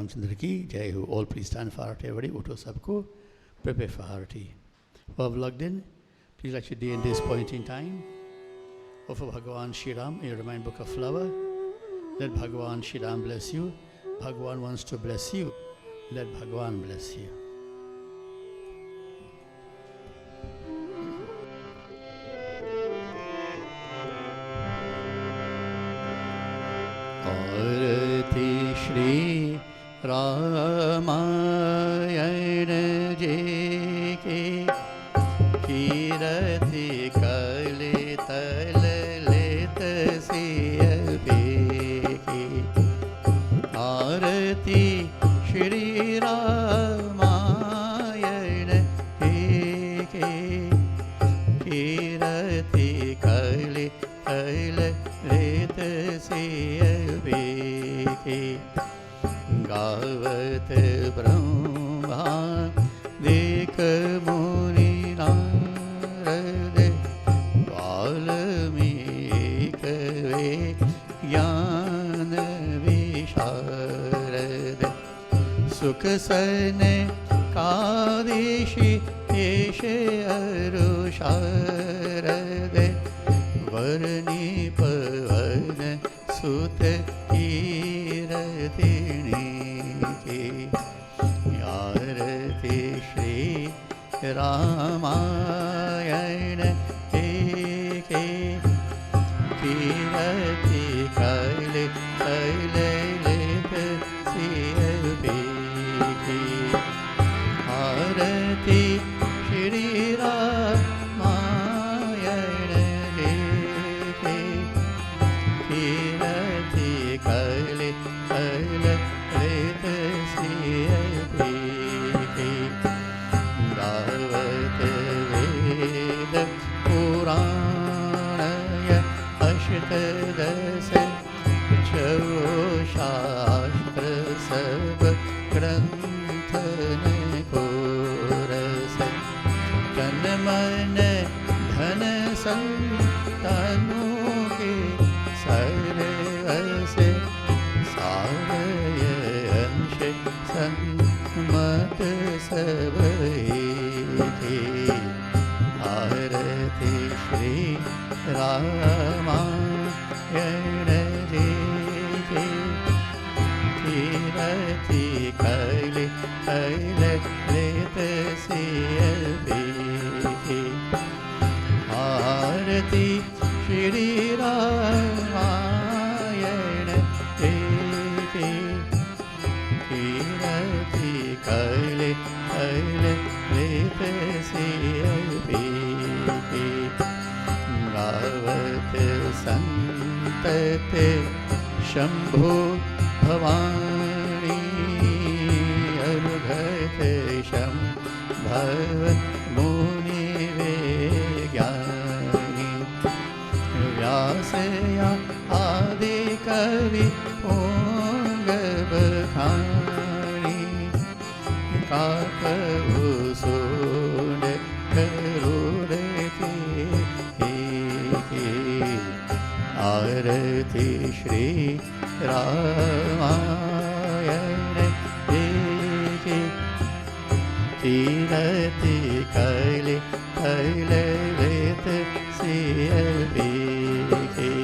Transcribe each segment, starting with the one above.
रामचंद्र की जय हो. All please stand for Arati. Everybody, उठो सबको. Prepare for Arati. Who have logged in, please let your day in this point in time. Offer Bhagavan Shri Ram in your remind book of flower. Let Bhagavan Shri Ram bless you. Bhagavan wants to bless you. Let Bhagavan bless you. Arati Shri Ramayana Ji ki Kirati Kali Talalit Siya Beki Arati Shri Ramayana Ji ki Kirati Kali Talalit Siya Beki गावत ब्रह्मा देख मुनि नारद वाल्मीकि वे ज्ञान विशारद सुख सन कादिशि एष अरुषारद वर्णि पवन सुत कीरतिणी की आरती श्री रामायण की कीरति कैल कैलित सिय की आरती श्री रामायण की कीरति कैल कैलित सिय गावत वेद पुराणय अष्टदश छो शास्त्र सब ग्रंथन को रस तन मन धन संतनु के सर्वस सारय अंश संमत सब की आरती श्री रामायण जी की कीरति कैल कैलित सिय की आरती श्री रामायण जी की कीरति कैल कैलित सिय की गावत संतते शंभु भवानी अनुघत शंभव मुनि वे ज्ञानी व्यासया आदि कवि ओंग बखानी काकभु सोड करुण की आरती श्री रामायण जी की कीरति कैल कैलित सिय की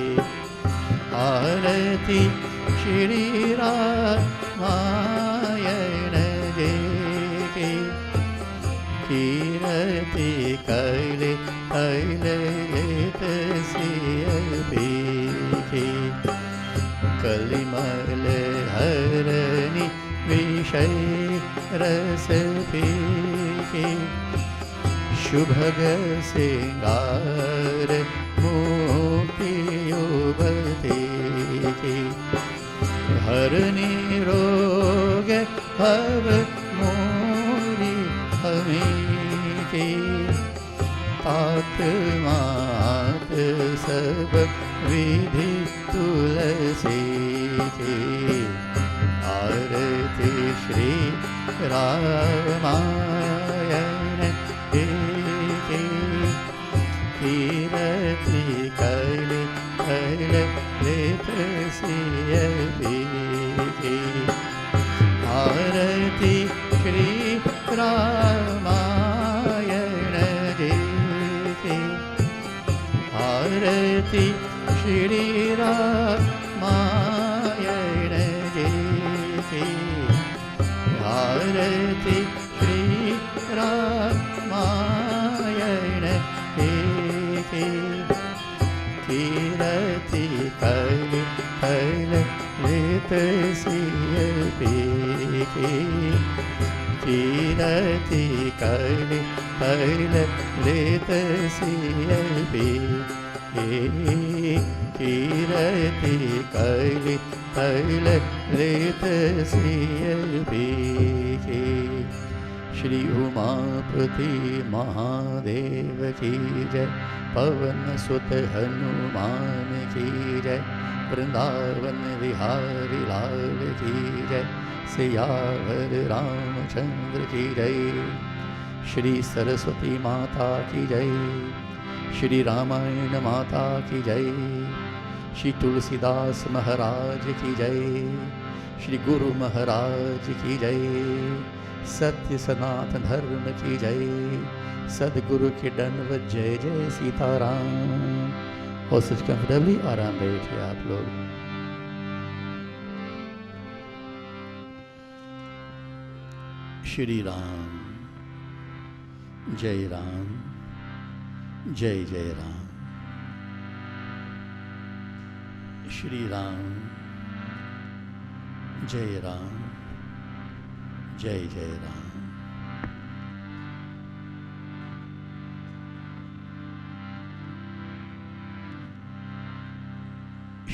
आरती श्री रामायण जी की कीरति कैल कैलित सिय की कलिमल हरनि विषय रस पीकी शुभग सिंगार मोती युवती की हरनि रोग भव मोरी हमी की तात मात सब विधि तुलसी की आरती श्री रामायण जी की कीरति कैलित सिय की Shri Ramayana Jai Arati Shri Ramayana Jai Arati Shri Ramayana Jai Kirati Kali Kali Lita Siya Piki Kirati Kali Kali Lita Siya Piki Kirati Kali Kali Lita Siya Piki Shri Umapati Mahadev Ki Jai Pavan Sut Hanuman Ki Jai Vrindavan Vihari Lal Ki Jai Siyavar Ramchandra Ki Jai Shri Saraswati Mata Ki Jai Shri Ramayana Mata Ki Jai Shri Tulsidas Maharaj Ki Jai Shri Guru Maharaj Ki Jai Satya Sanaatan Dharma Ki Jai Sadguru Ki Danvat Jai Jai Sitaram. और सच comfortably आराम बैठिए आप लोग. श्री राम जय राम जय जय राम. श्री राम जय राम जय जय Ram.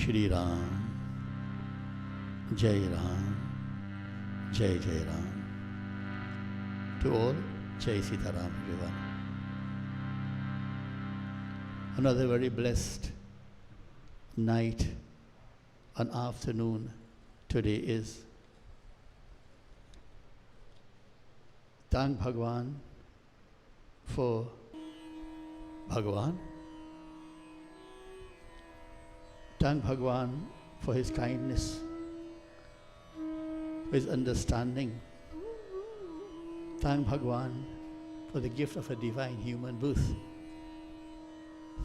Shri Ram, Jai Ram, Jai Jai Ram. To all, Jai Sita Ram, everyone. Another very blessed night and afternoon today is. Thank Bhagwan for Bhagwan. Thank Bhagwan for his kindness, for his understanding. Thank Bhagwan for the gift of a divine human birth.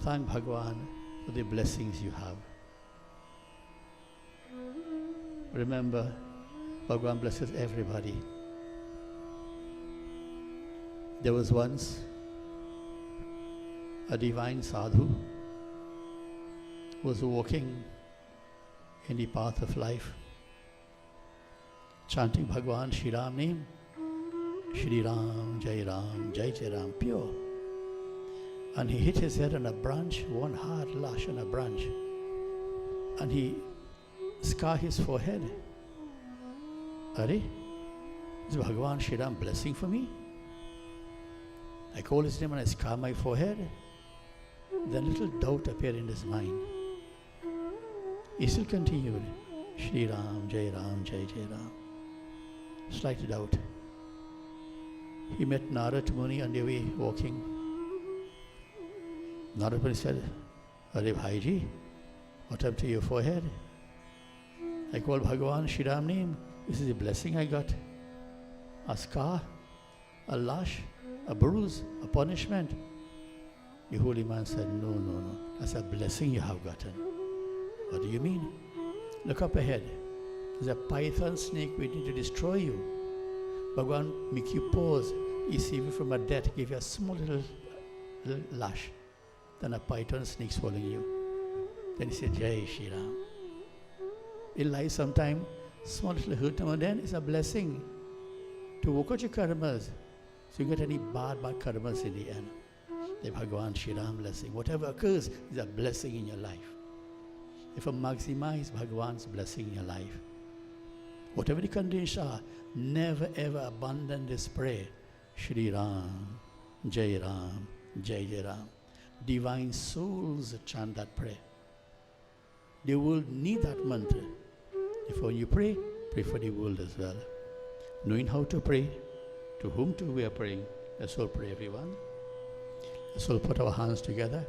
Thank Bhagwan for the blessings you have. Remember, Bhagwan blesses everybody. There was once a divine sadhu was walking in the path of life, chanting Bhagwan Shri Ram name, Shri Ram, Jai Ram, Jai Jai Ram, pure. And he hit his head on a branch, one hard lash on a branch, and he scarred his forehead. Are, is Bhagwan Shri Ram blessing for me? I call his name and I scar my forehead. Then little doubt appeared in his mind. He still continued, Shri Ram, Jai Jai Ram. Slight doubt. He met Narad Muni on the way walking. Narad Muni said, Are Bhaiji, what happened to your forehead? I called Bhagwan Shri Ram name. This is a blessing I got. A scar, a lash, a bruise, a punishment. The holy man said, No. That's a blessing you have gotten. What do you mean? Look up ahead. There's a python snake waiting to destroy you. Bhagwan make you pause. He saved you from a death, give you a small little lash. Then a python snake swallowing you. Then he said, Jai Shri Ram. In life sometime, small little hurt and then is a blessing to work out your karmas. So you get any bad karmas in the end. The Bhagwan Shri Ram blessing. Whatever occurs is a blessing in your life. If you maximize Bhagwan's blessing in your life, whatever the conditions are, never ever abandon this prayer. Shri Ram, Jai Jai Ram. Divine souls chant that prayer. The world need that mantra. Before you pray, pray for the world as well. Knowing how to pray, to whom to we are praying. Let's all pray, everyone. Let's all put our hands together,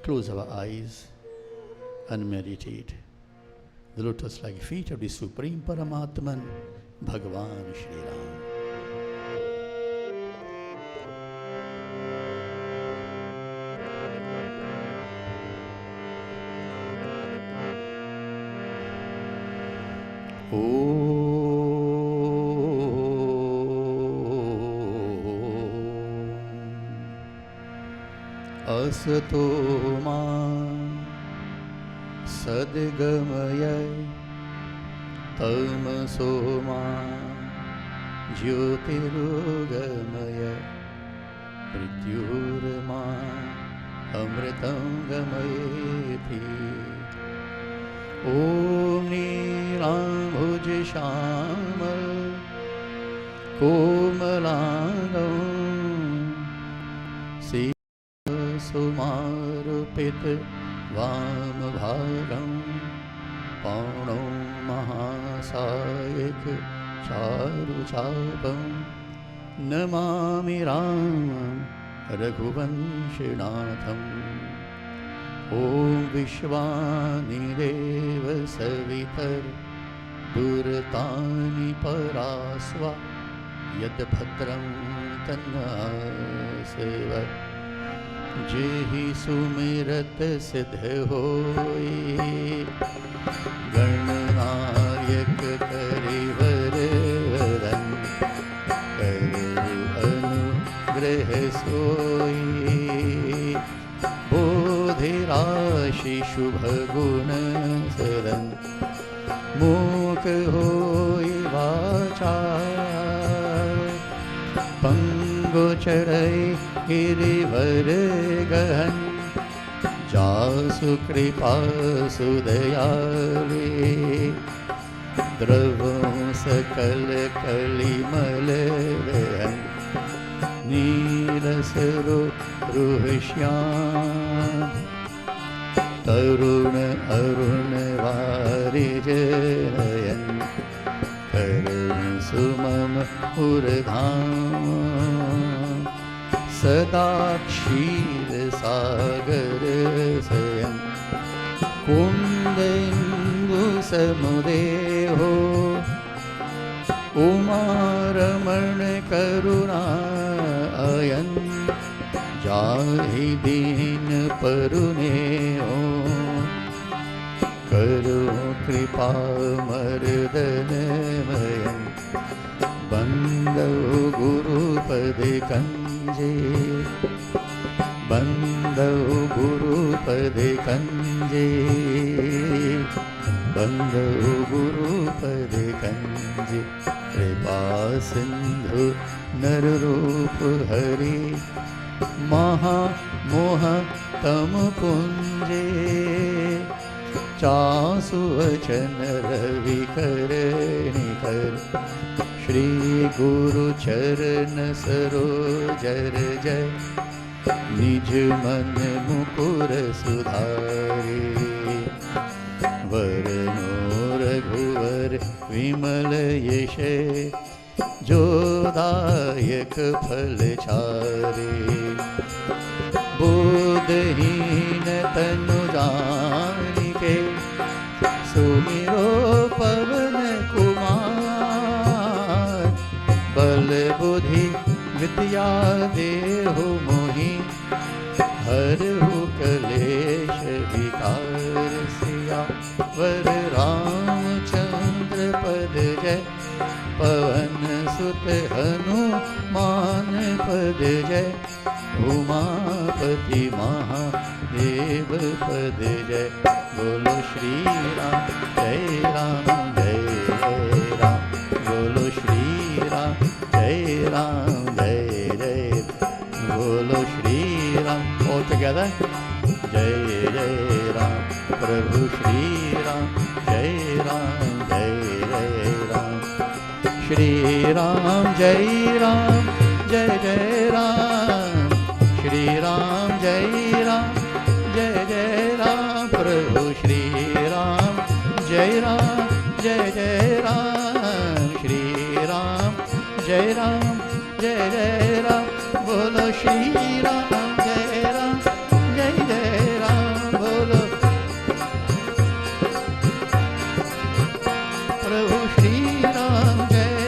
close our eyes, and meditate. The lotus-like feet of the Supreme Paramatman भगवान श्री राम। असतो मा सद्गमय तमसो मा ज्योतिरुगमय मृत्युर्मा अमृतं गमयेति। ॐ नीलाम्भुज श्यामल कोमलांगं सुमारुपित वामभागं पौणो महासायक चारुचापं नमामि रामं रघुवंशनाथम्। ॐ विश्वानि देव सवितर दुर्तानि परास्वा यद्भद्रं तन्नासेव। जेहि सुमिरत सिद्ध होई गणनायक करिवर वरन कर अनुग्रह सोई। बोधि राशि शुभ गुण सरन मूक होई वाचार। पंगु चढ़ई गिरिवर गहन जासु कृपा सुदयाले। द्रवों सकल कलिमल वहन नीरसरो रुह श्याम। तरुण अरुण वारिज नयन करुण सुमम उर्धाम। सदा क्षीर सागर सयन कुंद इंदु समुदेहो। उमा रमण करुणा अयन जाहि दीन परुनेहो। करो कृपा मर्दन मयन बंदो गुरुपद कंजे। बंदो गुरुपद कंजे बंदो गुरुपद कंजे। कृपा सिंधु नर रूप हरि महा मोह तम पुंजे। चासु वचन रवि कर निकर श्री गुरु चरण सरोजर जय। निज मन मुकुर सुधारे वरनो रघुवर विमल यश। जोदायक फल छारे बोधहीन तनु जानिके। सुमिरो पवन कुमार बल बुद्धि विद्या देहु मोहि। हरहु कलेश विकार सिया वर रामचंद्र पद जय। पवन सुत हनुमान पद जय। उमापति महादेव पद जय। बोलो श्री राम जय राम जय राम। बोलो श्री राम जय राम जय जय। बोलो श्री राम all together जय जय राम। प्रभु श्री राम जय राम जय जय राम। श्री राम जय राम जय जय राम। श्री राम जय राम जय जय राम। प्रभु श्री राम जय जय राम। श्री राम जय जय राम। बोलो श्री राम जय जय राम। बोलो प्रभु श्री राम जय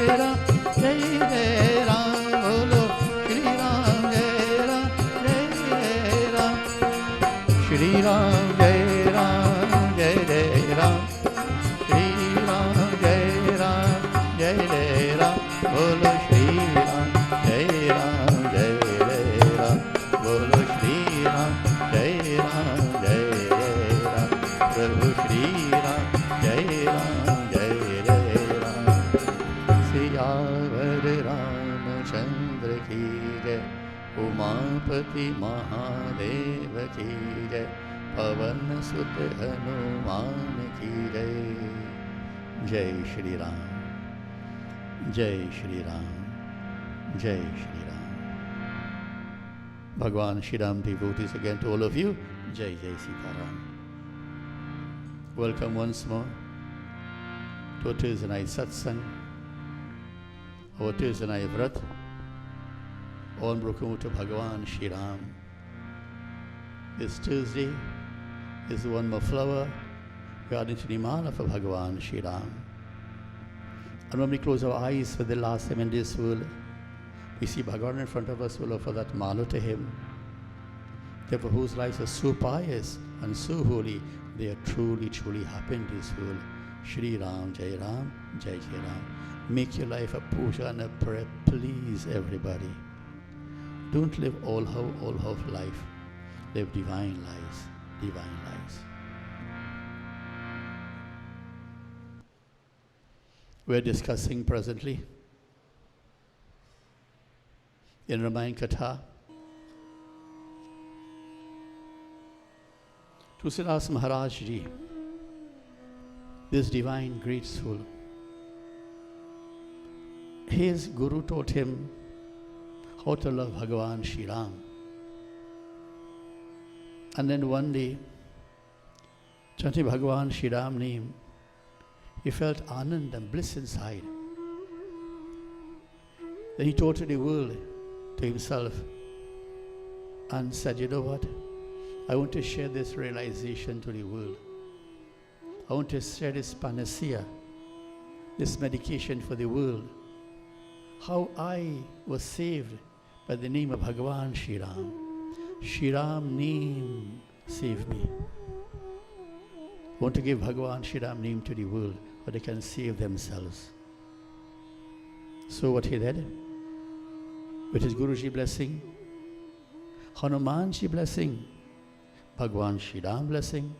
सियावर रामचंद्र की जय, उमापति महादेव की जय, पवन सुत हनुमान की जय। जय श्री राम, जय श्री राम, जय Shri Ram. Bhagwan Shri Ram devotees again to all of you. Jai Jai Sitaram. Welcome once more to Tuesday night satsang, our Tuesday night vrat, on Brukumuta Bhagwan Shri Ram. This Tuesday is the one more flower regarding to the mala for Bhagwan Shri Ram. And when we close our eyes for the last time in this world, we see Bhagavan in front of us, will offer that mala to him. Therefore, whose lives are so pious and so holy, they are truly, truly happy in this world. Shri Ram, Jai Ram, Jai Jai Ram. Make your life a puja and a prayer, please, everybody. Don't live all of life. Live divine lives, divine lives. We're discussing presently in Ramayana Katha Tulsidas Maharaj Ji, this divine great soul. His Guru taught him how to love Bhagavan Shri Ram. And then one day, chanting Bhagavan Shri Ram name, he felt anand and bliss inside. Then he taught to the world, to himself, and said, you know what? I want to share this realization to the world. I want to share this panacea, this medication for the world. How I was saved by the name of Bhagavan Shri Ram. Shri Ram name saved me. I want to give Bhagavan Shri Ram name to the world where they can save themselves. So what he did, with his Guruji blessing, Hanumanji blessing, Bhagwan Shri Ram blessing,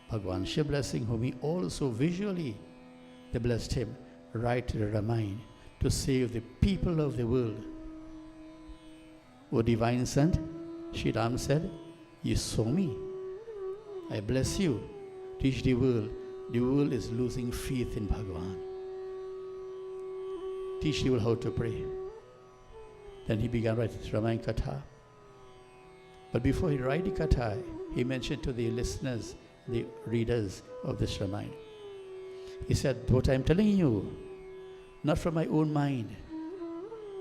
Bhagwan Shiv blessing, whom he also visually, they blessed him, right to the Ramayana, to save the people of the world. O divine saint, Shri Ram said, you saw me, I bless you, teach the world is losing faith in Bhagavan. Teach the world how to pray. Then he began writing Ramayana Katha. But before he write the Katha, he mentioned to the listeners, the readers of this Ramayana, he said, what I'm telling you, not from my own mind,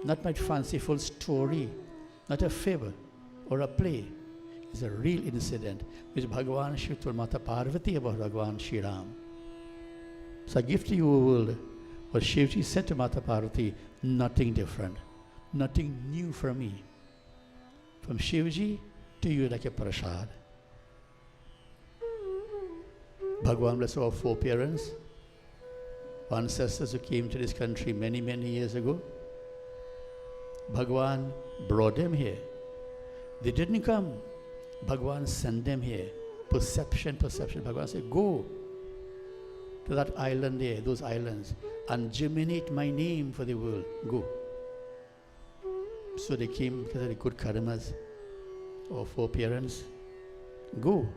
not my fanciful story, not a fable or a play, is a real incident which Bhagavan Shiva told Mata Parvati about Bhagavan Shri Ram. So I give to you, O world, what Shivji said to Mata Parvati, nothing different, nothing new for me. From Shivji to you like a prasad. Bhagavan blessed our four parents, ancestors who came to this country many, many years ago. Bhagavan brought them here. They didn't come. Bhagavan sent them here. Perception. Bhagavan said, go to that island there, those islands, and germinate my name for the world. Go. So they came because of the good karmas of four parents. Go.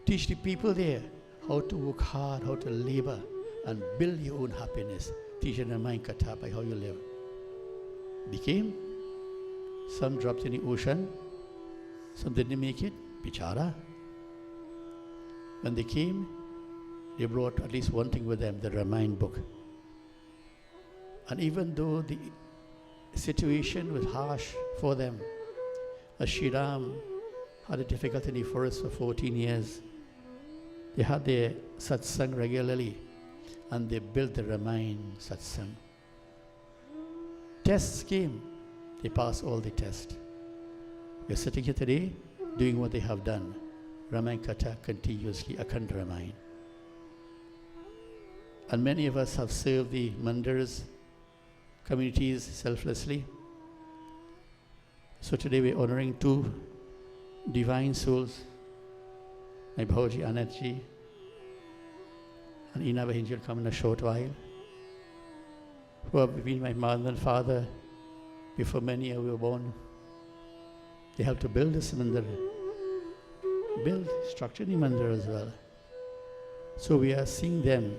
Teach the people there how to work hard, how to labor, and build your own happiness. Teach them Ramayana Katha by how you live. They came. Some dropped in the ocean. Some didn't make it. Bichara. When they came, they brought at least one thing with them, the Ramayana book. And even though the situation was harsh for them, as Shri Ram had a difficulty in the forest for 14 years, they had their satsang regularly, and they built the Ramayana satsang. Tests came, they passed all the tests. We're sitting here today doing what they have done. Ramayana Katha continuously, Akhand Ramayana. And many of us have served the Mandirs, communities selflessly. So today we're honoring two divine souls, my Bhauji Anatji and Ina Vahinji will come in a short while, who have been my mother and father before many of you were born. They helped to build this mandir, build, structure the mandir as well. So we are seeing them.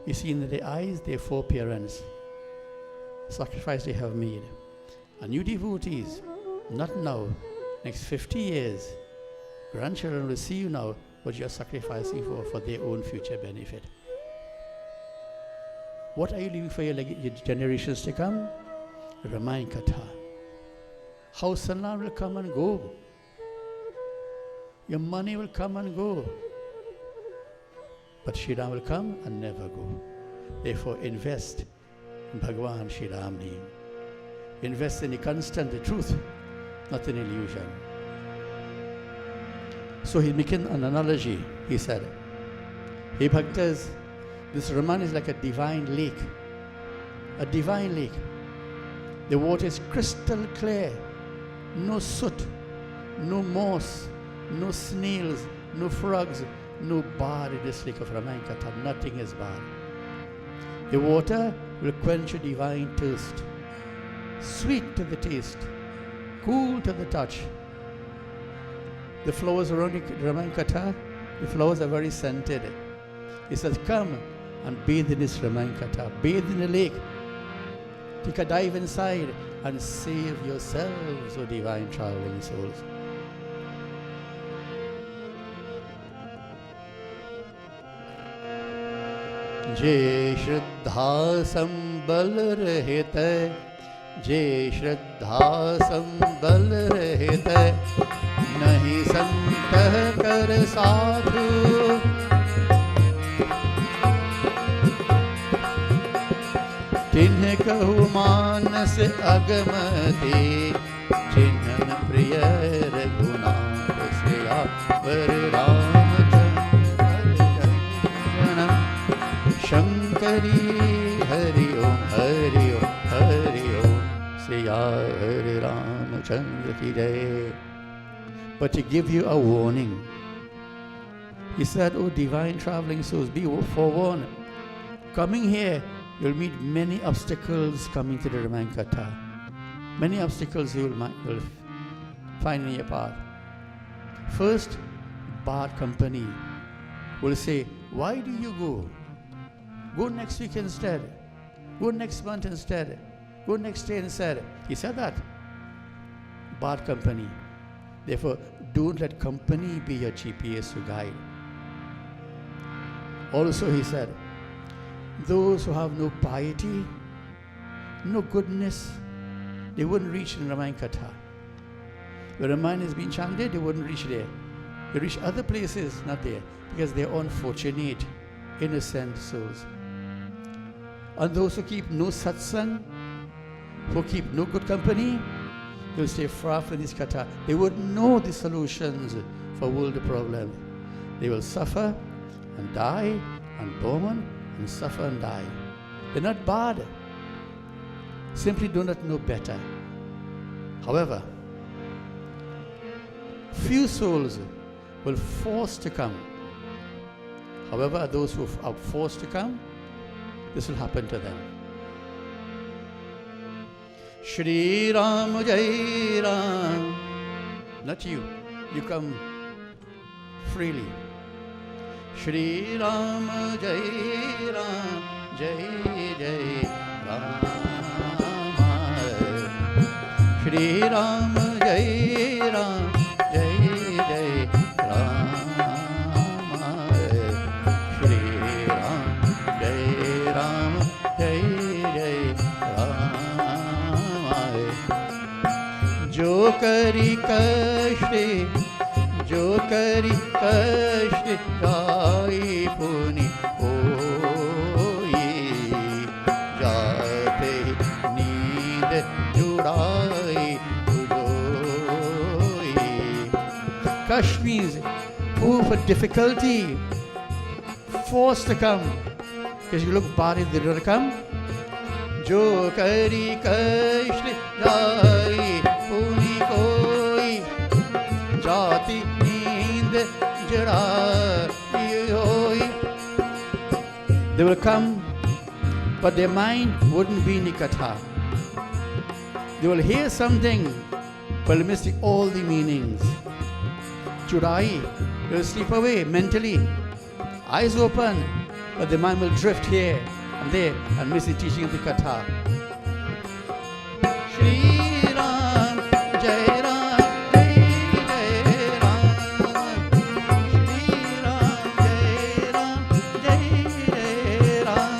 We see in their eyes their foreparents, sacrifice they have made. And you devotees, not now, next 50 years, grandchildren will see you now what you are sacrificing for their own future benefit. What are you leaving for your generations to come? Ramayana Katha. How Sanaatan will come and go. Your money will come and go. But Shri Ram will come and never go. Therefore, invest in Bhagavan Shri Ram name. Invest in the constant, the truth, not in illusion. So he's making an analogy. He said, hey Bhaktas, this Raman is like a divine lake. A divine lake. The water is crystal clear. No soot, no moss, no snails, no frogs, no bar in this lake of Ramayana Katha. Nothing is bar. The water will quench your divine thirst. Sweet to the taste, cool to the touch. The flowers around Ramayana Katha, the flowers are very scented. He says, come and bathe in this Ramayana Katha. Bathe in the lake. Take a dive inside and save yourselves, O divine traveling souls. Je Shraddha Sambal Rahita, Je Shraddha Sambal Rahita, Nahi Santah Kar Sadhu. Tinh kahu manas agamati, Chinhan priya raghunat siya var Ramachandra Shankari Hari Om Hari Om Hari Om Siya Hari Ramachandra ki jai. But to give you a warning, he said, oh divine traveling souls, be forewarned. Coming here, you'll meet many obstacles coming to the Ramayana Katha. Many obstacles you'll find in your path. First, bad company will say, why do you go? Go next week instead. Go next month instead. Go next day instead. He said that. Bad company. Therefore, don't let company be your GPS to guide. Also, he said, those who have no piety, no goodness, they wouldn't reach in Ramayana Katha. Where Ramayana is being chanted, they wouldn't reach there. They reach other places, not there, because they're unfortunate, innocent souls. And those who keep no satsang, who keep no good company, they'll stay far from this Katha. They wouldn't know the solutions for world problem. They will suffer and die and born and suffer and die. They're not bad. Simply do not know better. However, few souls will force to come. However, those who are forced to come, this will happen to them. Shri Ram Jai Ram. Not you. You come freely. Shri Ram Jai Ram, Jai Jai Ram. Shri Ram Jai Ram, Jai Jai Ram. Shri Ram Jai Ram, Jai Jai Ram. Jo kari kashte, जो करी कष्ट जाई पुनि होई, जाते नींद जुड़ाई उड़ोई. Kashta means proof of difficulty, forced to come, because you look bad if they don't come. जो करी कष्ट जाई पुनि होई, जाती they will come but their mind wouldn't be in the katha. They will hear something, but they'll miss all the meanings. Churai, they'll slip away mentally. Eyes open, but the mind will drift here and there and miss the teaching of the katha. Shri Ram, Jai Ram, Jai Ram. Shri Ram, Jai Ram,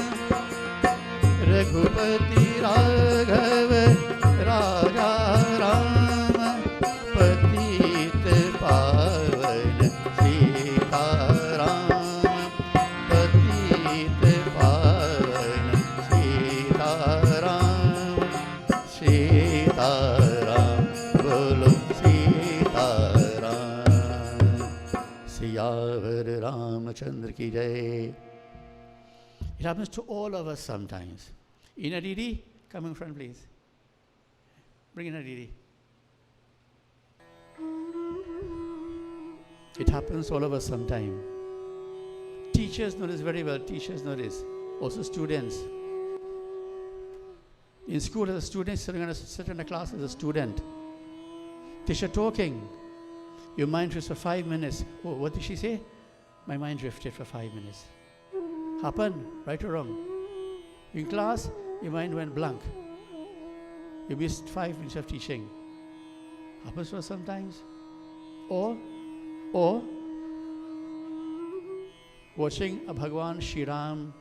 Raghupati Raghav Raja Ram, Patit Pavan Sita Ram, Patit Pavan Sita Ram, Sita Ram, Bolo Sita Ram, Siyavar Ramachandra ki Jai. It happens to all of us sometimes. Ina Didi, come in front, please. Bring in a Didi. It happens to all of us sometime. Teachers know this very well. Teachers know this. Also students. In school, as a student, sit in a class as a student. Teacher talking. Your mind drifts for 5 minutes. Oh, what did she say? My mind drifted for 5 minutes. Happen, right or wrong? In class, your mind went blank. You missed 5 minutes of teaching. Happens to us sometimes. Or watching a Bhagwan Shri Ram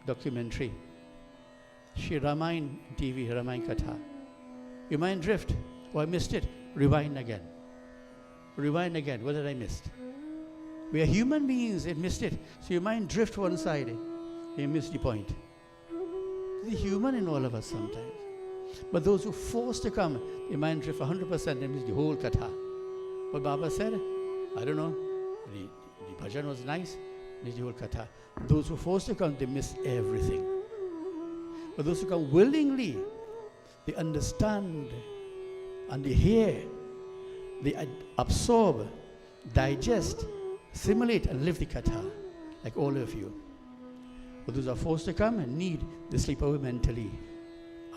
documentary. Shri Ramayana TV, Ramayana Katha. Your mind drift. Oh, I missed it. Rewind again. Rewind again. What did I miss? We are human beings. It missed it. So your mind drift one side. You missed the point. The human in all of us sometimes. But those who force to come, their mind drift 100%. They miss the whole katha. But Baba said, I don't know. The bhajan was nice. Miss the whole katha. Those who force to come, they miss everything. But those who come willingly, they understand and they hear, they absorb, digest, assimilate and live the katha, like all of you. But those who are forced to come and need, they sleep away mentally.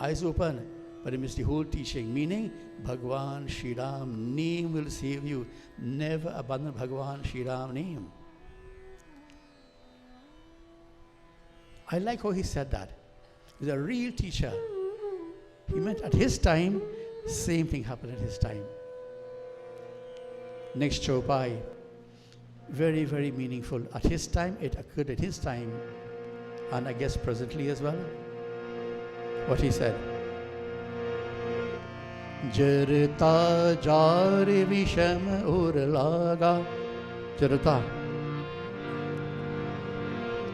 Eyes open, but they miss the whole teaching. Meaning, Bhagwan Shri Ram name will save you. Never abandon Bhagwan Shri Ram name. I like how he said that. He's a real teacher. He meant at his time, same thing happened at his time. Next Chaupai. Very, very meaningful. At his time, it occurred at his time, and I guess presently as well. What he said. Jarta jar visham ur laga. Jarta.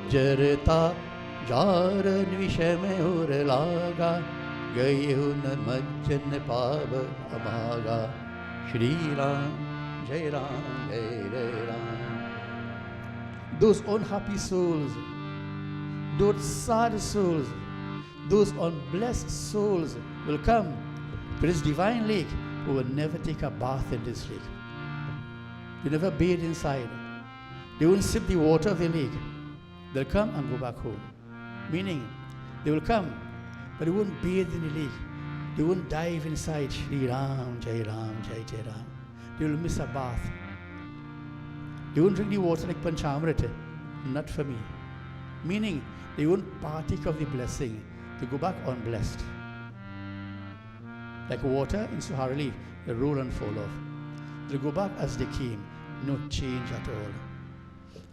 Jarta jar visham ur laga. Gayun majjan pab amaga. Shri Ram, Jai Ram, Jai Ram. Those unhappy souls, those sad souls, those unblessed souls will come to this divine lake who will never take a bath in this lake. They never bathe inside. They won't sip the water of the lake. They'll come and go back home. Meaning, they will come, but they won't bathe in the lake. They won't dive inside Shri Ram, Jai Ram, Jai Jai Ram. They will miss a bath. They won't drink the water like Panchamrita. Not for me. Meaning, they won't partake of the blessing. They go back unblessed. Like water in Sahara leaf, they roll and fall off. They go back as they came. No change at all.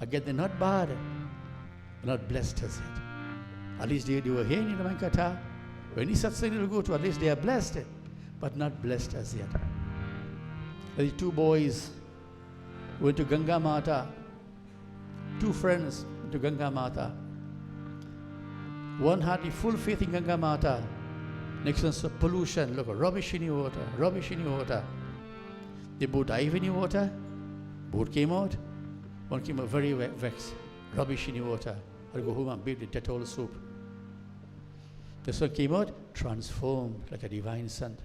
Again, they're not bad. They're not blessed as yet. At least they were here in the Mankata. When he satsang they will go to, at least they are blessed, but not blessed as yet. The two boys went to Ganga Mata. Two friends went to Ganga Mata. One had the full faith in Ganga Mata. Next one saw pollution. Look, rubbish in the water, rubbish in the water. They both dive in the water. Both came out. One came out very vexed. Rubbish in the water. I'll go home and bathe with Dettol soap. This one came out transformed like a divine son.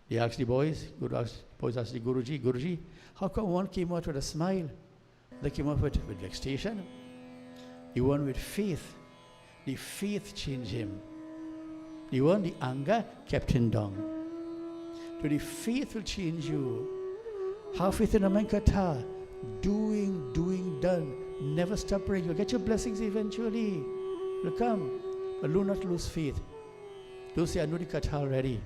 They asked the boys, boys asked the Guruji, how come one came out with a smile? They came out with vexation. The one with faith, The faith changed him. The one, the anger kept him down. So the faith will change you. Have faith in Ramayana Katha. Doing, done. Never stop praying. You'll get your blessings eventually. You'll come. But do not lose faith. Don't say, I know the Katha already.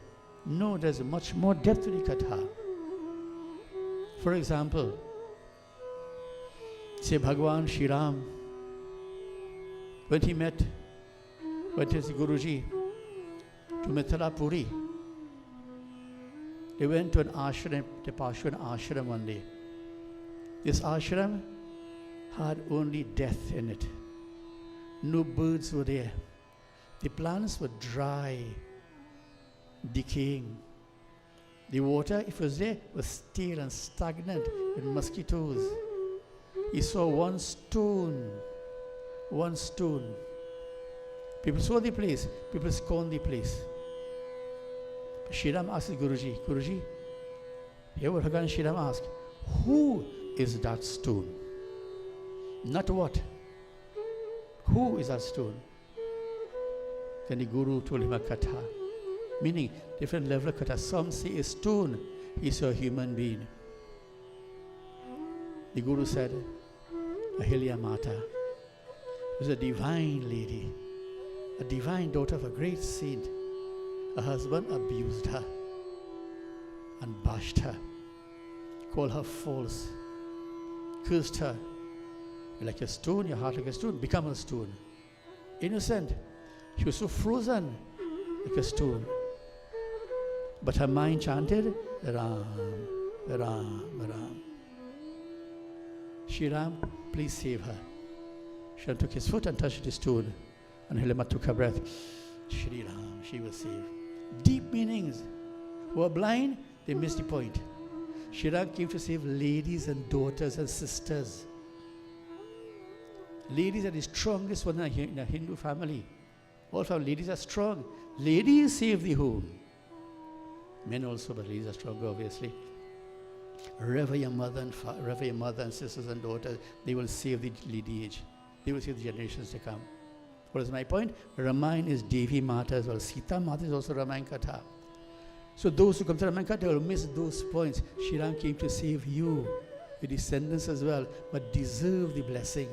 No, there's much more depth to the Katha. For example, say Bhagwan Shri Ram, when he went to the Guruji to Mithila Puri, they went to an ashram, they passed through an ashram one day. This ashram had only death in it. No birds were there. The plants were dry, decaying. The water, if it was there, was stale and stagnant with mosquitoes. He saw one stone. People saw the place, people scorned the place. Shri Ram asked Guruji, here what Bhagavan Shri Ram asked, who is that stone? Not what. Who is that stone? Then the Guru told him a Katha. Meaning, different level of Katha. Some say a stone, he saw a human being. The Guru said, Ahilya Mata was a divine lady, a divine daughter of a great saint. Her husband abused her and bashed her, called her false, cursed her. You're like a stone, your heart like a stone, become a stone. Innocent. She was so frozen, like a stone. But her mind chanted, Ram, Ram, Ram. Shri Ram, please save her. Shri Ram took his foot and touched the stone. And Hilama took her breath. Shri Ram, she was saved. Deep meanings. Who are blind, they missed the point. Shri Ram came to save ladies and daughters and sisters. Ladies are the strongest one in a Hindu family. All of our ladies are strong. Ladies save the home. Men also, but ladies are stronger, obviously. Rever your mother and sisters and daughters. They will save the lineage. They will save the generations to come. What is my point? Ramayana is Devi Mata as well. Sita Mata is also Ramayana Katha. So those who come to Ramayana Katha will miss those points. Shri Ram came to save you, your descendants as well, but deserve the blessing.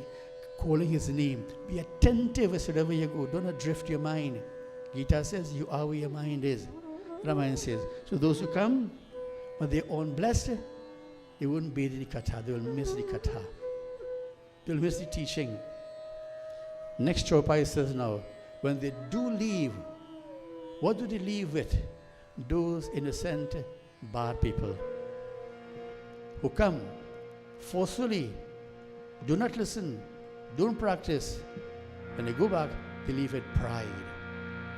Calling his name. Be attentive as to wherever you go. Don't adrift your mind. Gita says you are where your mind is. Ramayana says. So those who come, when they're unblessed, they won't bathe in the Katha. They will miss the Katha. They will miss the teaching. Next Chaupai says now, when they do leave, what do they leave with? Those innocent, bad people who come forcefully, do not listen, don't practice. When they go back, they leave with pride.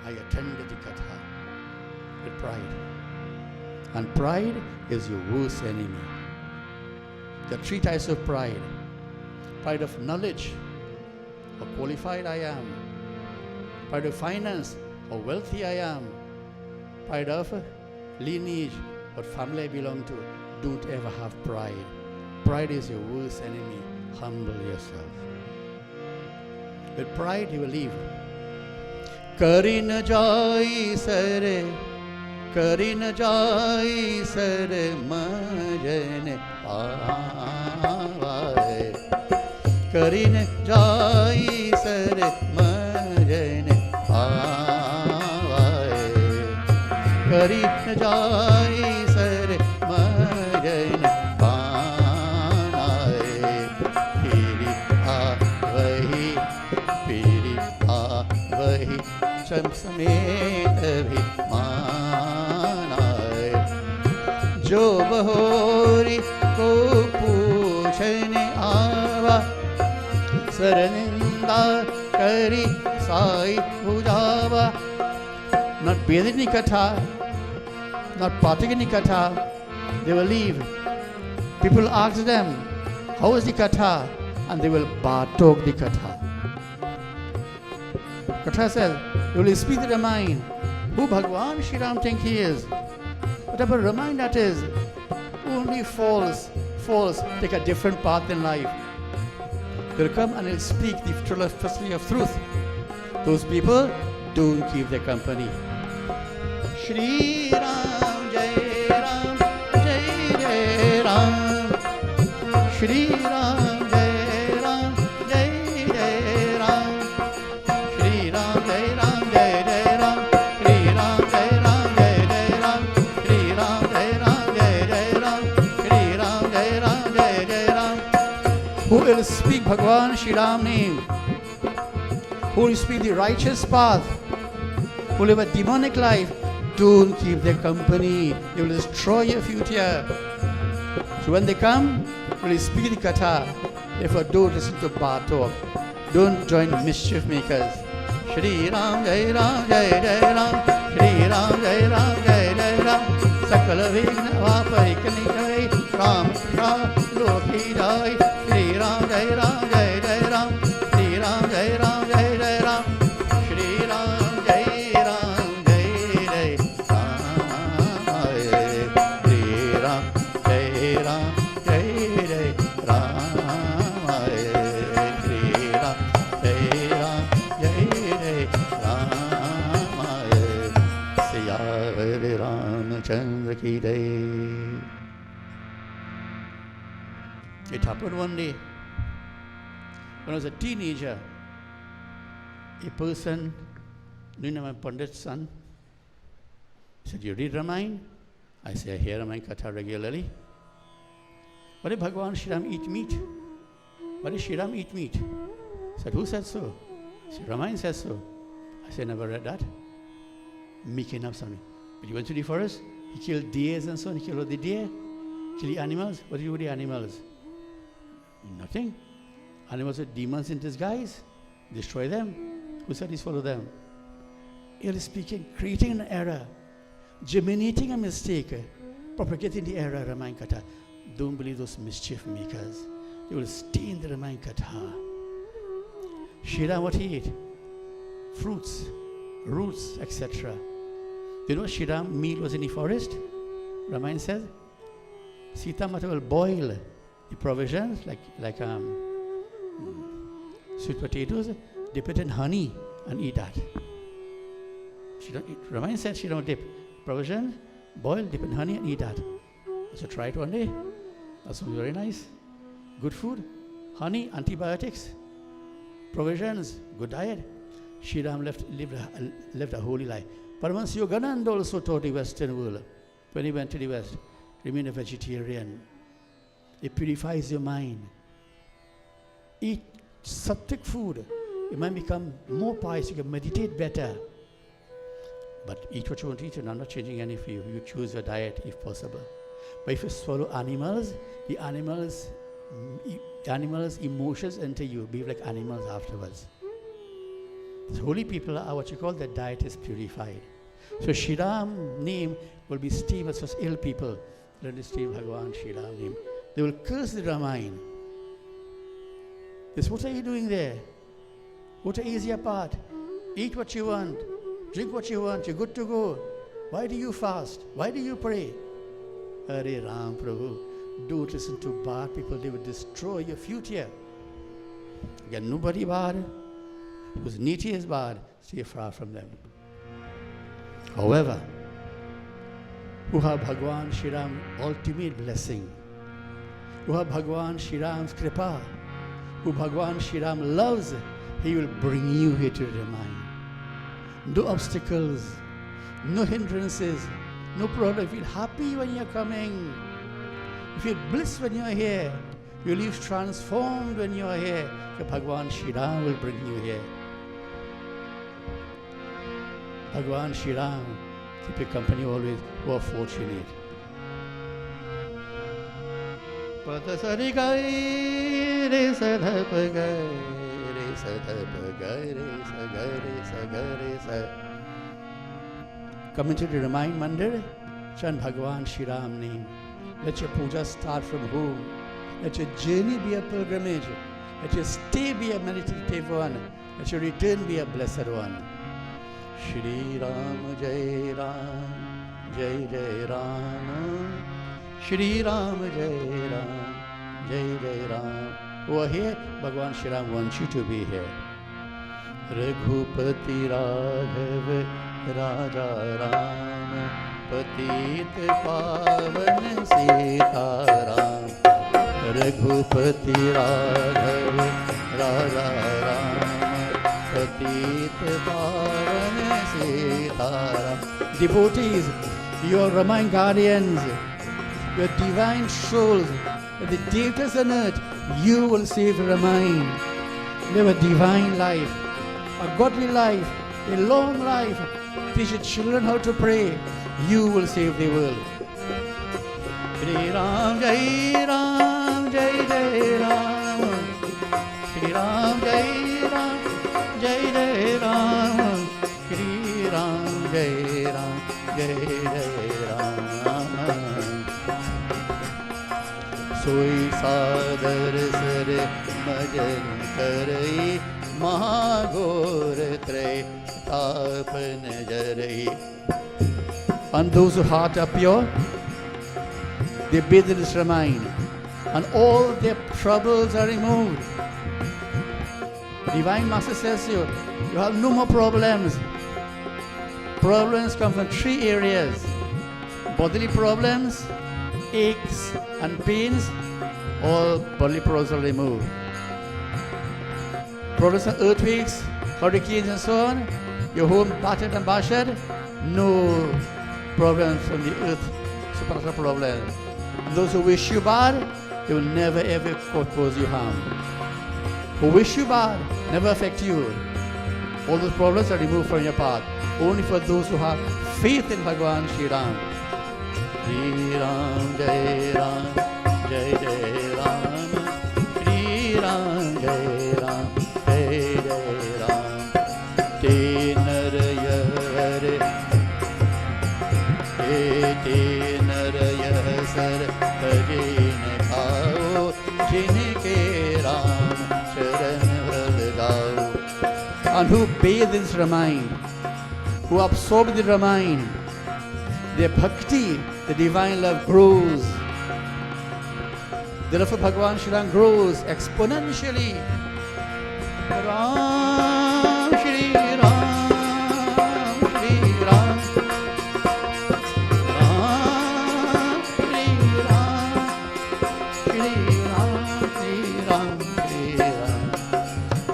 I attended the Katha with pride. And pride is your worst enemy. There are three types of pride. Pride of knowledge, how qualified I am. Pride of finance, how wealthy I am. Pride of lineage, what family I belong to. Don't ever have pride. Pride is your worst enemy. Humble yourself. With pride, you will leave. Kari na jai sare, kari na jai sare, majane aavaye. Kari na jai sare, majane aavaye. Kari na jai sare, majane aavaye. Piri aavahi, piri aavahi. Cham samet abhimanaye. Jo bahori ko puchhne aava, saraninda kari sai pujava. Not bathing in the Katha, not partaking in the Katha, they will leave. People ask them, how is the Katha? And they will batok the Katha. Katha says, you will speak to the mind. Who Bhagwan Shri Ram think he is? Whatever Ramayana that is, only false, take a different path in life. They'll come and they'll speak the philosophy of truth. Those people don't keep their company. Shri Ram, Jai Ram, Jai Jai Ram. Shri Ram, Jai Ram, Jai Jai Ram. Shri Ram, Jai Ram, Jai Jai Ram. Shri Ram, Jai Ram, Jai Jai Ram. Shri Ram, Jai Ram, Jai Jai Ram. Shri Ram, Jai Ram, Jai Jai Ram. Who will speak Bhagwan Shri Ram name? Who will speak the righteous path? Who live a demonic life? Don't keep their company. They will destroy your future. So when they come, will speak the Katha. Therefore, don't listen to bad talk. Don't join mischief makers. Shri Ram, Jai Ram, Jai Jai Ram. Shri Ram, Jai Ram, Jai Jai Ram. Sakala Vigna Vaparikani Jai. Ram, Ram, Loki Jai. Shri Ram, Jai Ram, Jai Jai Ram. Shri Ram, Jai Ram, Jai Jai Ram. Shri Ram, Jai Ram, Jai Jai Ram. Shri Ram, Jai Ram, Jai Jai Ram. Shri Ram, Jai Ram, Jai Jai Ram. Siya Ramachandra ki Jai. It happened one day when I was a teenager. A person, my Pandit's son, said, "You read Ramayana?" I say, "I hear Ramayana Katha regularly." "Why did Bhagavan Shri Ram eat meat? Why did Shri Ram eat meat?" I said, "Who said so?" He said, "Ramayana says so." I said, "Never read that." Making up something. But he went to the forest, he killed deers and so on. He killed all the deer, killed the animals. What did he do with the animals? Nothing. Animals are demons in disguise. Destroy them. Who said he's follow them? Ill speaking, creating an error, germinating a mistake, propagating the error, Ramayana Katha. Don't believe those mischief makers. They will stain the Ramayana Katha. Shri Ram, what he ate? Fruits, roots, etc. You know Shri Ram meal was in the forest? Ramayana says, Sita Mata will boil the provisions like sweet potatoes, dip it in honey and eat that. Ramayana said she don't dip provisions, boil, dip in honey and eat that. So try it one day. That's very nice. Good food, honey, antibiotics, provisions, good diet. Shri Ram lived a holy life. Paramahansa Yogananda also taught the Western world. When he went to the West, remain a vegetarian. It purifies your mind. Eat sattvic food. You might become more pious. You can meditate better. But eat what you want to eat, and I'm not changing any for you. You choose your diet if possible. But if you swallow animals, the animals' emotions enter you. Be like animals afterwards. The holy people are what you call their diet is purified. So Shri Ram name will be steamed as ill people. Let us steam Bhagavan Shri Ram name. They will curse the Ramayana. This, what are you doing there? What an easier part. Eat what you want. Drink what you want. You're good to go. Why do you fast? Why do you pray? Hare Ram Prabhu. Don't listen to bad people. They will destroy your future. Again, nobody bad. Whose niti is bad, stay far from them. However, who have Bhagwan Shri Ram ultimate blessing, who have Bhagwan Shri Ram's kripa, who Bhagwan Shri Ram loves, he will bring you here to the mind. No obstacles, no hindrances, no problem. You feel happy when you're coming. You feel bliss when you're here. Your life transformed when you're here. So Bhagwan Shri Ram will bring you here. Bhagwan Shri Ram, keep your company always. Who are fortunate. Patasari gai re sadhap gai re sadhap gai re sa gai re sa gai re sa. Come into the Ramayana Mandir, chant Bhagwan Shri Ram name. Let your puja start from home. Let your journey be a pilgrimage. Let your stay be a meditative one. Let your return be a blessed one. Shri Ram Jai Ram Jai Jai Ram. Shri Ram Jai Ram Jai Jai Ram. Who are here? Bhagwan Shri Ram wants you to be here. Raghupati Raghav राजा राम पतित पावन सीताराम रघुपति राघव राजा राम पतित पावन Sitaram. Devotees, your Ramayana guardians, your divine souls, the deities on earth, you will save Ramayana. Live a divine life, a godly life, a long life. Teach your children how to pray. You will save the world. Shri Ram Jai Ram Jai Jai Ram. Shri Ram Jai Ram Jai Jai Ram. Shri Ram Jai Ram Jai Jai Ram. Soi sadar sar majan karai mahagor tray tapan jarai. And those whose heart are pure, they bathe in this Ramayana, and all their troubles are removed. Divine Master says to you, you have no more problems. Problems come from 3 areas: bodily problems, aches and pains. All bodily problems are removed. Problems of earthquakes, hurricanes and so on, your home battered and bashed, no problems from the earth, supernatural problems. Those who wish you bad, they will never ever cause you harm. Who wish you bad, never affect you. All those problems are removed from your path. Only for those who have faith in Bhagavan Shri Ram. Shri Ram Jai Ram Jai Jai Ram. Shri Ram Jai Ram Jai Jai Ram. Te narayare te narayasar tajin khao jinke Ram sharan lagao. And who bathe in Ramayana, who absorb the Ramayana, their bhakti, the divine love grows. The love for Bhagavan Shri Ram grows exponentially. Ram Shri Ram Shri Ram Ram Shri Ram Shri Ram Shri Ram Shri Ram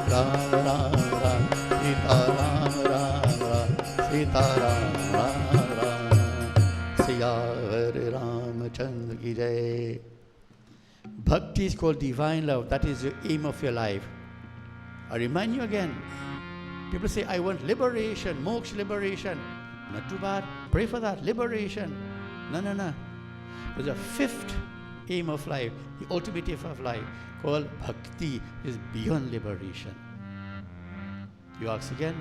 Ram Ram Ram Sita Ram Ram Ram Sita Ram Ram Ram Siya Hare Ramachandra Ki Jai. Bhakti is called divine love. That is the aim of your life. I remind you again. People say, I want liberation, moksha liberation. Not too bad. Pray for that. Liberation. No. There's a 5th aim of life, the ultimate aim of life, called bhakti, is beyond liberation. You ask again.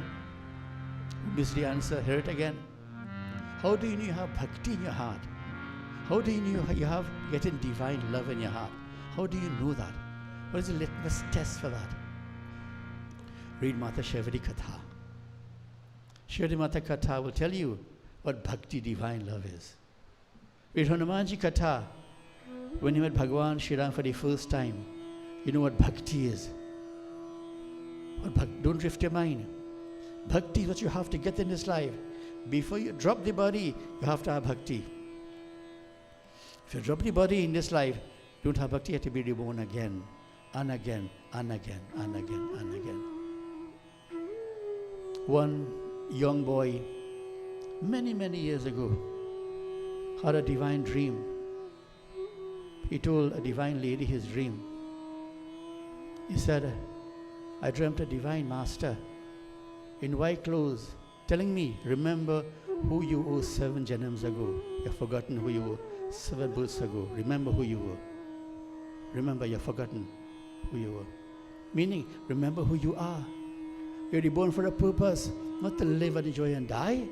Miss the answer. Hear it again. How do you know you have bhakti in your heart? How do you know you have getting divine love in your heart? How do you know that? What is the litmus test for that? Read Mata Shivadi Katha. Shivadi Mata Katha will tell you what bhakti, divine love is. Read Hanumanji Katha. When you met Bhagavan Shri Ram for the first time, you know what bhakti is. Don't drift your mind. Bhakti is what you have to get in this life. Before you drop the body, you have to have bhakti. If you drop the body in this life, you don't have bhakti, you have to be reborn again, and again, and again, and again, and again. One young boy, many, many years ago, had a divine dream. He told a divine lady his dream. He said, I dreamt a divine master in white clothes telling me, remember who you were 7 janams ago. You've forgotten who you were 7 births ago. Remember who you were. Remember, you've forgotten who you were. Meaning, remember who you are. You're reborn for a purpose, not to live and enjoy and die.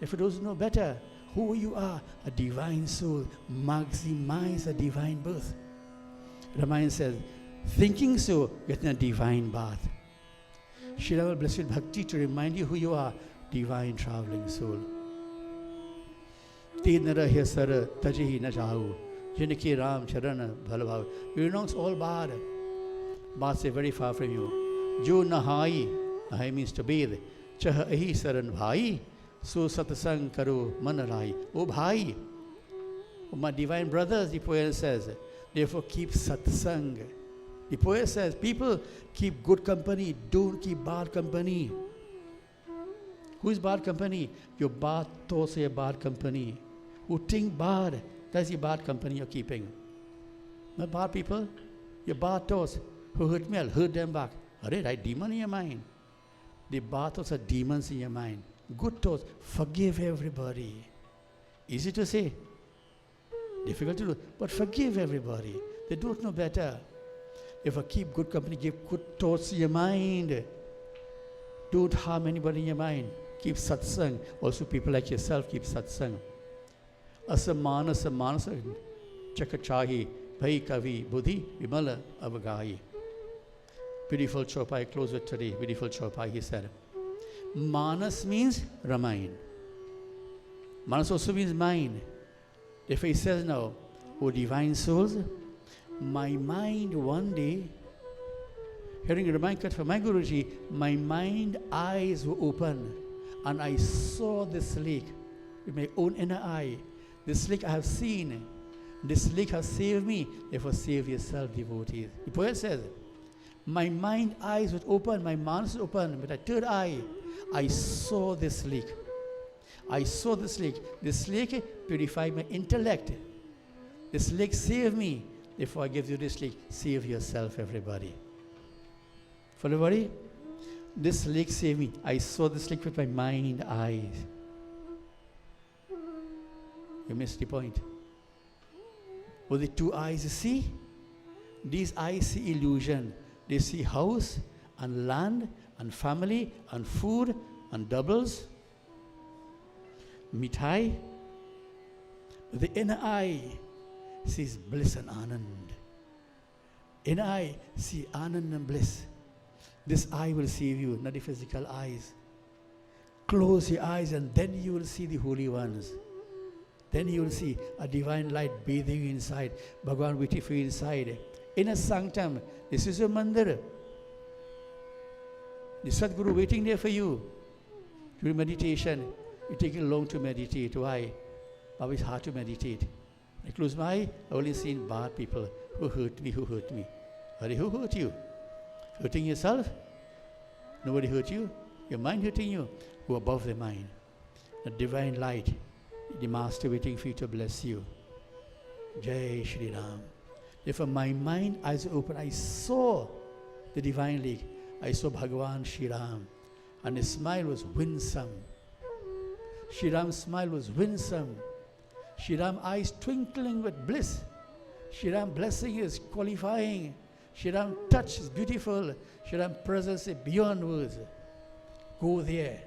If you don't know better, who you are, a divine soul, maximize a divine birth. Ramayana says, thinking so, getting a divine bath. Shri Ram will bless you with bhakti to remind you who you are, divine traveling soul. Te nara sara taji na jahu. Jinaki Ram charana bhalabhav. You renounce all bad. Bad say very far from you. Jo nahai Nahai means to bathe. Chah ahi saran bhai, so satsang karo manalai. Oh bhai, oh my divine brothers, the poet says, therefore keep satsang. The poet says, people keep good company, don't keep bad company. Who is bad company? Your bad thoughts are your bad company. Who think bad, that's the bad company you're keeping. Not bad people, your bad thoughts. Who hurt me, I'll hurt them back. Are they right? Demon in your mind. The bad thoughts are demons in your mind. Good thoughts, forgive everybody. Easy to say, difficult to do, but forgive everybody. They don't know better. If I keep good company, give good thoughts in your mind. Don't harm anybody in your mind. Keep satsang. Also people like yourself, keep satsang. Asa manasa, chakachahi, bhai kavi, buddhi, vimala, avagahi. Beautiful chopai, close with today. Beautiful chopai, he said. Manas means Ramayan. Manas also means mind. Therefore he says now, O divine souls, my mind one day, hearing a reminder from my Guruji, my mind eyes were open and I saw this lake with my own inner eye. This lake I have seen. This lake has saved me. Therefore save yourself, devotees. The poet says, my mind eyes were open, my mind was open, but my third eye, I saw this lake. I saw this lake. This lake purified my intellect. This lake saved me. Therefore I give you this lake. Save yourself, everybody. For everybody, this lake saved me. I saw this lake with my mind eyes. You missed the point. With the two eyes you see, these eyes see illusion. They see house and land and family and food and doubles, mithai. The inner eye sees bliss and anand. Inner eye see anand and bliss. This eye will save you, not the physical eyes. Close your eyes and then you will see the holy ones. Then you will see a divine light bathing you inside. Bhagavan waiting for you inside. In a sanctum, this is your mandir. The Sadguru waiting there for you. During meditation, you're taking long to meditate. Why? Now it's hard to meditate. I close my eye, I only seen bad people who hurt me, who hurt me. Who hurt you? Hurting yourself? Nobody hurt you. Your mind hurting you. Who above the mind. The divine light, the master waiting for you to bless you. Jai Shri Ram. Therefore my mind eyes open. I saw the divine lake. I saw Bhagavan Shri Ram. And his smile was winsome. Shri Ram's smile was winsome. Shri Ram's eyes twinkling with bliss. Shri Ram's blessing is qualifying. Shri Ram's touch is beautiful. Shri Ram's presence is beyond words. Go there.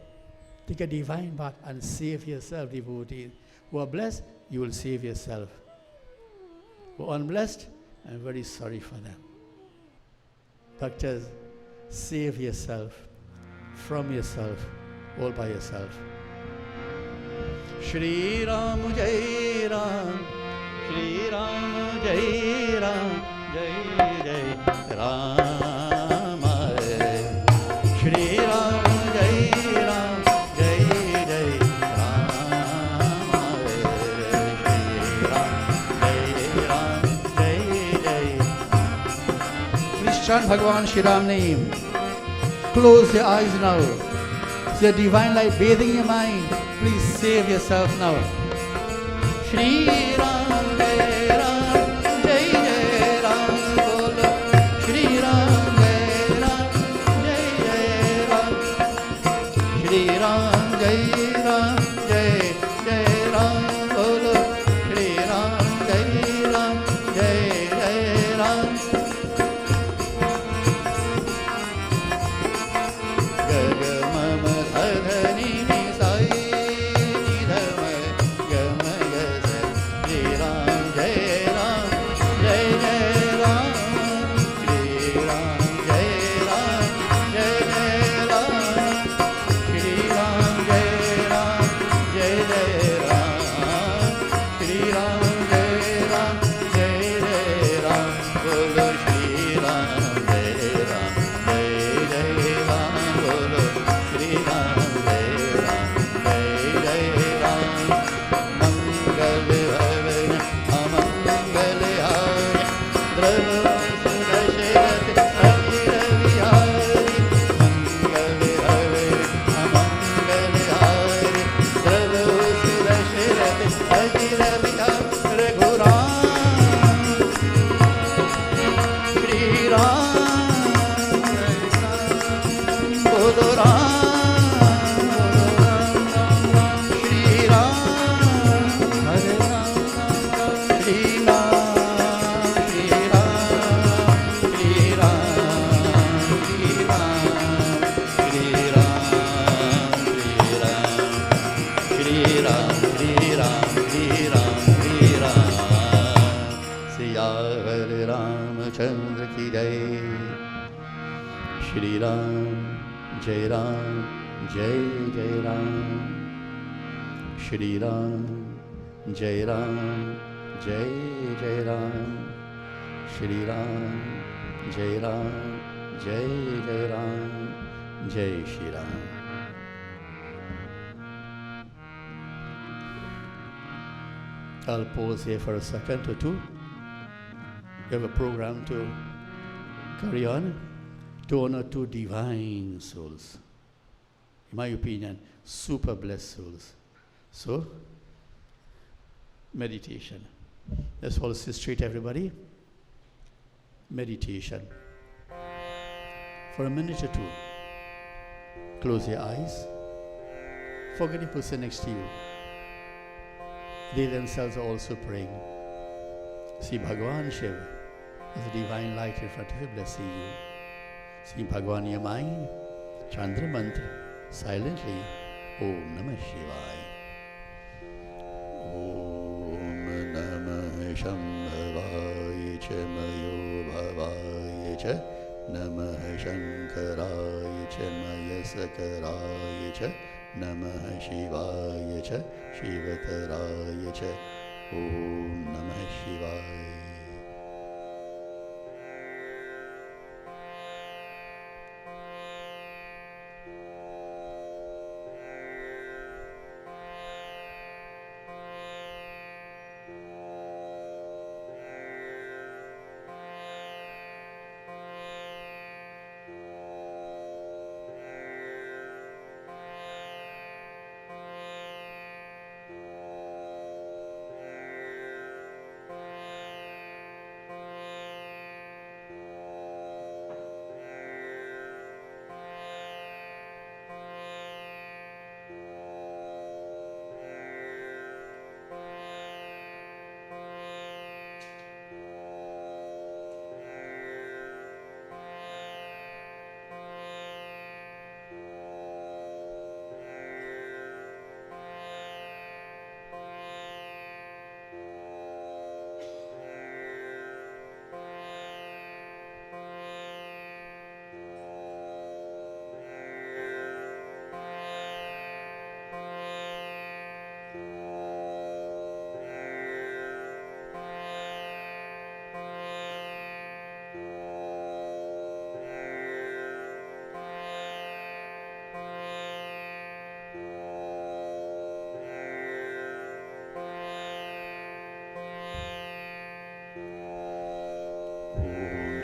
Take a divine bath and save yourself, devotees. Who are blessed, you will save yourself. Who are unblessed, I'm very sorry for them. Doctors, save yourself from yourself, all by yourself. Shri Ram Jai Ram, Shri Ram Jai Ram, Jai Jai Ram, Shri Ram Jai Ram, Jai Jai Ram, Shri Ram Jai Jai. Please chant Bhagavan Shri Ram name. Close your eyes now. See the divine light bathing your mind. Please save yourself now. Shri Ram Jai Ram, Jai Jai Ram, Bolo. Shri Ram Jai Ram, Jai Jai Ram. Shri Ram Jai Ram, Jai Jai Ram, Bolo. Shri Ram Jai Ram, Jai Jai Ram. Jai ki jai. Shri Ram, Jai Ram, Jai Jai Ram. Shri Ram, Jai Ram, Jai Jai Ram. Shri Ram, Jai Ram, Jai Jai Ram. Jai Shri Ram. I'll pause here for a second or two. We have a program to carry on to honor two divine souls. In my opinion, super blessed souls. So, meditation. Let's all sit straight, everybody. Meditation. For a minute or two, close your eyes. Forget the person next to you. They themselves are also praying. See Bhagavan Shiva as a divine light in front of you blessing you. See Bhagavan in your mind, Chandra Mantra, silently, Om Namah Shivaya. Om Namah Shambhavaya Cha Mayo Bhavaya Cha Namah Shankaraya Cha Maya Sakaraya Cha Namah Shivaya Cha Shivataraya Cha Om Namah Shivaya.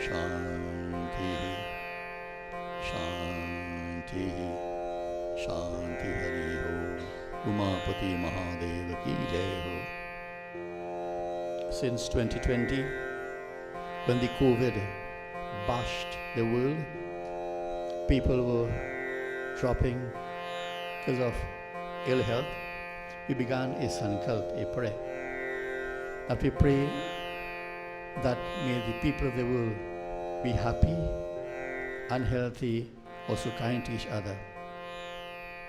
Shanti, Shanti, Shanti Hari Ho. Umapati Mahadev ki jai ho. Since 2020, when the COVID bashed the world, people were dropping because of ill health. We began a sankalp, a prayer, that we pray that may the people of the world be happy and healthy, also kind to each other.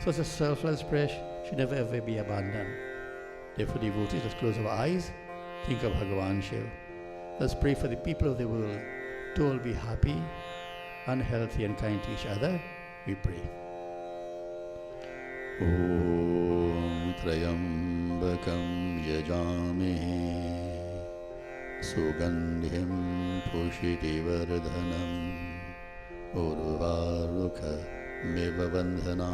So it's a selfless prayer should never ever be abandoned. Therefore, devotees, let's close our eyes, think of Bhagavan Shiva. Let's pray for the people of the world to all be happy and healthy and kind to each other. We pray. Om Trayambakam Yajamihe Sugandhim Pushitivaradhanam Urvarukha Mevabandhana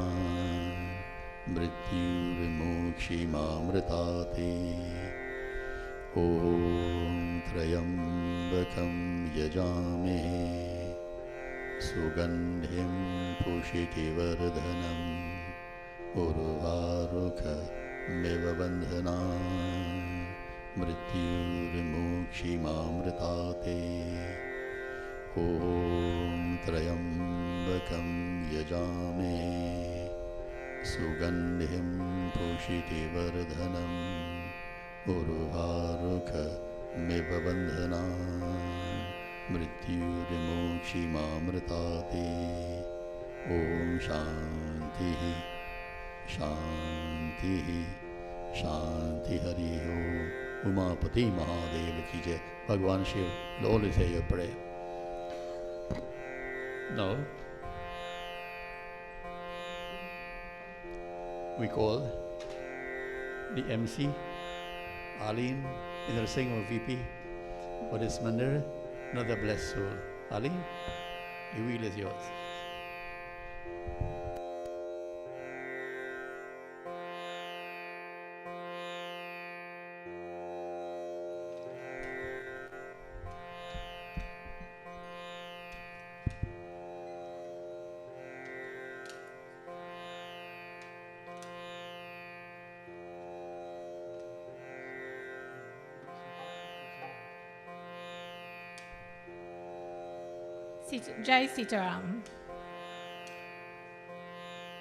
Mrityurimokshimamritate Om Trayambakam Yajamihe Sugandhim Pushitivaradhanam Urvarukha Mevabandhana Mrityurimokshimamritate Om Trayambakam Yajame Sugandhim Pushitivaradhanam Urvarukha Mevabandhana Mrityurimokshimamritate Om Shanti Shanti Shanti Hari Ho. Umapati Mahadev ki jai. Bhagavan Shiva will always hear your prayer. Now, we call the MC, Arlene, in the sing of VP for this Mandir, another blessed soul. Arlene, the wheel is yours. Jai Sitaram,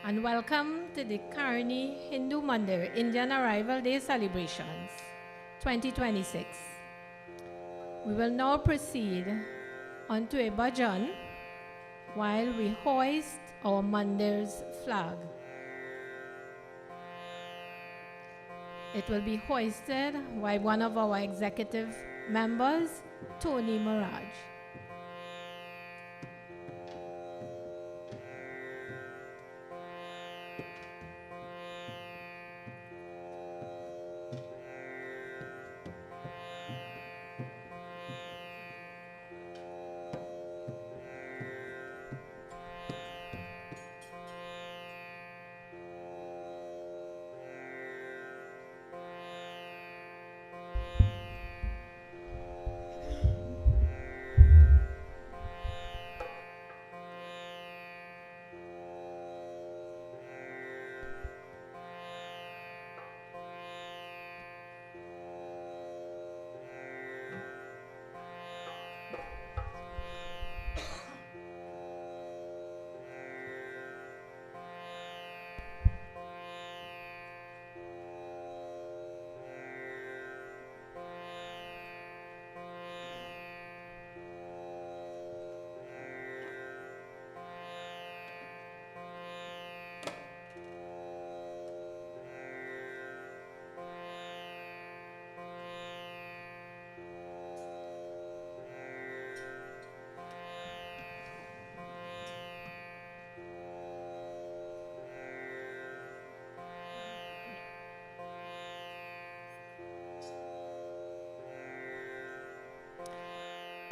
and welcome to the Caroni Hindu Mandir Indian Arrival Day celebrations 2026. We will now proceed onto a bhajan while we hoist our Mandir's flag. It will be hoisted by one of our executive members, Tony Maraj.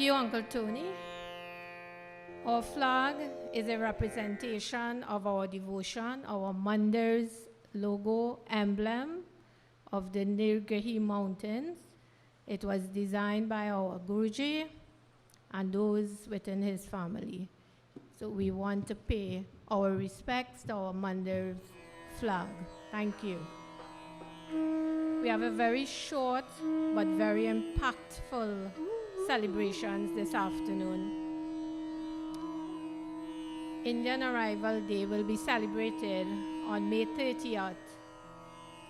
You, Uncle Tony. Our flag is a representation of our devotion, our Mandir's logo emblem of the Nilgiri Mountains. It was designed by our Guruji and those within his family. So we want to pay our respects to our Mandir's flag. Thank you. We have a very short but very impactful celebrations this afternoon. Indian Arrival Day will be celebrated on May 30th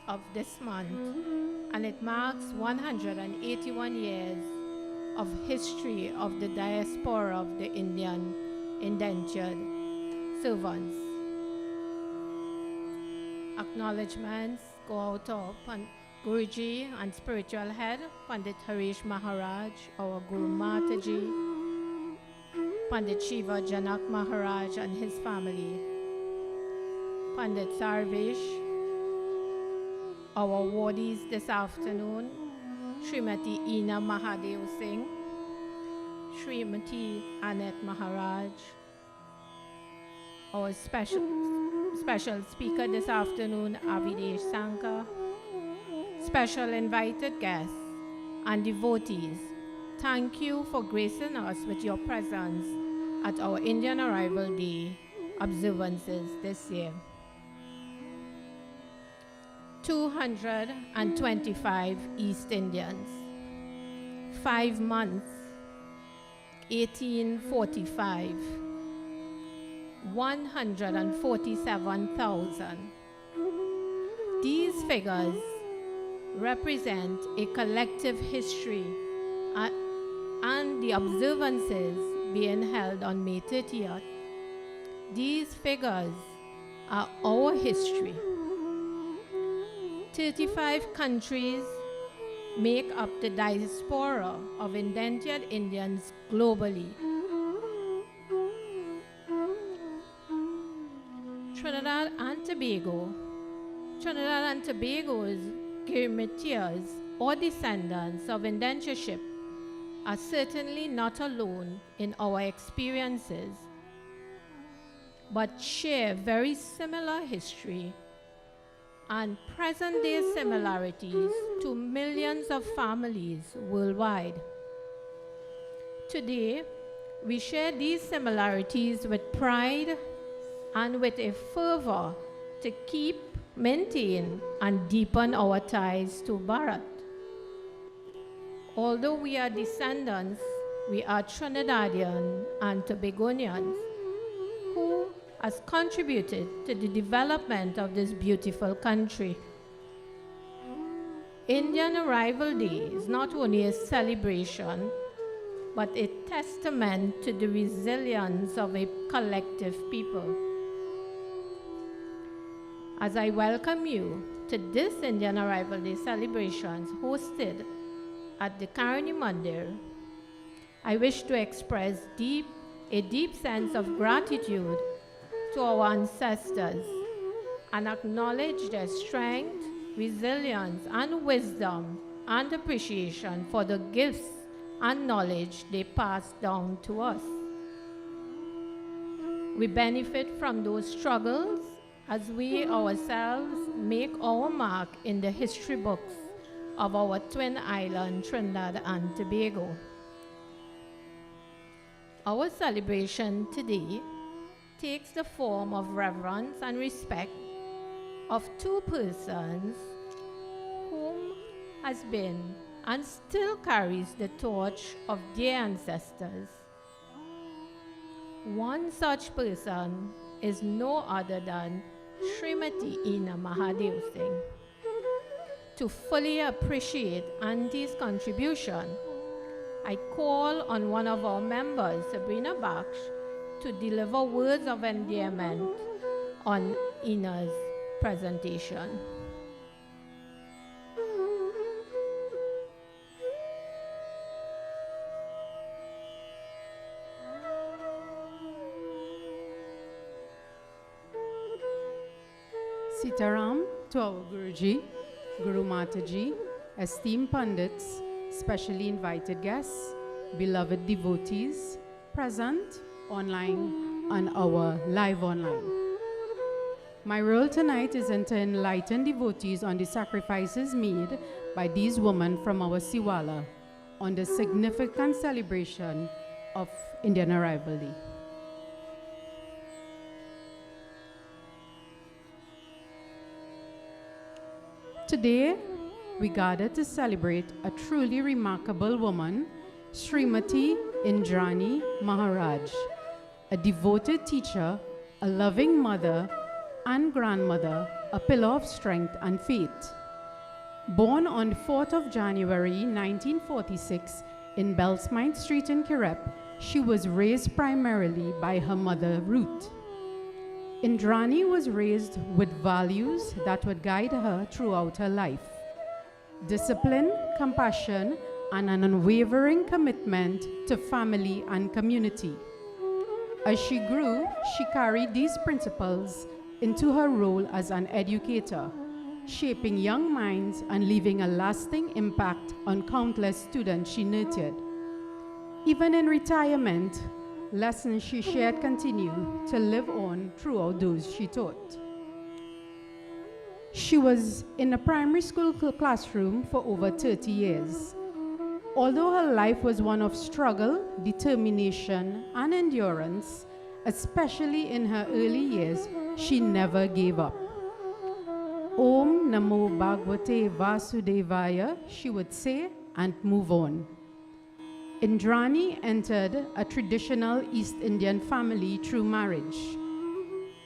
of this month, and it marks 181 years of history of the diaspora of the Indian indentured servants. Acknowledgements go out to Guruji and spiritual head, Pandit Harish Maharaj, our Guru Mataji, Pandit Shiva Janak Maharaj and his family, Pandit Sarvesh, our awardees this afternoon, Srimati Ina Mahadev Singh, Srimati Annette Maharaj, our special speaker this afternoon, Avidesh Sankar, special invited guests and devotees. Thank you for gracing us with your presence at our Indian Arrival Day observances this year. 225 East Indians, 5 months, 1845, 147,000. These figures represent a collective history and the observances being held on May 30th. These figures are our history. 35 countries make up the diaspora of indentured Indians globally. Tobago, Trinidad and Tobago's Gyrmitias or descendants of indentureship are certainly not alone in our experiences, but share very similar history and present-day similarities to millions of families worldwide. Today, we share these similarities with pride and with a fervor to keep, maintain, and deepen our ties to Bharat. Although we are descendants, we are Trinidadian and Tobagonians who has contributed to the development of this beautiful country. Indian Arrival Day is not only a celebration, but a testament to the resilience of a collective people. As I welcome you to this Indian Arrival Day celebrations hosted at the Caroni Mandir, I wish to express a deep sense of gratitude to our ancestors and acknowledge their strength, resilience, and wisdom and appreciation for the gifts and knowledge they passed down to us. We benefit from those struggles as we ourselves make our mark in the history books of our twin island, Trinidad and Tobago. Our celebration today takes the form of reverence and respect of two persons whom has been and still carries the torch of their ancestors. One such person is no other than Srimati Ina Mahadev Singh. To fully appreciate Auntie's contribution, I call on one of our members, Sabrina Baksh, to deliver words of endearment on Ina's presentation. Sitaram to our Guruji, Guru Mataji, esteemed pundits, specially invited guests, beloved devotees, present, online, and our live online. My role tonight is to enlighten devotees on the sacrifices made by these women from our Siwala on the significant celebration of Indian Arrival Day. Today, we gather to celebrate a truly remarkable woman, Srimati Indrani Maharaj, a devoted teacher, a loving mother and grandmother, a pillar of strength and faith. Born on the 4th of January 1946 in Bellsmith Street in Kirep, she was raised primarily by her mother, Ruth. Indrani was raised with values that would guide her throughout her life: discipline, compassion, and an unwavering commitment to family and community. As she grew, she carried these principles into her role as an educator, shaping young minds and leaving a lasting impact on countless students she nurtured. Even in retirement, lessons she shared continue to live on throughout those she taught. She was in a primary school classroom for over 30 years. Although her life was one of struggle, determination, and endurance, especially in her early years, she never gave up. Om Namo Bhagavate Vasudevaya, she would say, and move on. Indrani entered a traditional East Indian family through marriage.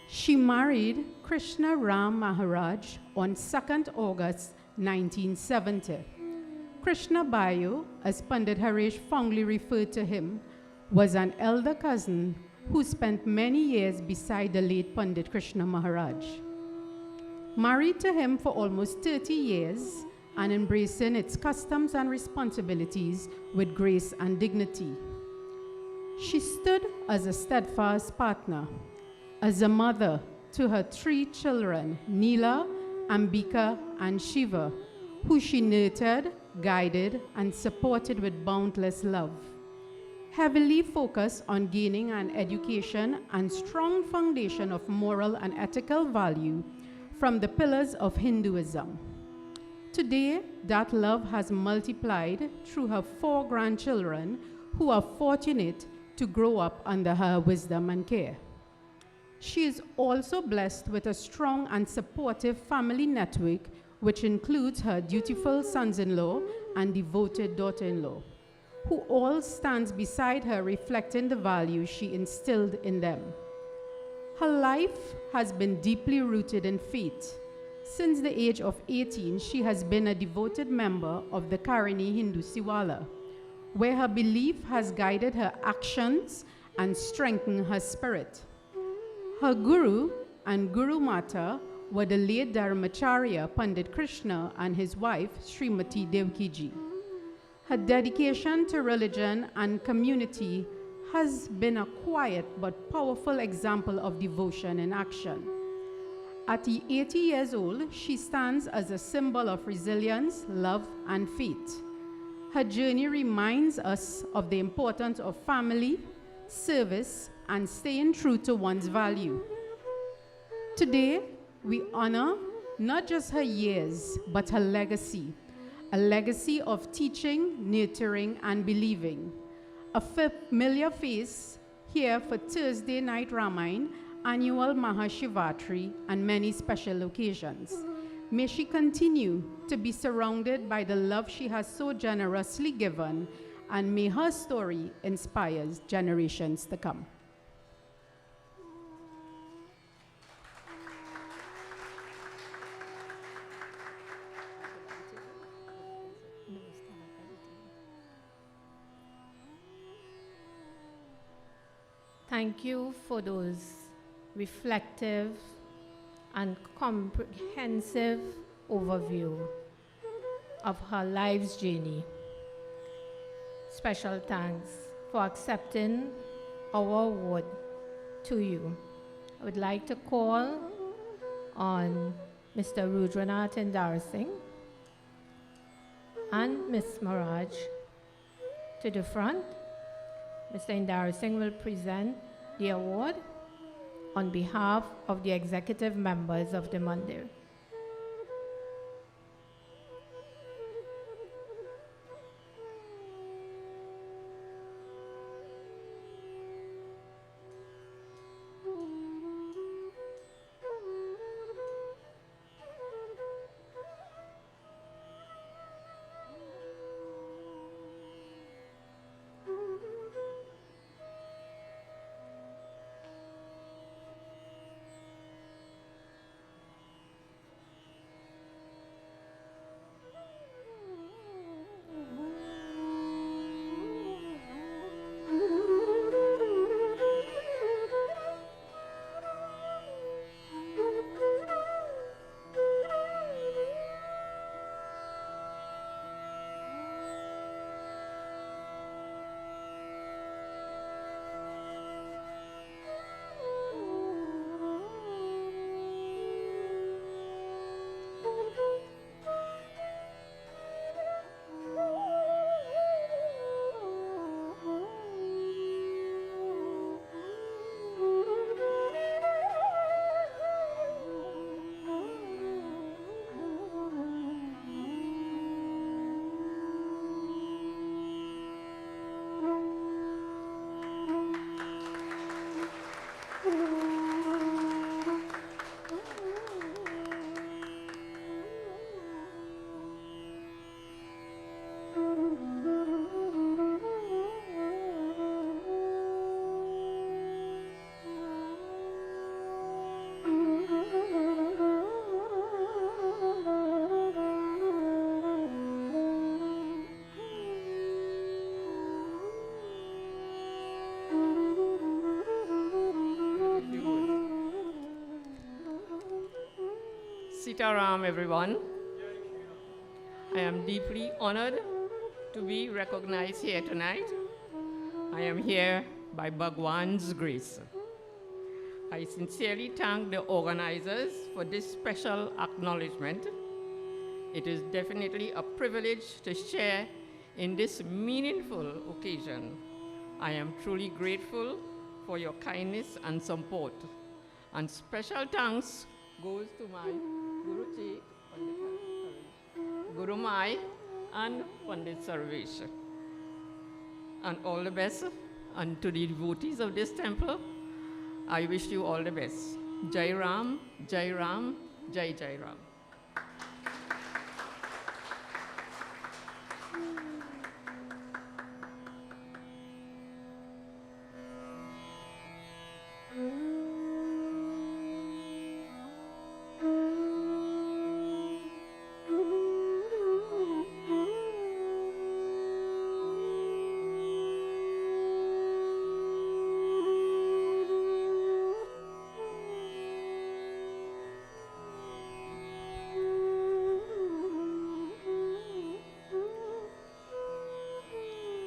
She married Krishna Ram Maharaj on 2nd August 1970. Krishna Bayo, as Pandit Harish fondly referred to him, was an elder cousin who spent many years beside the late Pandit Krishna Maharaj. Married to him for almost 30 years, and embracing its customs and responsibilities with grace and dignity. She stood as a steadfast partner, as a mother, to her 3 children, Neela, Ambika, and Shiva, who she nurtured, guided, and supported with boundless love. Heavily focused on gaining an education and strong foundation of moral and ethical value from the pillars of Hinduism. Today, that love has multiplied through her 4 grandchildren who are fortunate to grow up under her wisdom and care. She is also blessed with a strong and supportive family network, which includes her dutiful sons-in-law and devoted daughter-in-law, who all stands beside her, reflecting the values she instilled in them. Her life has been deeply rooted in faith. Since the age of 18, she has been a devoted member of the Caroni Hindu Siwala, where her belief has guided her actions and strengthened her spirit. Her guru and Guru Mata were the late Dharmacharya Pandit Krishna and his wife Srimati Devkiji. Her dedication to religion and community has been a quiet but powerful example of devotion in action. At 80 years old, she stands as a symbol of resilience, love, and faith. Her journey reminds us of the importance of family, service, and staying true to one's value. Today, we honor not just her years, but her legacy, a legacy of teaching, nurturing, and believing. A familiar face here for Thursday night Ramayana, annual Mahashivatri, and many special occasions. May she continue to be surrounded by the love she has so generously given, and may her story inspire generations to come. Thank you for those reflective and comprehensive overview of her life's journey. Special thanks for accepting our award to you. I would like to call on Mr. Rudranath Indar Singh and Ms. Maraj to the front. Mr. Indar Singh will present the award on behalf of the executive members of the Mandir. Sitaram, everyone. I am deeply honored to be recognized here tonight. I am here by Bhagwan's grace. I sincerely thank the organizers for this special acknowledgement. It is definitely a privilege to share in this meaningful occasion. I am truly grateful for your kindness and support. And special thanks goes to my Guru Ji, Guru Mai, and Pandit Sarvesh. And all the best. And to the devotees of this temple, I wish you all the best. Jai Ram, Jai Ram, Jai Jai Ram.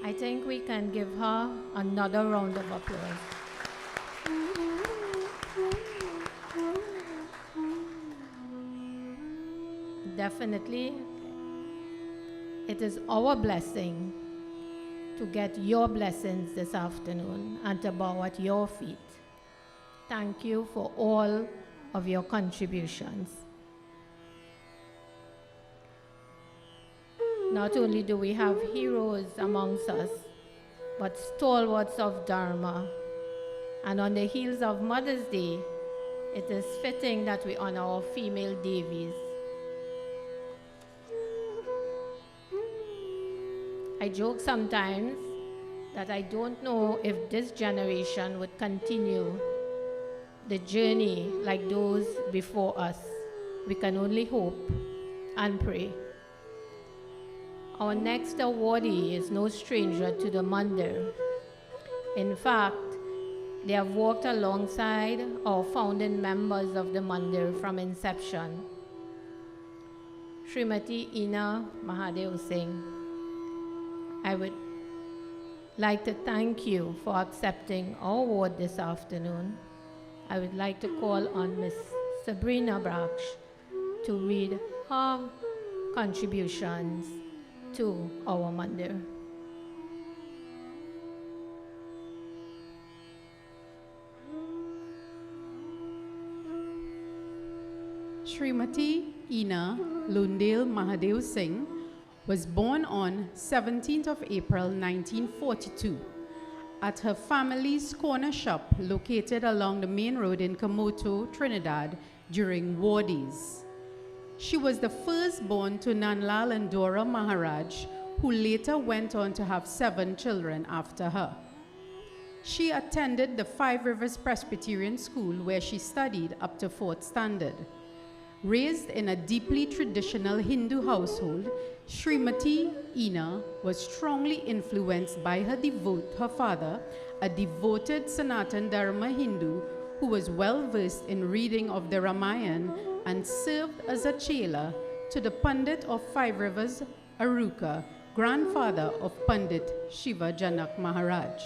I think we can give her another round of applause. Definitely, it is our blessing to get your blessings this afternoon and to bow at your feet. Thank you for all of your contributions. Not only do we have heroes amongst us, but stalwarts of Dharma. And on the heels of Mother's Day, it is fitting that we honor our female Devis. I joke sometimes that I don't know if this generation would continue the journey like those before us. We can only hope and pray. Our next awardee is no stranger to the Mandir. In fact, they have worked alongside our founding members of the Mandir from inception. Srimati Ina Mahadev Singh, I would like to thank you for accepting our award this afternoon. I would like to call on Ms. Sabrina Braksh to read her contributions to our Mandir. Srimati Ina Lundale Mahadev Singh was born on 17th of April 1942 at her family's corner shop located along the main road in Komoto, Trinidad during war days. She was the firstborn to Nanlal and Dora Maharaj, who later went on to have 7 children after her. She attended the Five Rivers Presbyterian School where she studied up to 4th standard. Raised in a deeply traditional Hindu household, Srimati Ina was strongly influenced by her father, a devoted Sanaatan Dharma Hindu who was well versed in reading of the Ramayana and served as a chela to the Pandit of Five Rivers, Aruka, grandfather of Pandit Shiva Janak Maharaj.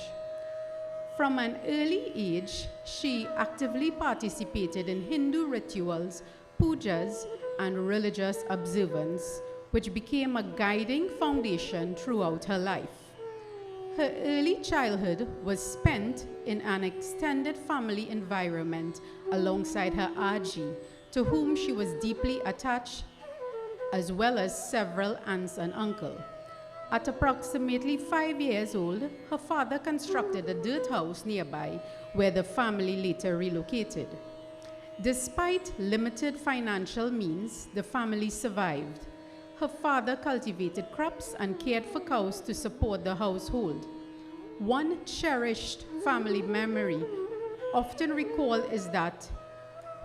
From an early age, she actively participated in Hindu rituals, pujas, and religious observance, which became a guiding foundation throughout her life. Her early childhood was spent in an extended family environment alongside her Aji, to whom she was deeply attached, as well as several aunts and uncles. At approximately 5 years old, her father constructed a dirt house nearby where the family later relocated. Despite limited financial means, the family survived. Her father cultivated crops and cared for cows to support the household. One cherished family memory often recalled is that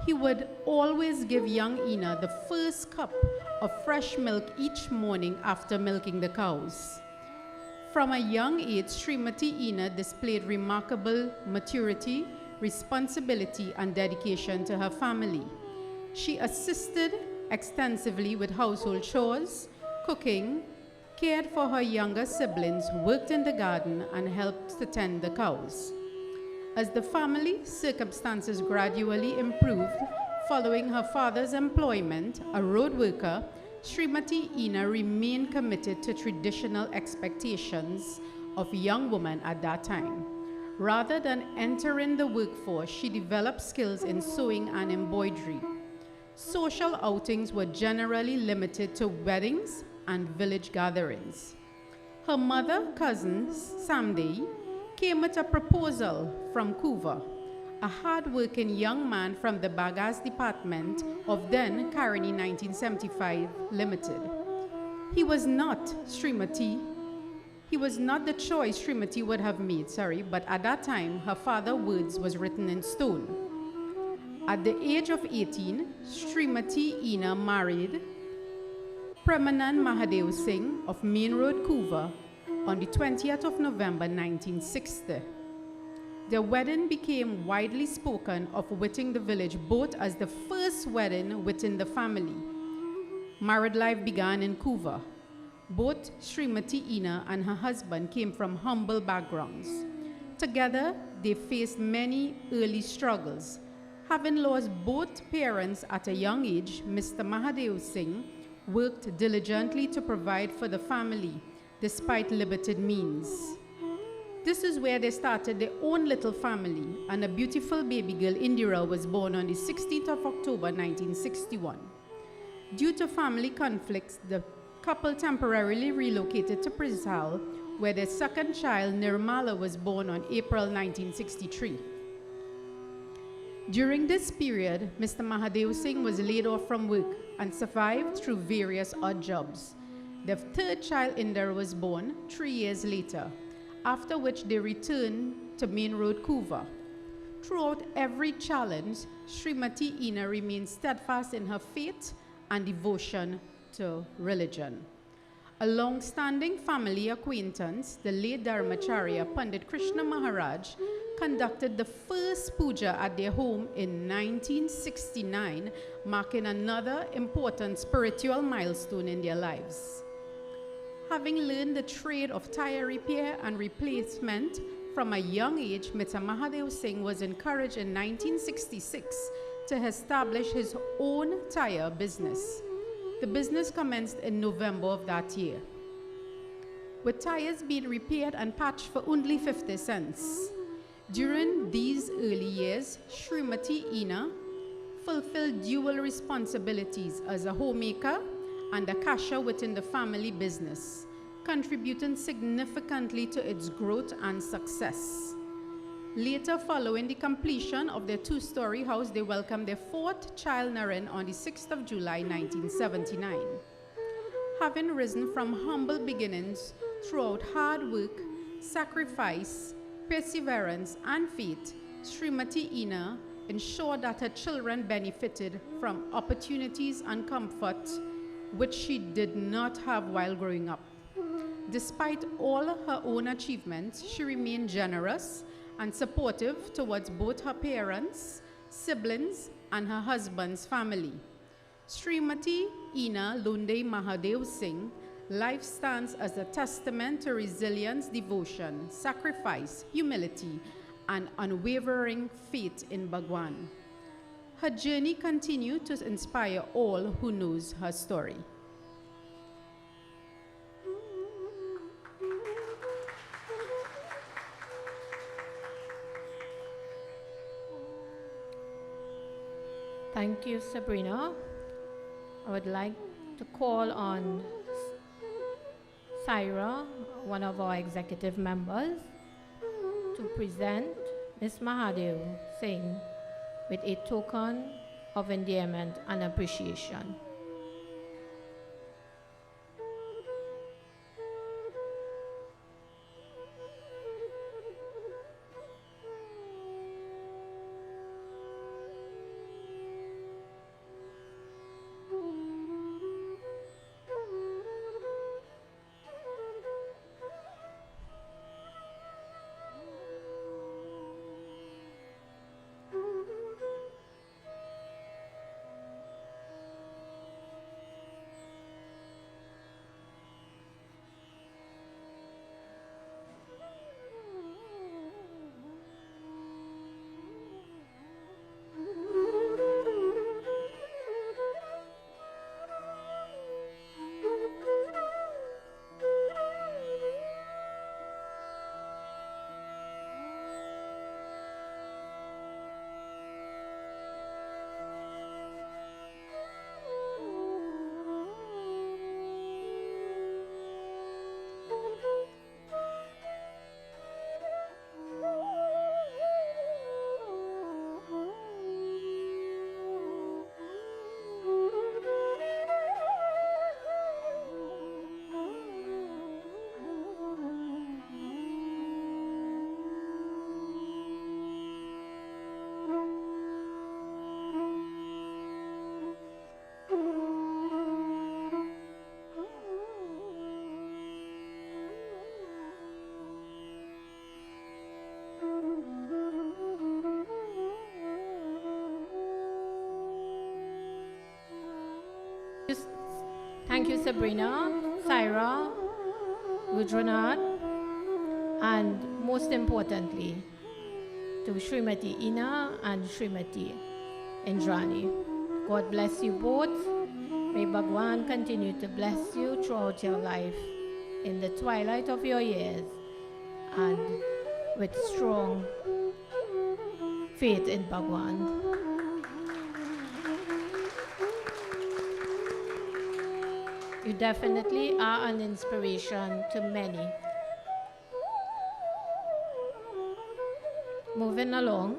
he would always give young Ina the first cup of fresh milk each morning after milking the cows. From a young age, Srimati Ina displayed remarkable maturity, responsibility, and dedication to her family. She assisted extensively with household chores, cooking, cared for her younger siblings, worked in the garden, and helped to tend the cows. As the family circumstances gradually improved following her father's employment, a road worker, Srimati Ina remained committed to traditional expectations of young women at that time. Rather than entering the workforce, she developed skills in sewing and embroidery. Social outings were generally limited to weddings and village gatherings. Her mother, cousin, Samdei, came with a proposal from Kuva, a hard-working young man from the Bagas department of then Caroni 1975 Limited. He was not the choice Srimati would have made, but at that time, her father's words was written in stone. At the age of 18, Srimati Ina married Premanand Mahadev Singh of Main Road, Kuva, on the 20th of November 1960. Their wedding became widely spoken of within the village, both as the first wedding within the family. Married life began in Kuva. Both Srimati Ina and her husband came from humble backgrounds. Together, they faced many early struggles. Having lost both parents at a young age, Mr. Mahadev Singh worked diligently to provide for the family, despite limited means. This is where they started their own little family, and a beautiful baby girl, Indira, was born on the 16th of October 1961. Due to family conflicts, the couple temporarily relocated to Prizhal, where their second child, Nirmala, was born on April 1963. During this period, Mr. Mahadev Singh was laid off from work and survived through various odd jobs. Their third child, Indira, was born 3 years later, after which they returned to Main Road, Kuva. Throughout every challenge, Srimati Ina remained steadfast in her faith and devotion to religion. A long-standing family acquaintance, the late Dharmacharya Pandit Krishna Maharaj, conducted the first puja at their home in 1969, marking another important spiritual milestone in their lives. Having learned the trade of tire repair and replacement from a young age, Mr. Mahadev Singh was encouraged in 1966 to establish his own tire business. The business commenced in November of that year, with tires being repaired and patched for only 50 cents. During these early years, Srimati Ina fulfilled dual responsibilities as a homemaker and a cashier within the family business, contributing significantly to its growth and success. Later, following the completion of their two-story house, they welcomed their fourth child, Naren, on the 6th of July, 1979. Having risen from humble beginnings throughout hard work, sacrifice, perseverance, and faith, Srimati Ina ensured that her children benefited from opportunities and comfort which she did not have while growing up. Despite all her own achievements, she remained generous and supportive towards both her parents, siblings, and her husband's family. Srimati Ina Lunde Mahadev Singh life stands as a testament to resilience, devotion, sacrifice, humility, and unwavering faith in Bhagwan. Her journey continues to inspire all who knows her story. Thank you, Sabrina. I would like to call on Syra, one of our executive members, to present Ms. Mahadev Singh with a token of endearment and appreciation. Thank you, Sabrina, Syra, Rudranath, and most importantly, to Srimati Ina and Srimati Indrani. God bless you both. May Bhagwan continue to bless you throughout your life in the twilight of your years and with strong faith in Bhagwan. You definitely are an inspiration to many. Moving along,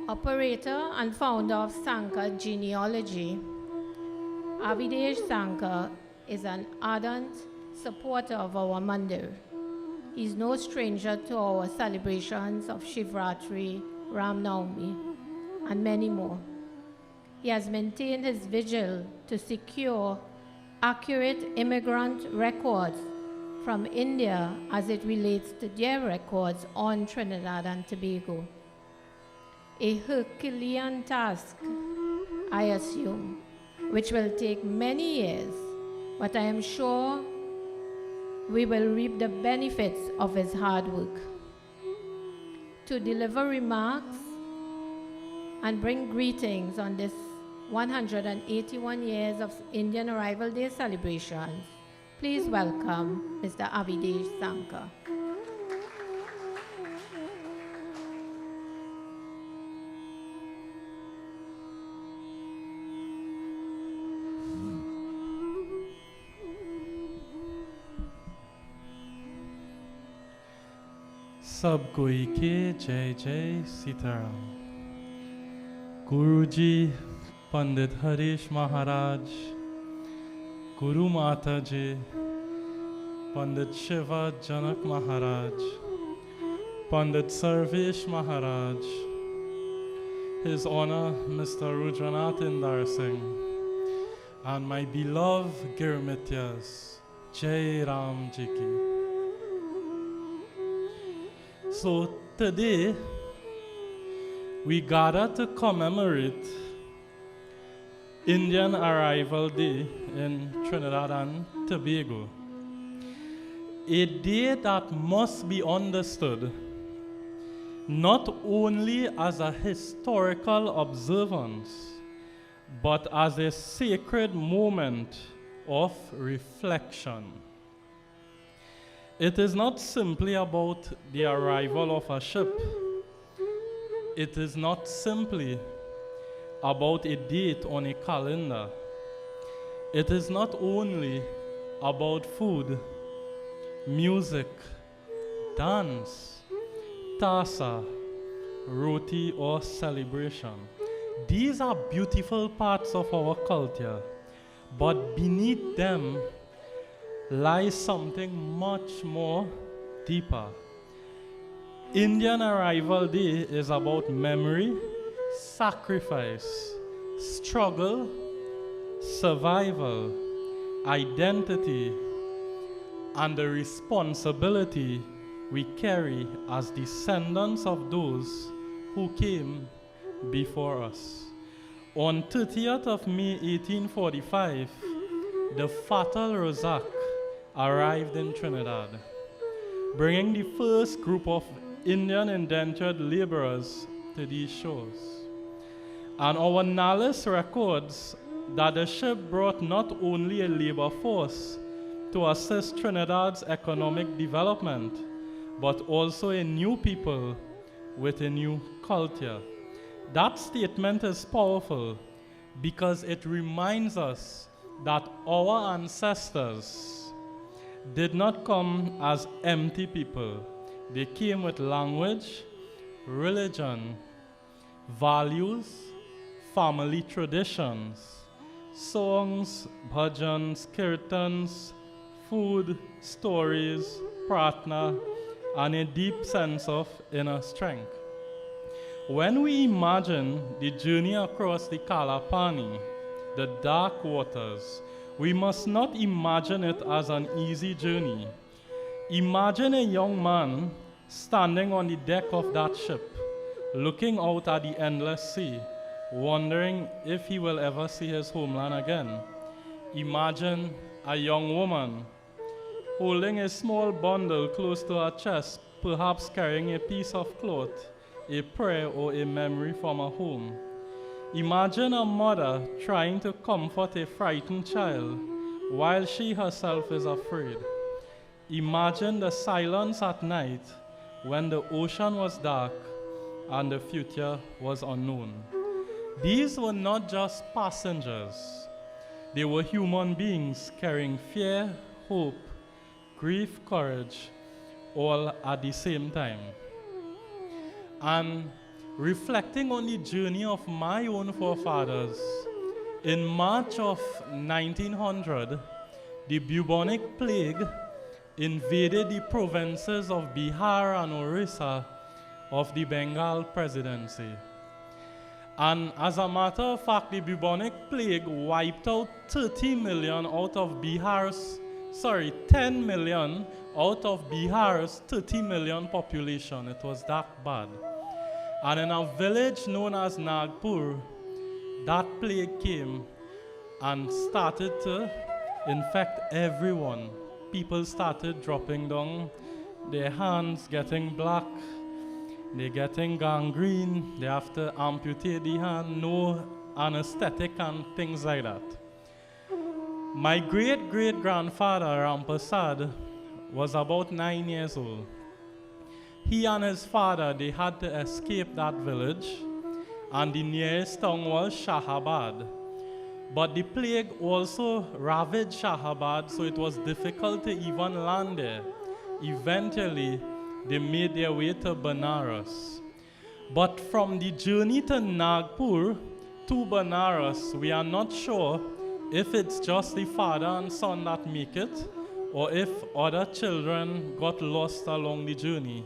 operator and founder of Sanka Genealogy, Avidesh Sanka is an ardent supporter of our Mandir. He's no stranger to our celebrations of Shivratri, Ram Navami, and many more. He has maintained his vigil to secure accurate immigrant records from India as it relates to their records on Trinidad and Tobago. A Herculean task, I assume, which will take many years, but I am sure we will reap the benefits of his hard work. To deliver remarks and bring greetings on this 181 years of Indian Arrival Day celebrations, please welcome Mr. Avidesh Sanka. सब कोई के जय जय सीताराम। गुरुजी पंडित हरीश महाराज, गुरु माता जी पंडित शिवा जनक महाराज, पंडित सर्वेश महाराज, His Honor Mr. Rudranath Indar Singh, and my beloved Girmityas, Jai Ram Ji ki. So today, we gather to commemorate Indian Arrival Day in Trinidad and Tobago. A day that must be understood not only as a historical observance, but as a sacred moment of reflection. It is not simply about the arrival of a ship. It is not simply about a date on a calendar. It is not only about food, music, dance, tasa, roti, or celebration. These are beautiful parts of our culture, but beneath them lies something much more deeper. Indian Arrival Day is about memory, sacrifice, struggle, survival, identity, and the responsibility we carry as descendants of those who came before us. On 30th of May 1845, the Fatal Rozak arrived in Trinidad, bringing the first group of Indian indentured laborers to these shores. And our Nalis records that the ship brought not only a labor force to assist Trinidad's economic development, but also a new people with a new culture. That statement is powerful because it reminds us that our ancestors did not come as empty people. They came with language, religion, values, family traditions, songs, bhajans, kirtans, food, stories, pratna, and a deep sense of inner strength. When we imagine the journey across the Kalapani, the dark waters, we must not imagine it as an easy journey. Imagine a young man standing on the deck of that ship, looking out at the endless sea, wondering if he will ever see his homeland again. Imagine a young woman holding a small bundle close to her chest, perhaps carrying a piece of cloth, a prayer, or a memory from her home. Imagine a mother trying to comfort a frightened child while she herself is afraid. Imagine the silence at night when the ocean was dark and the future was unknown. These were not just passengers. They were human beings carrying fear, hope, grief, courage, all at the same time. And reflecting on the journey of my own forefathers, in March of 1900, the bubonic plague invaded the provinces of Bihar and Orissa of the Bengal presidency. And as a matter of fact, the bubonic plague wiped out 30 million out of 10 million out of Bihar's 30 million population. It was that bad. And in a village known as Nagpur, that plague came and started to infect everyone. People started dropping down, their hands getting black, they're getting gangrene, they have to amputate the hand, no anesthetic and things like that. My great-great-grandfather, Rampasad, was about 9 years old. He and his father, they had to escape that village, and the nearest town was Shahabad. But the plague also ravaged Shahabad, so it was difficult to even land there. Eventually, they made their way to Banaras. But from the journey to Nagpur to Banaras, we are not sure if it's just the father and son that make it, or if other children got lost along the journey.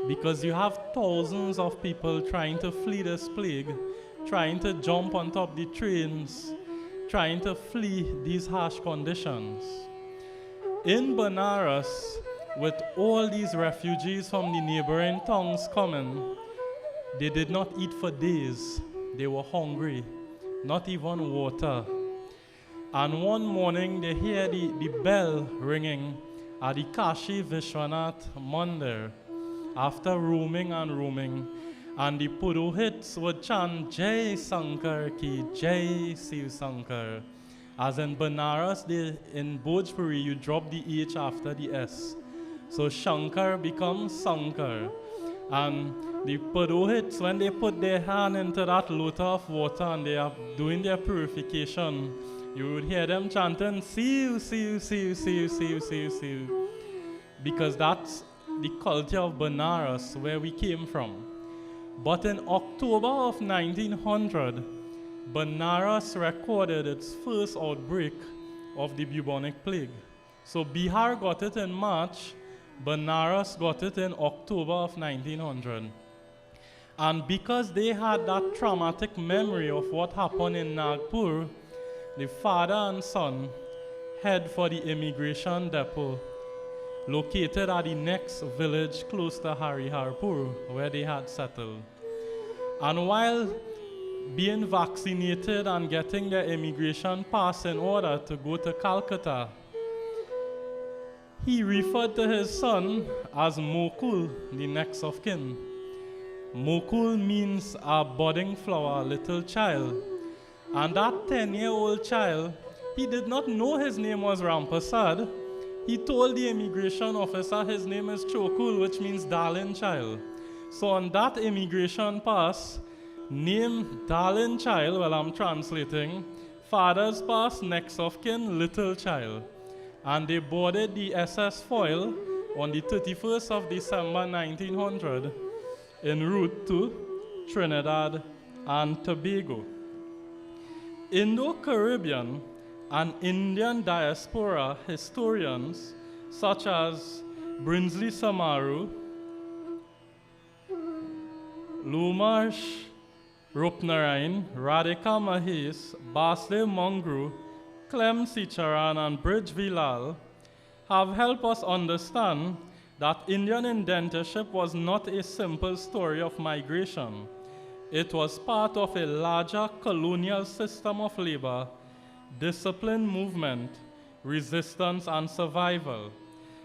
Because you have thousands of people trying to flee this plague, trying to jump on top the trains, trying to flee these harsh conditions. In Banaras, with all these refugees from the neighboring towns coming, they did not eat for days. They were hungry, not even water. And one morning they hear the bell ringing at the Kashi Vishwanath Mandir. After roaming and roaming, and the Purohits would chant Jai Sankar ki Jai Shiv Sankar. As in Banaras, in Bhojpuri, you drop the H after the S. So Shankar becomes Sankar. And the Purohits, when they put their hand into that lotus of water and they are doing their purification, you would hear them chanting Shiv, Shiv, Shiv, Shiv, Shiv, Shiv, Shiv. Because that's the culture of Banaras, where we came from. But in October of 1900, Banaras recorded its first outbreak of the bubonic plague. So Bihar got it in March, Banaras got it in October of 1900. And because they had that traumatic memory of what happened in Nagpur, the father and son head for the immigration depot located at the next village close to Hariharpur, where they had settled. And while being vaccinated and getting their immigration pass in order to go to Calcutta, he referred to his son as Mokul, the next of kin. Mokul means a budding flower, little child. And that 10-year-old child, he did not know his name was Rampasad. He told the immigration officer his name is Chokul, which means darling child. So on that immigration pass, name darling child, well, I'm translating, father's pass, next of kin, little child. And they boarded the SS Foyle on the 31st of December 1900 en route to Trinidad and Tobago. Indo-Caribbean and Indian diaspora historians such as Brinsley Samaru, Lumarsh Rupnarain, Radhika Mahes, Basle Mongru, Clem Sicharan, and Bridge Vilal have helped us understand that Indian indentureship was not a simple story of migration. It was part of a larger colonial system of labor discipline movement, resistance, and survival.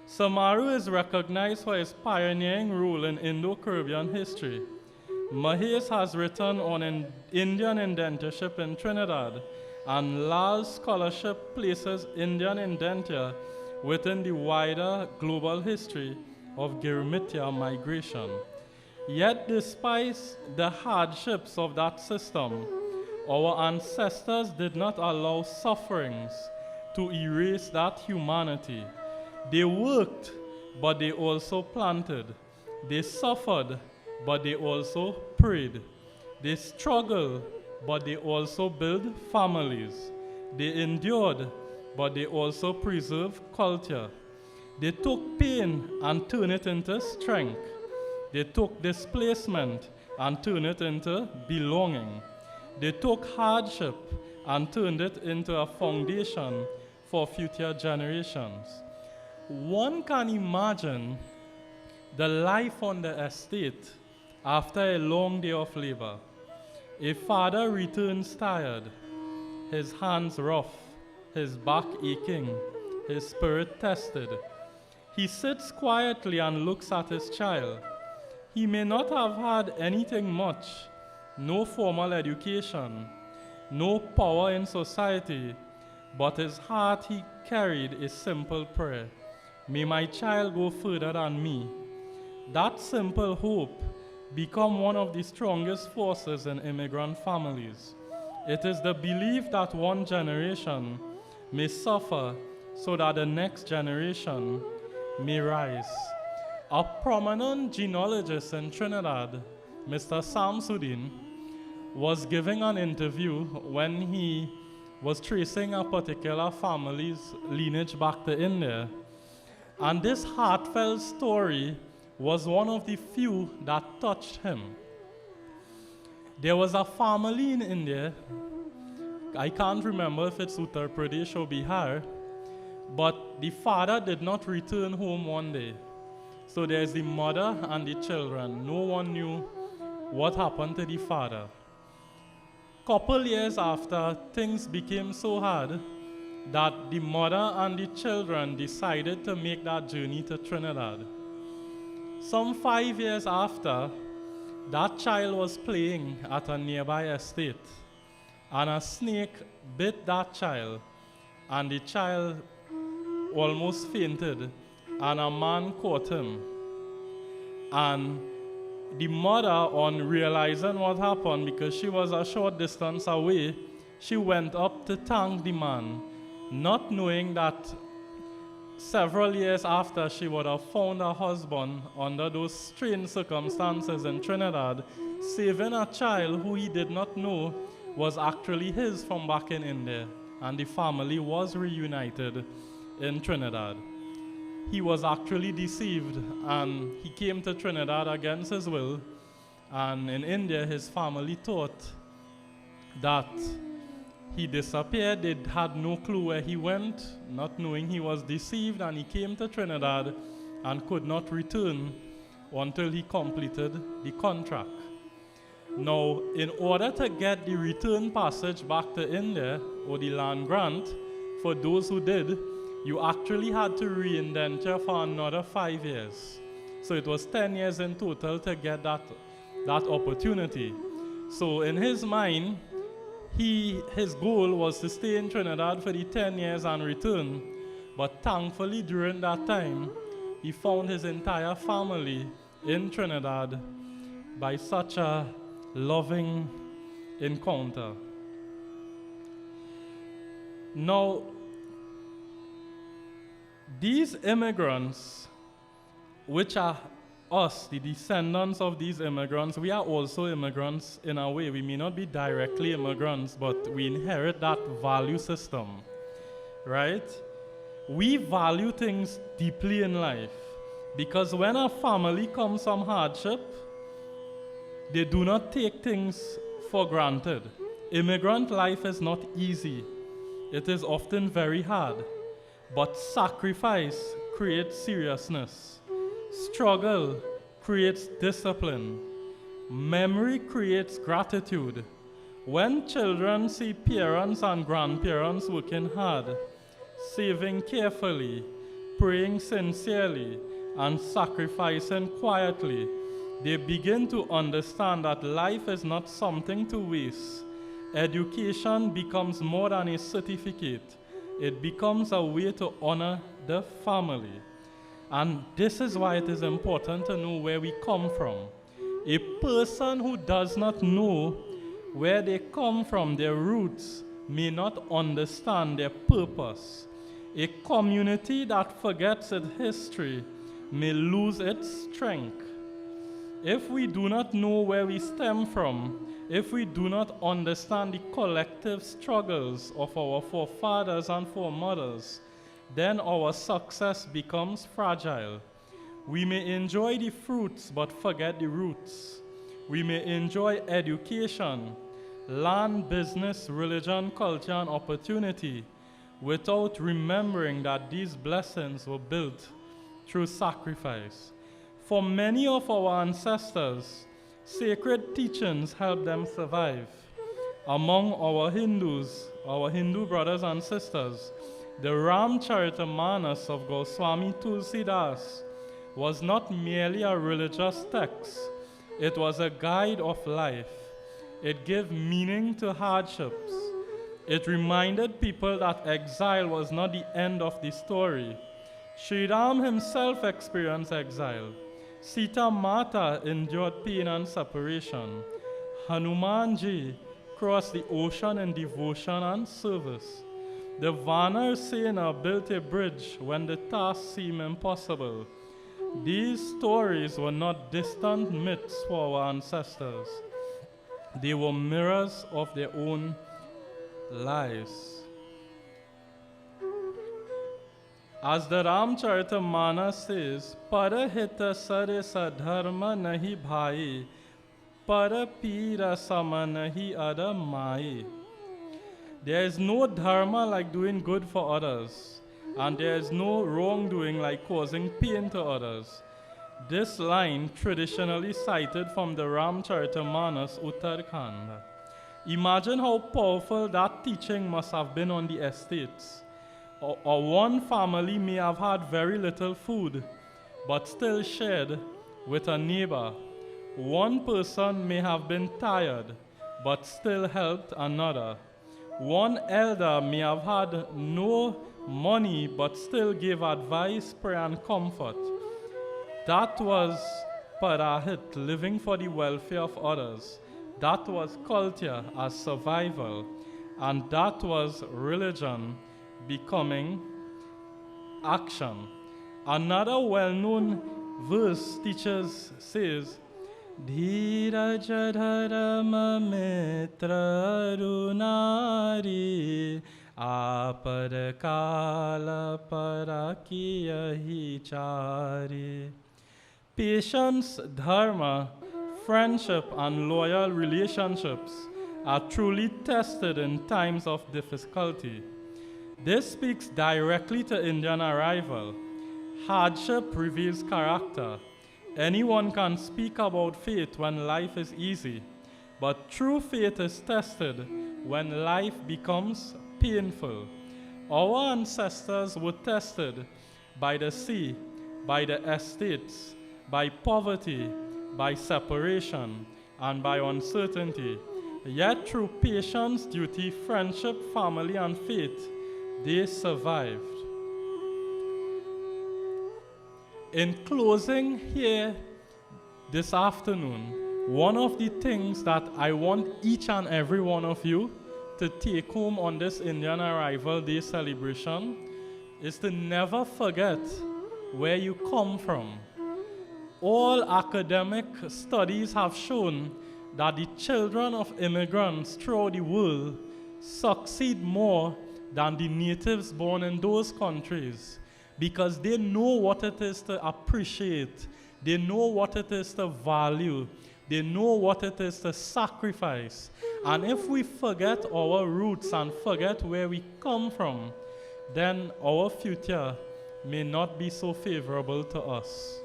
Samaru is recognized for his pioneering role in Indo-Caribbean history. Mahes has written on Indian indentureship in Trinidad, and Lal's scholarship places Indian indenture within the wider global history of Girimitia migration. Yet despite the hardships of that system, our ancestors did not allow sufferings to erase that humanity. They worked, but they also planted. They suffered, but they also prayed. They struggled, but they also built families. They endured, but they also preserved culture. They took pain and turned it into strength. They took displacement and turned it into belonging. They took hardship and turned it into a foundation for future generations. One can imagine the life on the estate after a long day of labor. A father returns tired, his hands rough, his back aching, his spirit tested. He sits quietly and looks at his child. He may not have had anything much, no formal education, no power in society, but his heart he carried a simple prayer. May my child go further than me. That simple hope become one of the strongest forces in immigrant families. It is the belief that one generation may suffer so that the next generation may rise. A prominent genealogist in Trinidad, Mr. Samsudin, was giving an interview when he was tracing a particular family's lineage back to India. And this heartfelt story was one of the few that touched him. There was a family in India, I can't remember if it's Uttar Pradesh or Bihar, but the father did not return home one day. So there's the mother and the children. No one knew what happened to the father. Couple years after, things became so hard that the mother and the children decided to make that journey to Trinidad. Some 5 years after, that child was playing at a nearby estate, and a snake bit that child, and the child almost fainted, and a man caught him. And the mother, on realizing what happened, because she was a short distance away, she went up to thank the man, not knowing that several years after she would have found her husband under those strange circumstances in Trinidad, saving a child who he did not know was actually his from back in India, and the family was reunited in Trinidad. He was actually deceived, and he came to Trinidad against his will, and in India his family thought that he disappeared. They had no clue where he went, not knowing he was deceived, and he came to Trinidad and could not return until he completed the contract. Now, in order to get the return passage back to India, or the land grant, for those who did, you actually had to re-indenture for another 5 years. So it was 10 years in total to get that opportunity. So in his mind, his goal was to stay in Trinidad for the 10 years and return. But thankfully, during that time, he found his entire family in Trinidad by such a loving encounter. Now, these immigrants, which are us, the descendants of these immigrants, we are also immigrants in a way. We may not be directly immigrants, but we inherit that value system, right? We value things deeply in life, because when a family comes from hardship, they do not take things for granted. Immigrant life is not easy. It is often very hard. But sacrifice creates seriousness. Struggle creates discipline. Memory creates gratitude. When children see parents and grandparents working hard, saving carefully, praying sincerely, and sacrificing quietly, they begin to understand that life is not something to waste. Education becomes more than a certificate. It becomes a way to honor the family. And this is why it is important to know where we come from. A person who does not know where they come from, their roots, may not understand their purpose. A community that forgets its history may lose its strength. If we do not know where we stem from, if we do not understand the collective struggles of our forefathers and foremothers, then our success becomes fragile. We may enjoy the fruits but forget the roots. We may enjoy education, land, business, religion, culture, and opportunity without remembering that these blessings were built through sacrifice. For many of our ancestors, sacred teachings helped them survive. Among our Hindus, our Hindu brothers and sisters, the Ramcharitamanas of Goswami Tulsidas was not merely a religious text, it was a guide of life. It gave meaning to hardships. It reminded people that exile was not the end of the story. Sri Ram himself experienced exile. Sita Mata endured pain and separation. Hanumanji crossed the ocean in devotion and service. The Vanar Sena built a bridge when the task seemed impossible. These stories were not distant myths for our ancestors. They were mirrors of their own lives. As the Ramcharitamanas says, Parahita sare sadharma nahi bhai, parapira sama nahi ada mai. There is no dharma like doing good for others, and there is no wrongdoing like causing pain to others. This line traditionally cited from the Ramcharitamanas Uttarakhand. Imagine how powerful that teaching must have been on the estates. Or one family may have had very little food, but still shared with a neighbor. One person may have been tired, but still helped another. One elder may have had no money, but still gave advice, prayer, and comfort. That was parahit, living for the welfare of others. That was culture as survival. And that was religion becoming action. Another well-known verse says, Dhiraja dharma mitra runari apar kala parakiya hi chari. Patience, dharma, friendship, and loyal relationships are truly tested in times of difficulty. This speaks directly to Indian arrival. Hardship reveals character. Anyone can speak about faith when life is easy, but true faith is tested when life becomes painful. Our ancestors were tested by the sea, by the estates, by poverty, by separation, and by uncertainty. Yet through patience, duty, friendship, family, and faith, they survived. In closing here this afternoon, one of the things that I want each and every one of you to take home on this Indian Arrival Day celebration is to never forget where you come from. All academic studies have shown that the children of immigrants throughout the world succeed more than the natives born in those countries, because they know what it is to appreciate, they know what it is to value, they know what it is to sacrifice. And if we forget our roots and forget where we come from, then our future may not be so favorable to us.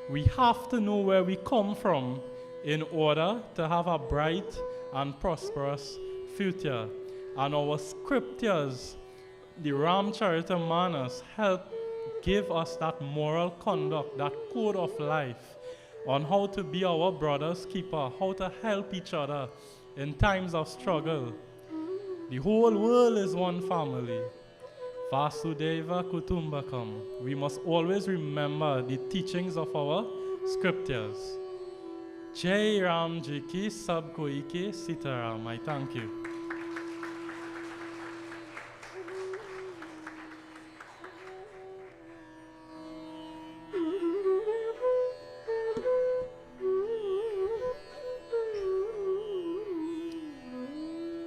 We have to know where we come from in order to have a bright and prosperous future. And our scriptures, the Ramcharita Manas, help give us that moral conduct, that code of life on how to be our brother's keeper, how to help each other in times of struggle. The whole world is one family. Vasudeva Kutumbakam. We must always remember the teachings of our scriptures. Jai Ram Ji ki sab koi ki Sitaram. I thank you.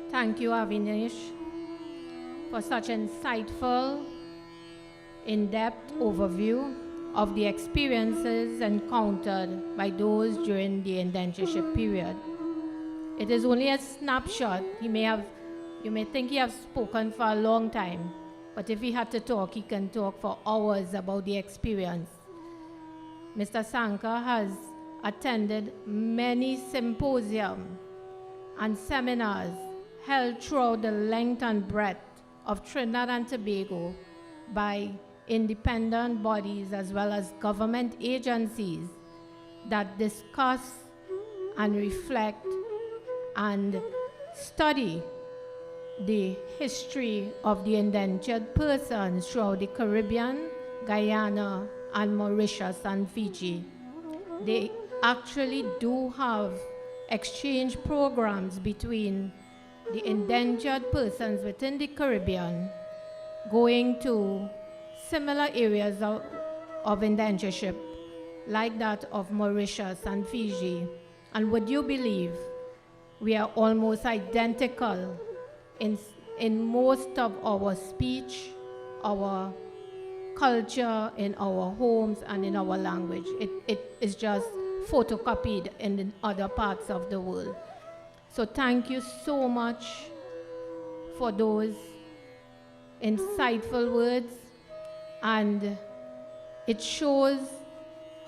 Thank you, Avinash, for such insightful, in-depth overview of the experiences encountered by those during the indentureship period. It is only a snapshot. You may think he has spoken for a long time, but if he had to talk, he can talk for hours about the experience. Mr. Sanka has attended many symposiums and seminars held throughout the length and breadth of Trinidad and Tobago by independent bodies as well as government agencies that discuss and reflect and study the history of the indentured persons throughout the Caribbean, Guyana, and Mauritius and Fiji. They actually do have exchange programs between the indentured persons within the Caribbean going to similar areas of indentureship like that of Mauritius and Fiji. And would you believe we are almost identical in most of our speech, our culture, in our homes, and in our language. It is just photocopied in the other parts of the world. So thank you so much for those insightful words, and it shows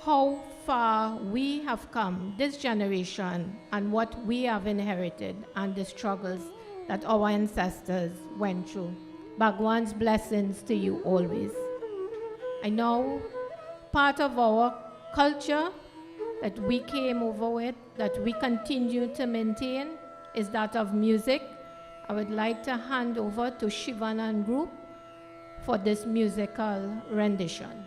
how far we have come, this generation, and what we have inherited, and the struggles that our ancestors went through. Bhagwan's blessings to you always. I know part of our culture that we came over with, that we continue to maintain, is that of music. I would like to hand over to Shivan and group for this musical rendition.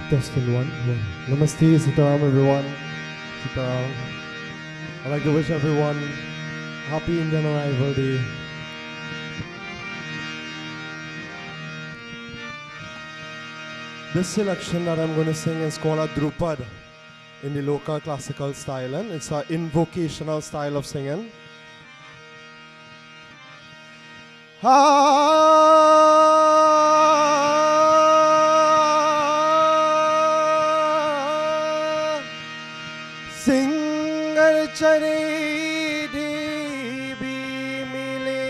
Testing one. Namaste, Sitaram everyone. Sitaram. I'd like to wish everyone happy Indian Arrival Day. This selection that I'm going to sing is called a Drupad in the local classical style, and it's an invocational style of singing. Singer chare devi mile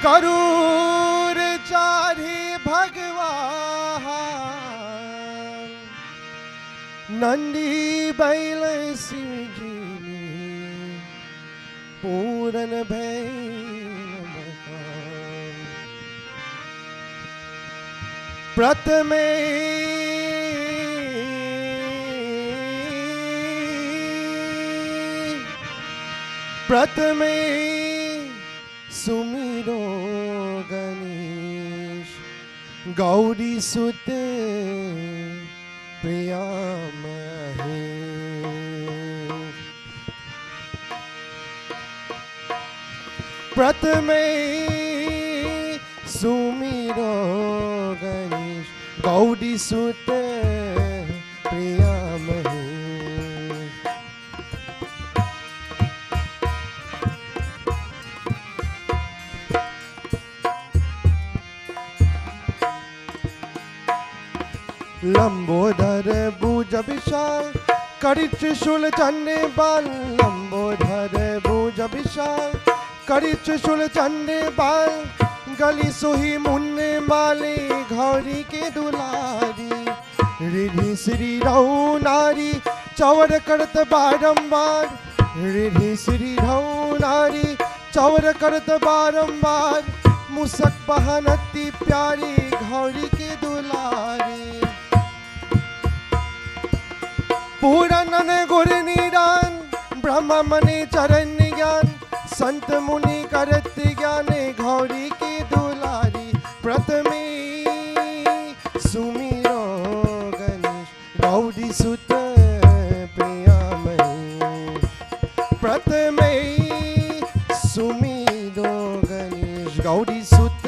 garur chare bhagwan nandi bail sijini puran bhail makan pratame Pratame sumiro Ganesh Gaudi Sute Priyamahe Pratame sumiro Ganesh Gaudi Sute Priyamahe Lambodar भुज विशाल करी त्रिशूल चंडे बाल लंबोदर भुज विशाल करी त्रिशूल चंडे बाल गली सोही मुन्ने माले घौरी के दुलारी रिधि श्री रऊ नारी चौर करत बारंबार रिधि श्री रऊ नारी चौर करत बारंबार मुसक बहनती प्यारी घौरी के दुलारी पूरन गुर निदान ब्रह्म मने चरण ज्ञान संत मुनि करत ज्ञाने घौरी के दुलारी प्रथमे सुमिरो गणेश गौरी सुत प्रियामणि प्रथमे सुमिरो गणेश गौरी सुत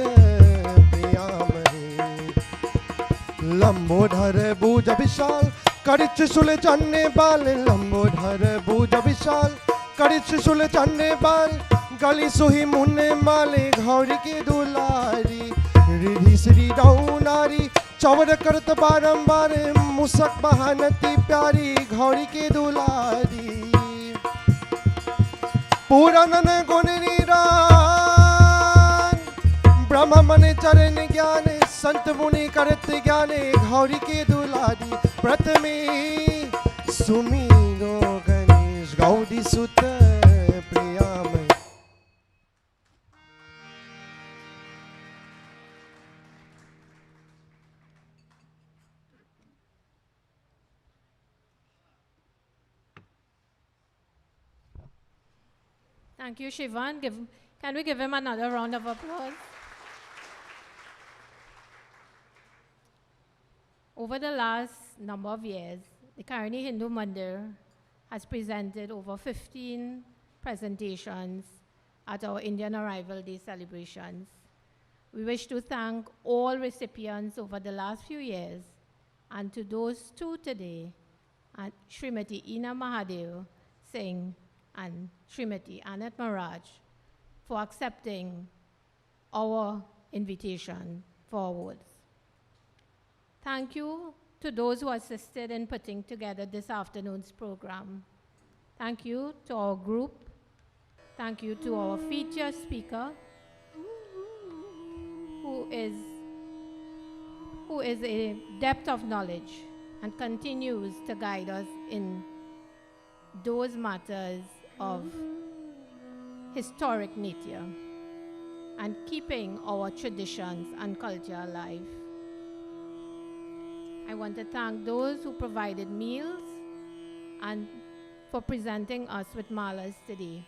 प्रियामणि लंबोदर भुज विशाल करी त्रिशूल चन्ने बाल लंबोदर भुज विशाल करी त्रिशूल चन्ने बाल गली सोही मुन्ने माले घौरी के दुलारी रिधि श्री रऊ नारी चौर करत बारंबार मुसक बहानती प्यारी घौरी के दुलारी पूरन गुण निदान ब्रह्म मन चरण ज्ञान संत मुनि करत ज्ञाने घौरी के दुलारी प्रथमे सुमिरो गणेश गौरी सुत Priyamani Thank you, Shivan. Can we give him another round of applause? Over the last number of years, the Caroni Hindu Mandir has presented over 15 presentations at our Indian Arrival Day celebrations. We wish to thank all recipients over the last few years, and to those two today, and Srimati Ina Mahadev Singh and Srimati Anat Maharaj, for accepting our invitation forwards. Thank you to those who assisted in putting together this afternoon's program. Thank you to our group. Thank you to our featured speaker, who is a depth of knowledge and continues to guide us in those matters of historic nature and keeping our traditions and culture alive. I want to thank those who provided meals and for presenting us with malas today.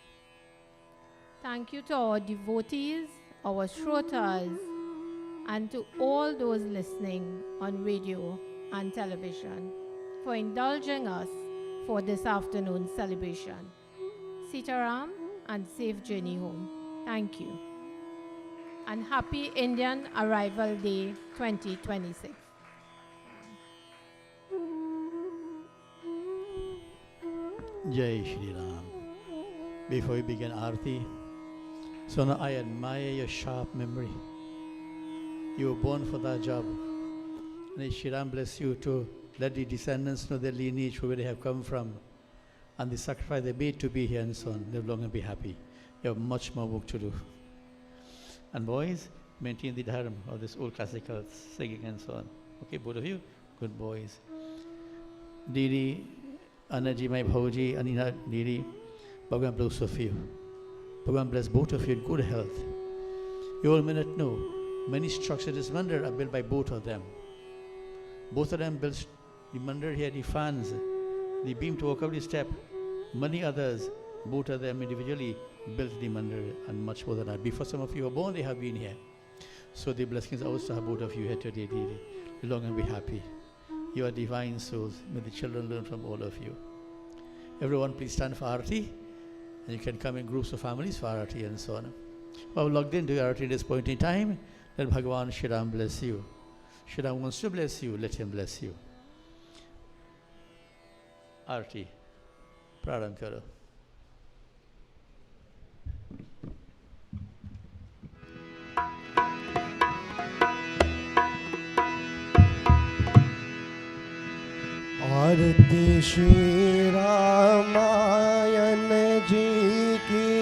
Thank you to our devotees, our shrotas, and to all those listening on radio and television for indulging us for this afternoon's celebration. Sitaram and safe journey home. Thank you. And happy Indian Arrival Day 2026. Jai Shri Ram. Before we begin Aarti, Sona, I admire your sharp memory. You were born for that job. May Shri Ram bless you to let the descendants know their lineage, where they have come from, and the sacrifice they made to be here and so on. Live long and be happy. You have much more work to do. And boys, maintain the Dharma of this old classical singing and so on. Okay, both of you, good boys. Didi, Anaji, my Bhauji, Anina, Didi, Bhagwan bless of you. Bhagwan bless both of you in good health. You all may not know, many structures in this mandir are built by both of them. Both of them built the mandir here, the fans, the beam to walk up the step. Many others, both of them individually built the mandir and much more than that. Before some of you were born, they have been here. So the blessings also have both of you here today. Live long and be happy. You are divine souls. May the children learn from all of you. Everyone, please stand for Aarti. And you can come in groups of families for Aarti and so on. Well, logged into Aarti at this point in time, let Bhagavan Shri Ram bless you. Shri Ram wants to bless you, let him bless you. Aarti. Prarambh karo. आरती श्री रामायण जी की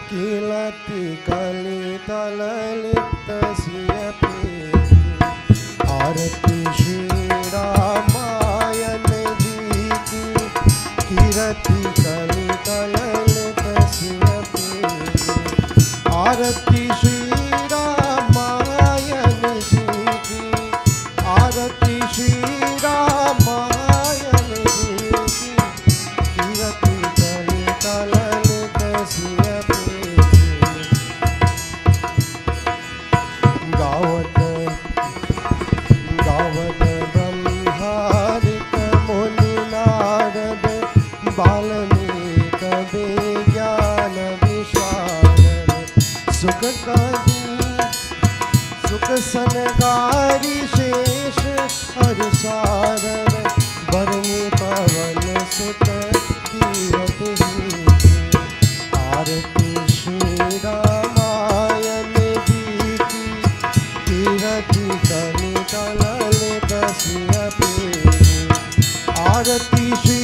कीलति कलित ललित सिय पेटी। आरती श्री रामायण जी की कीलति कलित ललित सिय पेटी। आरती श्री रामायण जी की आरती श्री रामायण जी की कीरति कलित ललित सिय पेटी। गावत गावत ब्रह्मादिक मुनि नारद बाल्मीक विज्ञान विशारद सुख कवि सुख सनगारी शेष हर सारद बरनी पवन सुत कीरति हीति। आरती श्री रामायण जी की कीरति कलित ललित सिय पेटी। आरती श्री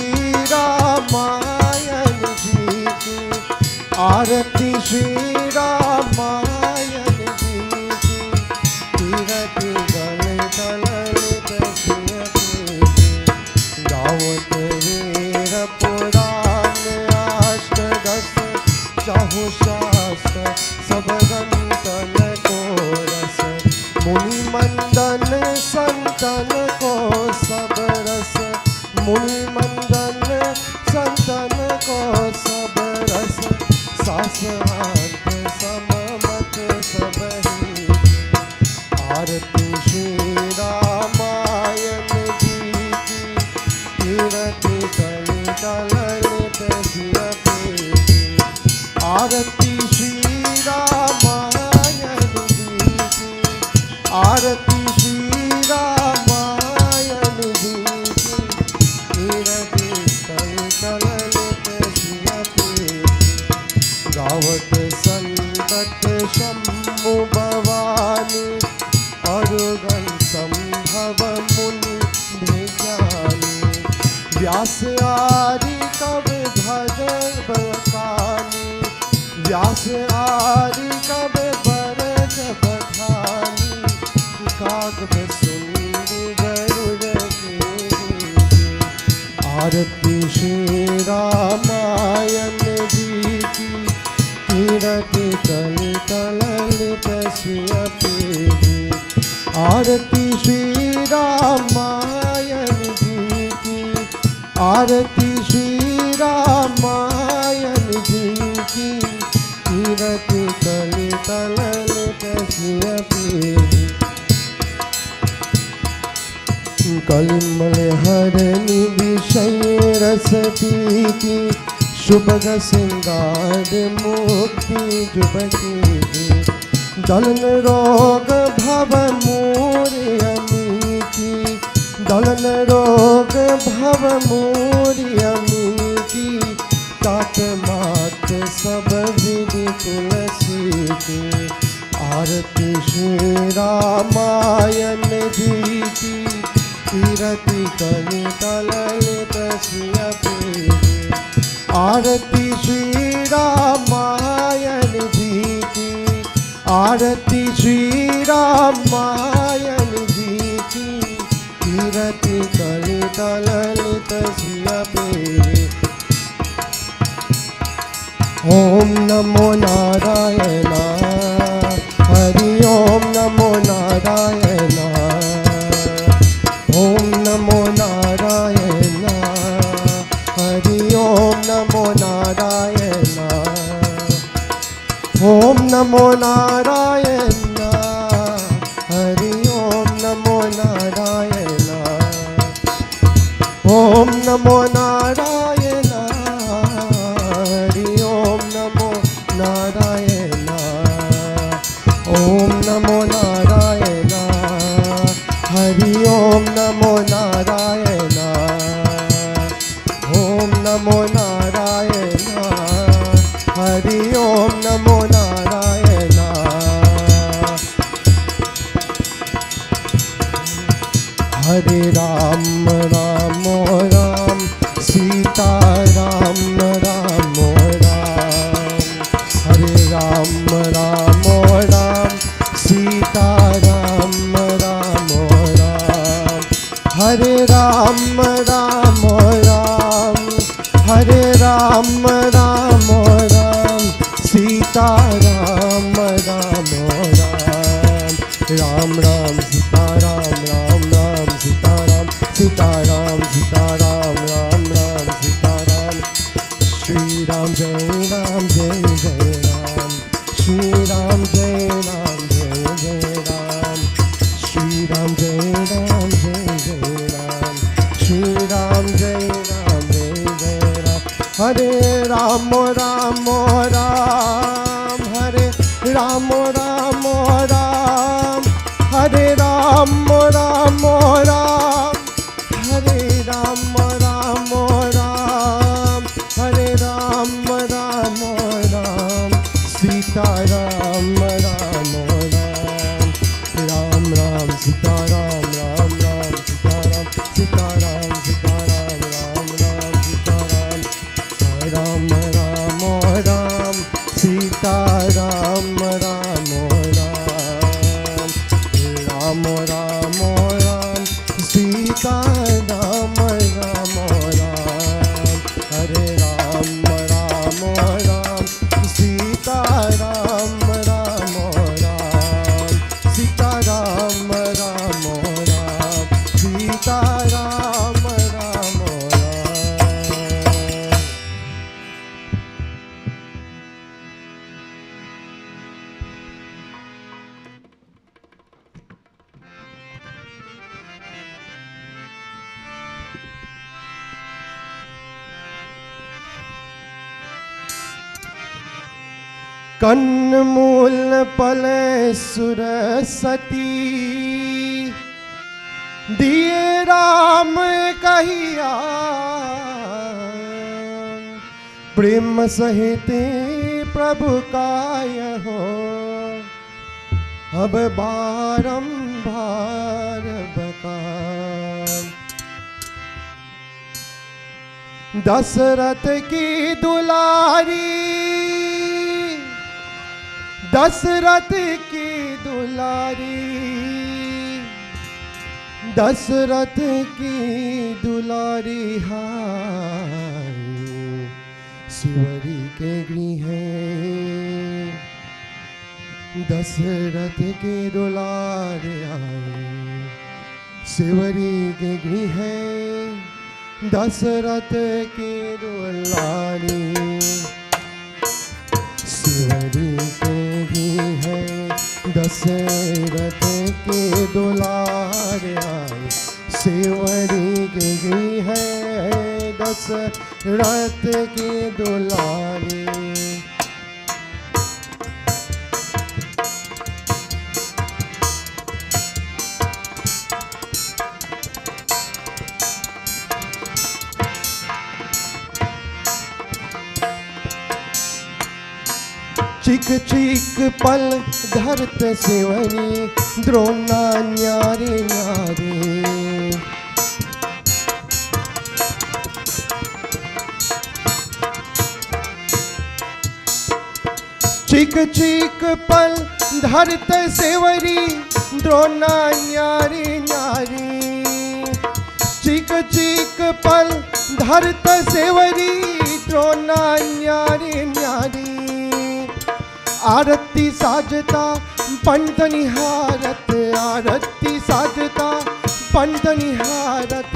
रामायण जी की आरती श्री रामायण जी की कीरति कलित ललित सिय पेटी। गावत वीर पुराण अष्टदश चाहु शास्त्र सब गंतन को रस मुनि मंदन संतन को सब रस मुनि मंदन संतन को सब रस सासहांत सममत सब ही। आरती श्री रामायण जी की कीरति कलित ललित सिय पेटी। आरती श्री रामायण जी की आरती श्री रामायण जी की कीरति कलित ललित सिय पेटी। गावत संतत शंभु भवानी अरुगन संभव मुनि विज्ञानी। व्यास आदि कवि भजन बखानी व्यास आदि कवि भरत बखानी। काकभ सुनि गरुड़ कीर्ति। आरती श्री रामायण जी की कीरति कलित ललित सिय पेटी। आरती श्री रामायण जी की आरती श्री रामायण जी की कीरति कलित ललित सिय पेटी। कलिमल हरनि विषय रस पीति शुभग सिंगार मुक्ति जुबकी। दलन रोग भव मूर्यमीति दलन रोग भव मूर्यमीति। तात मात सब विधि तुलसी की। आरती श्री रामायण जी की कीरति कलित ललित सिय पेटी। आरती श्री रामायण जी की आरती श्री रामायण जी की कीरति कलित ललित सिय पेटी। ओम नमो नारायण हरि ओम नमो नारायण ओम नमो नारायण हरि ओम नमो नारायण ओम नमो नारायण हरि ओम नमो नारायण ओम नमो नारायण हरि ओम नमो नारायण ओम नमो नारायण हरि ओम नमो नारायण ओम नमो नारायण हरि ओम नमो नारायण हरे राम राम राम राम राम राम राम सीताराम राम राम सीताराम सीताराम सीताराम राम राम सीताराम श्री राम जय राम जय जय राम श्री राम जय राम जय जय राम श्री राम जय राम जय जय राम श्री राम जय राम जय जय राम हरे राम राम राम हरे राम राम राम हरे राम राम राम हरे राम राम राम हरे राम राम राम सीताराम राम राम राम राम सीताराम राम राम सीताराम सीताराम सीताराम राम राम सीताराम राम राम राम सीताराम राम राम राम राम राम सीताराम राम राम हरे राम राम राम सीताराम राम राम सीताराम राम राम सीताराम राम राम कन्नमूल पले सुरसती दिए राम कहिया प्रेम सहित प्रभु काय हो अब बारंबार बकार दशरथ की दुलारी दशरथ की दुलारी दशरथ की दुलारी हाय शिवरी के गृह दशरथ के दुलारे आए शिवरी के गृह दशरथ के दुलारी शिवरी के गृह दशरथ के दुलारे आए शिवरी के गृह दशरथ के दुलारे चिक चिक पल धरत शिवरी द्रोणा न्यारे न्यारे चिक चिक पल धरत शिवरी द्रोणा न्यारे न्यारे चिक चिक पल धरत शिवरी द्रोणा न्यारे न्यारे आरती साजता पंत निहारत आरती साजता पंत निहारत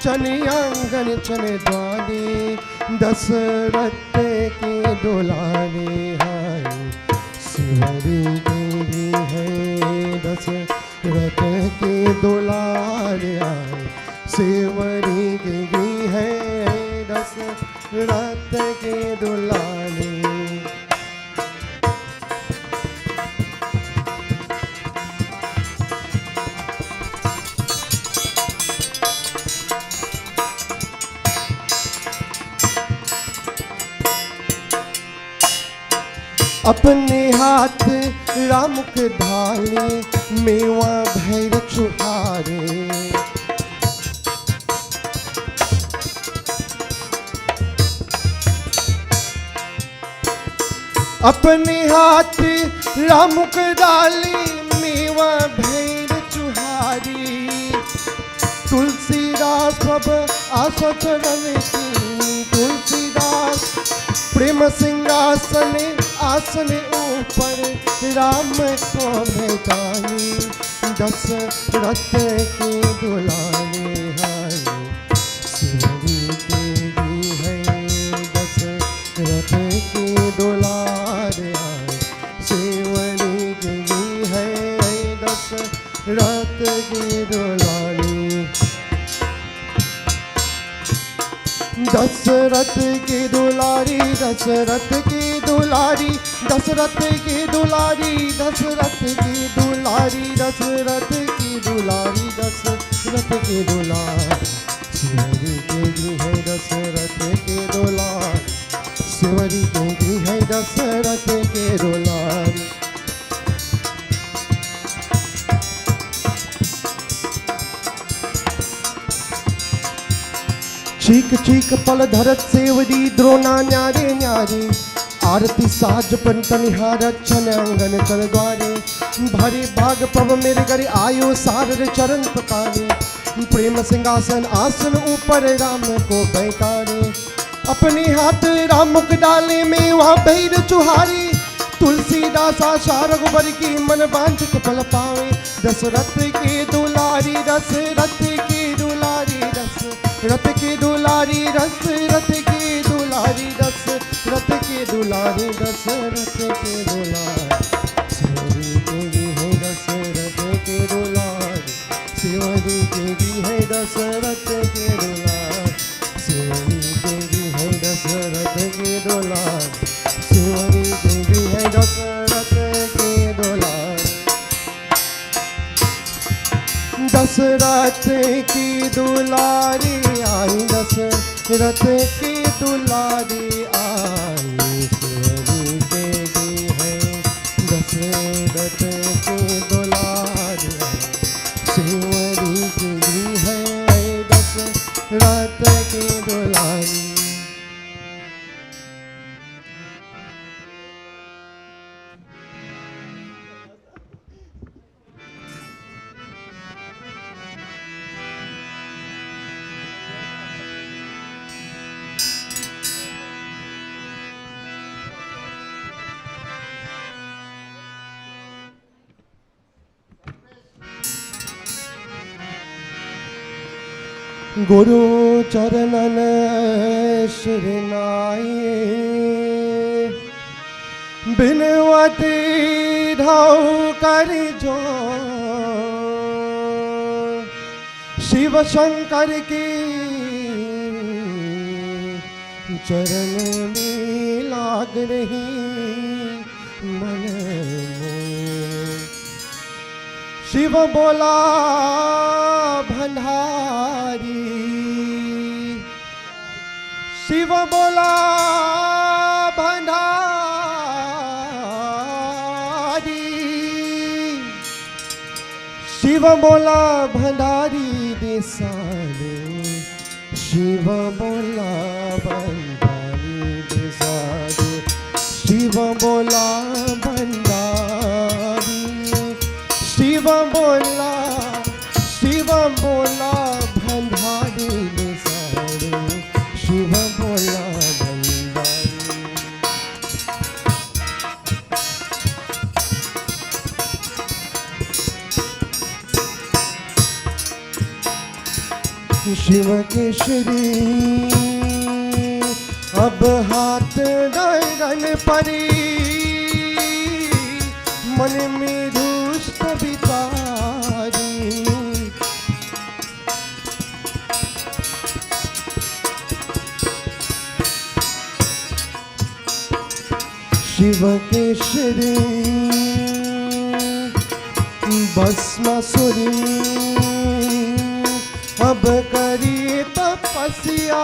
चन आंगन चन द्वारे दशरथ के दुलारे हाय शिवरी के है दशरथ के दुलारे आए शिवरी के है दशरथ के दुलारे अपने हाथ रामुख ढाले मेवा भैर चुहारे अपने हाथ रामुख डाले मेवा भैर चुहारी तुलसीदास प्रभ आशा चरण की तुलसीदास प्रेम सिंहासन आसन ऊपर राम को बैठानी दशरथ की दुलारी हाय शिवरी देवी है दशरथ की दुलारी हाय शिवरी देवी है दशरथ की दुलारी दशरथ की दुलारी दशरथ की दुलारी दशरथ की दुलारी दशरथ की दुलारी दशरथ की दुलारी दशरथ की दुलारी शिवरी देवी है दशरथ की दुलारी शिवरी देवी है दशरथ की दुलारी चीक चीक पल धरत सेवरी द्रोणा न्यारे न्यारे आरती साज पंत निहार छन अंगन कर द्वारे भरे भाग पव मेरे घर आयो सार चरण पकारे प्रेम सिंहासन आसन ऊपर राम को बैठारे अपने हाथ राम मुख डाले में वहाँ भैर चुहारी तुलसीदास आशा रघुबर की मन वांछित फल पावे दशरथ की दुलारी दशरथ की दुलारी दशरथ की दुलारी दशरथ की दुलारी दशरथ की दुलारी दशरथ की दुलारी शिवरी देवी है दशरथ की दुलारी शिवरी देवी है दशरथ की दुलारी शिवरी देवी है दशरथ की दुलारी शिवरी देवी है दशरथ की दुलारी दशरथ की दुलारी आई दशरथ की दुलारी आई शिवरी देवी है दशरथ की दुलारी शिवरी देवी है दशरथ की दुलारी गुरु चरणन शरणाए बिनवती ढाउ कर जो शिव शंकर के चरण में लाग रही मन में शिव बोला भंडारी शिव बोला भंडारी शिव बोला भंडारी देसारे शिव बोला भंडारी देसारे शिव बोला भंडारी शिव बोला भंडारी देसारे शिव बोला भंडारी शिव केशरी अब हाथ गगन परी मन में दुष्ट विचारी शिव केशरी भस्मासुरी अब करी तपस्या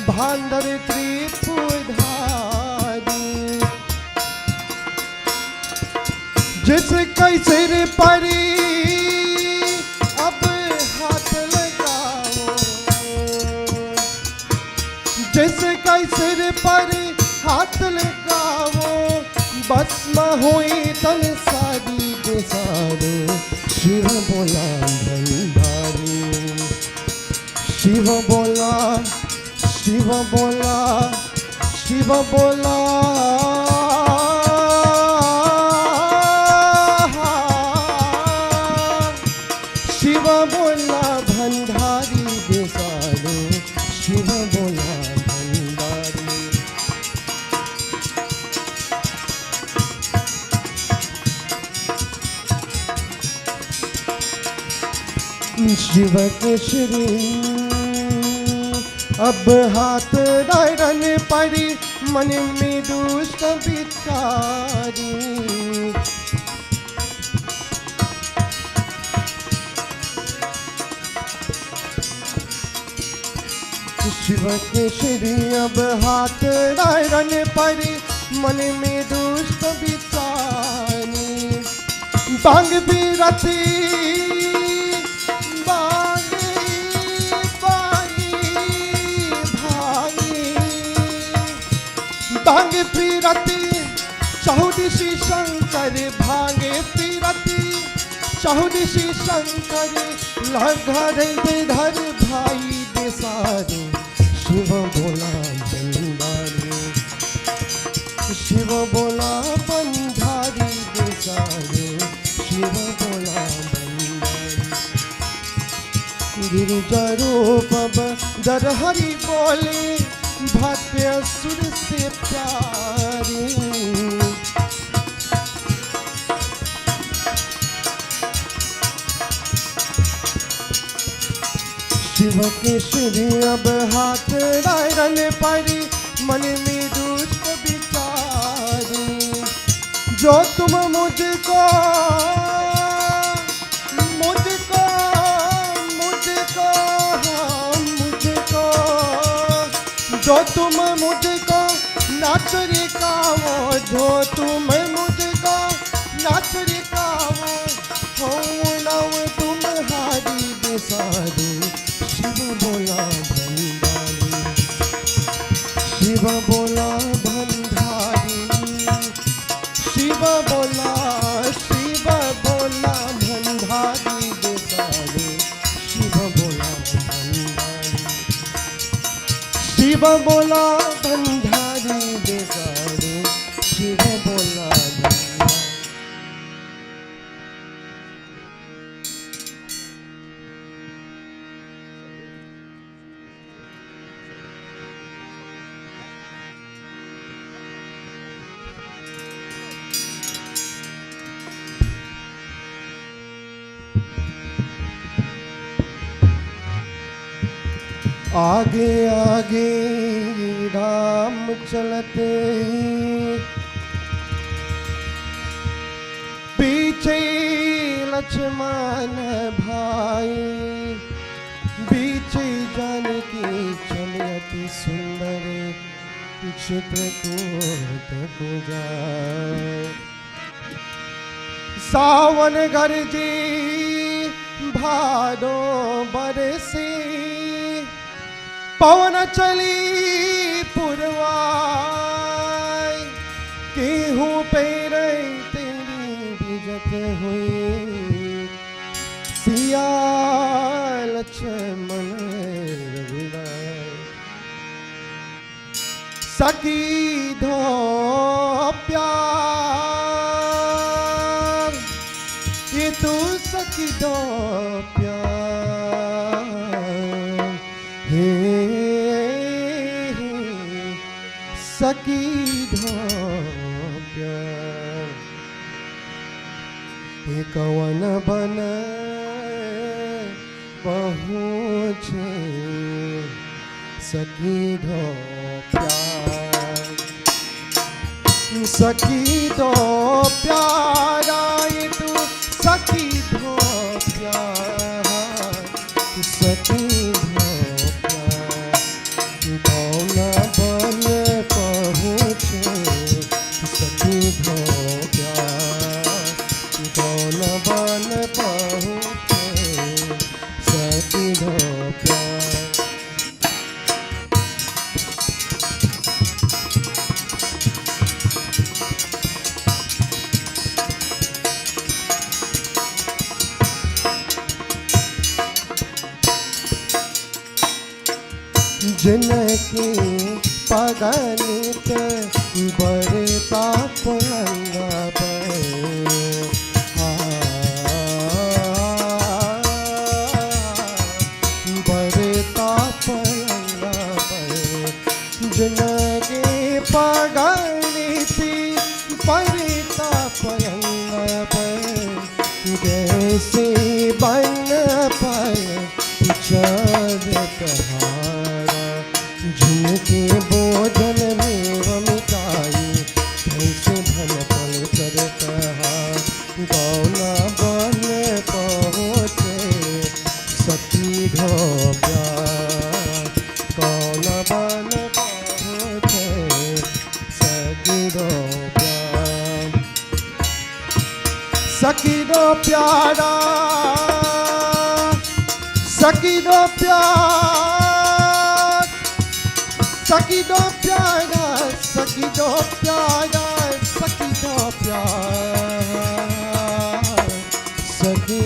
भांडर त्रिपुधारी जिस कैसे परी अब हाथ लगाओ जिस कैसे पर हाथ लगाओ भस्म हुई तन सारी बेसारो शिव बोला भंडारी शिव बोला शिव बोला शिव बोला शिव बोला भंडारी बेसारो शिव बोला भंडारी शिव के श्री अब हाथ डायरन पड़ी मन में दुष्ट बिचारी शिव के श्री अब हाथ डायरन पड़ी मन में दुष्ट बिचारी बांग भी रथी भांगे पीरती चौदिशी शंकर भांगे पीरती चौदिशी शंकर लघर बेधर भाई देसारो शिव बोला बंधारी शिव बोला बंधारी देसारो शिव बोला बंधारी गिरिजा रूप दर हरि बोले भक्त असुर से प्यारी शिव के श्री अब हाथ डायरन पड़ी मन में दुष्ट बिचारी जो तुम मुझको मुझको मुझको मुझको जो तुम मुझको नाच रिकाओ जो तुम मुझको नाच रिकाओ हो नव तुम हारी बेसारो शिव बोला भंडारी शिव बोला भंडारी शिव बोला भंडारी बेसारो शिव बोला भंडारी शिव बोला भंडारी बेसारो शिव बोला भंडारी आगे आगे राम चलते पीछे लक्ष्मण भाई पीछे जानकी चले अति सुंदर चित्रकूट को जाए सावन गरजे भादो बरसे पवन चली पुरवाई केहूँ पैर तेरी बिजत हुई सिया लक्ष्मण रघुराय सखी धो प्यार ये तू सखी दो प्यार हे सखी धो प्यार हे कवन बन पहुँचे सखी धो प्यार सखी दो प्यारा ये तू सखी दो प्यार सखी दो प्यार कौन बन पहुँचे सखी दो प्यार कौन बन पहुँचे सखी दो प्यार जिनकी पगनित बरता पलंगा पर बरता पलंगा पर जिनकी पगनित बरता पलंगा पर जैसे बन पर चरतहारा जिनके भोजन में मिटाई कैसे भन पल चरतहार गौना बन पहुँचे सखी घो प्यार गौना बन पहुँचे सखी घो प्यार सखी घो प्यारा सखी दो प्यार सखी दो प्यारा सखी दो प्यारा सखी दो प्यार सखी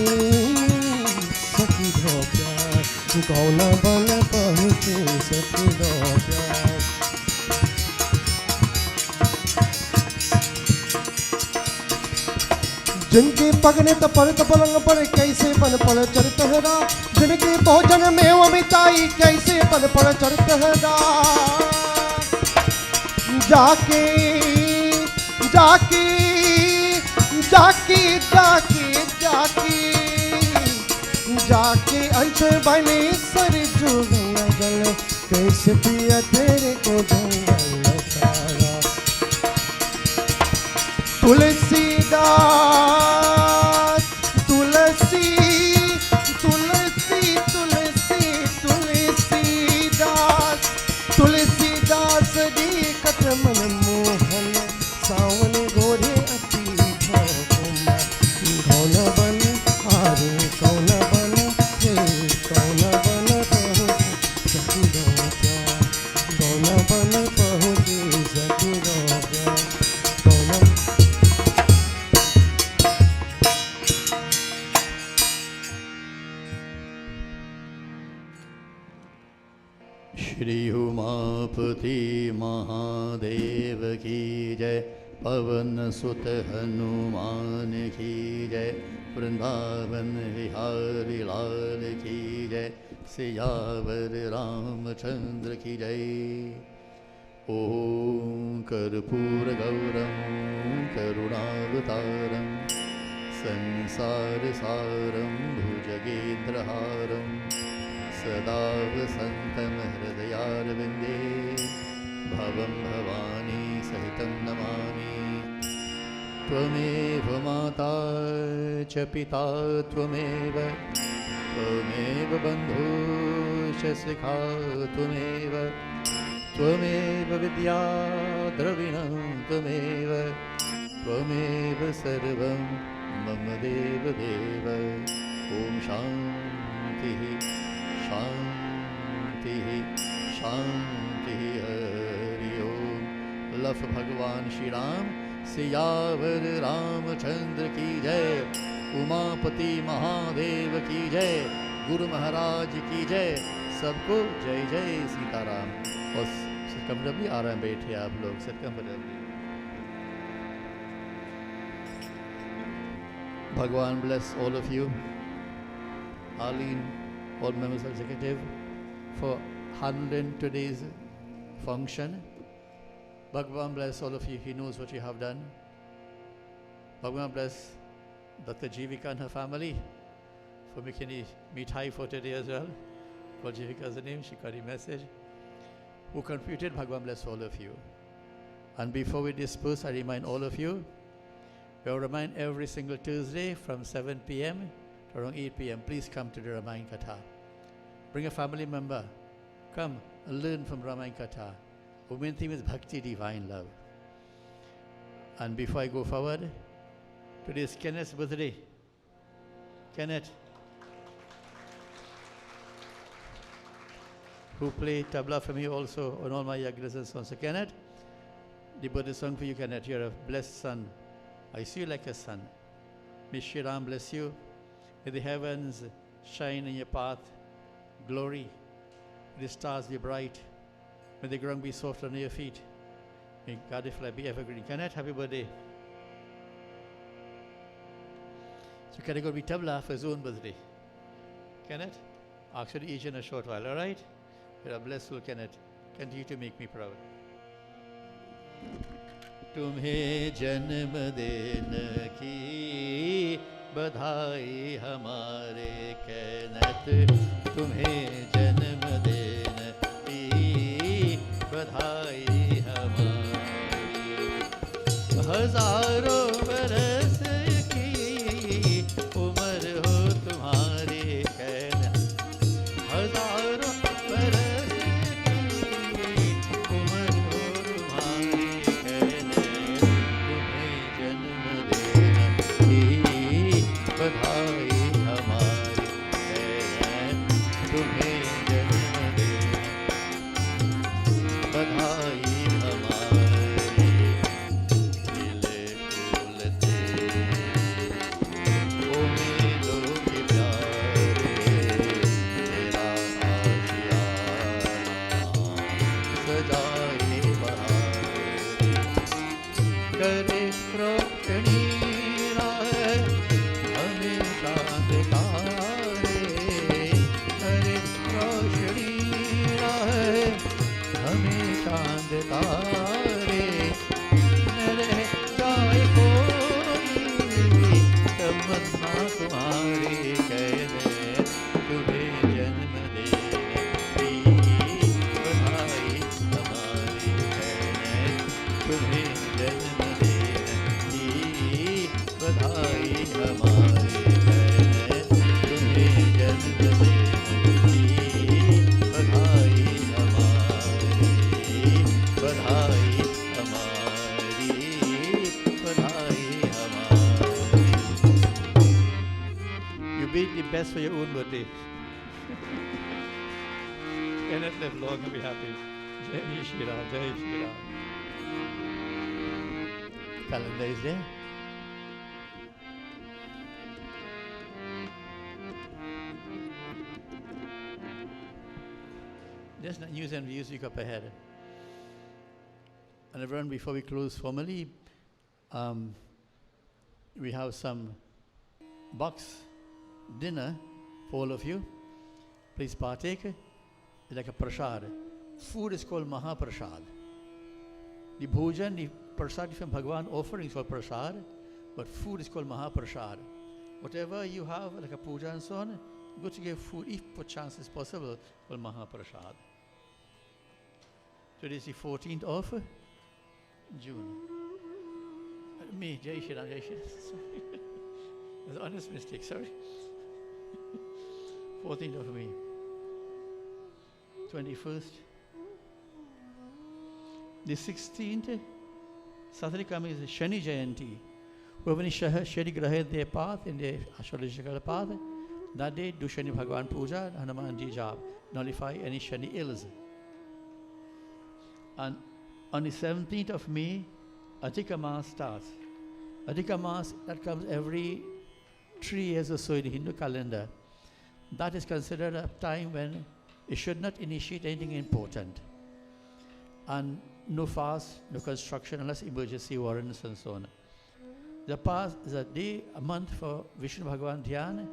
सखी दो प्यार कौन बन पहुँचे सखी दो प्यार जिनके पगने तो परत पलंग पर कैसे बन पड़ चरित हरा जिनके भोजन में वो मिताई कैसे बन पड़ चरित हरा जाके जाके जाके जाके जाके जाके अंश बने सर जुगल कैसे पिया तेरे को जंगल सारा तुलसीदास तुलसी तुलसी तुलसी तुलसीदास तुलसीदास दी कट मन मोहन सावन गोरे अति भौकुमा कौन बन हारे कौन बन हे कौन बन पहुँचे सखी दो प्यार कौन बन पहुँचे सखी दो प्यार कौन श्री उमापति महादेव की जय पवन सुत हनुमान की जय वृंदावन विहारी लाल की जय सियावर रामचंद्र की जय ओम कर्पूर गौरम करुणावतारम संसार सारम भुजगेन्द्रहारम सदा वसन्तं हृदयारविन्दे भवं भवानी सहितं नमामि त्वमेव माता च पिता त्वमेव बन्धुश्च सखा त्वमेव विद्या द्रविणं त्वमेव सर्वं मम देवदेव ॐ शान्तिः शांति शांति हरि ओम। लफ भगवान श्री राम सियावर रामचंद्र की जय उमापति महादेव की जय गुरु महाराज की जय सबको जय जय सीताराम। और कंफर्टेबली आराम बैठे आप लोग सब कंफर्टेबली। भगवान bless all of you. Arlene, all members of executive, for handling today's function. Bhagwan bless all of you. He knows what you have done. Bhagwan bless Dr. Jivika and her family for making the meet high for today as well. For Jivika's name, she got a message. Who contributed, Bhagwan bless all of you. And before we disperse, I remind all of you, we will remind every single Tuesday from 7 p.m. to around 8 p.m. Please come to the Ramayana Katha. Bring a family member. Come and learn from Ramayana Katha. The main theme is Bhakti, divine love. And before I go forward, today is Kenneth's birthday. Kenneth, who played tabla for me also on all my yagras and so on. So Kenneth, the birthday song for you, Kenneth. You're a blessed son. I see you like a son. May Shri Ram bless you. May the heavens shine in your path. Glory. May the stars be bright. May the ground be soft under your feet. May Cardiff life be evergreen. Kenneth, happy birthday. So Kenneth going to be tabla for his own birthday. Kenneth, actually age in a short while, all right? You're a blessed soul, Kenneth. Continue to make me proud. तुम्हें जन्मदिन की बधाई हमारे कैनत तुम्हें जन्मदिन की बधाई हमारी हजारों बरस की उम्र हो तुम्हारी कैनत हजारों बरस की उम्र हो तुम्हारी बधाई हमारी तुम्हें जन्मदिन बधाई हमारी खिले फूल थे उम्मीदों के प्यारे तेरा आशियाना सजाए बहार करे रोशनी तारे न रह जाए कोई तमन्ना तुम्हारी कहने तुम्हें जन्मदिन की बधाई हमारी कहने तुम्हें जन्मदिन की बधाई हमारी कहने तुम्हें जन्मदिन की बधाई बधाई हमारी बधाई हमारी You beat the best for your own birthday. Kenneth live long and be happy. Jai Shri Ram, Jai Shri Ram. Calendar is there. Just news and views week up ahead. And everyone, before we close formally, we have some box dinner for all of you. Please partake. It's like a prasad. Food is called Mahaprasad. The bhojan, the prasad from Bhagwan offering is called prasad, but food is called Mahaprasad. Whatever you have, like a puja and so on, good to give food, if per chance is possible, called Mahaprasad. Today is the 14th of June. Me, Jai Shri Ram, Jai Shri Ram. Sorry. It was an honest mistake, sorry. 14th of May. 21st. The 16th, Saturday coming is Shani Jayanti. Whoever is Shani Graha their path, in their astrological path, that day do Shani Bhagwan Puja, Hanuman Ji Jab, nullify any Shani ills. And on the 17th of May, Adhika Maas starts. Adhika Maas, that comes every 3 years or so in the Hindu calendar. That is considered a time when you should not initiate anything important. And no fast, no construction unless emergency warrants and so on. The past is a day, a month for Vishnu Bhagavan Dhyan,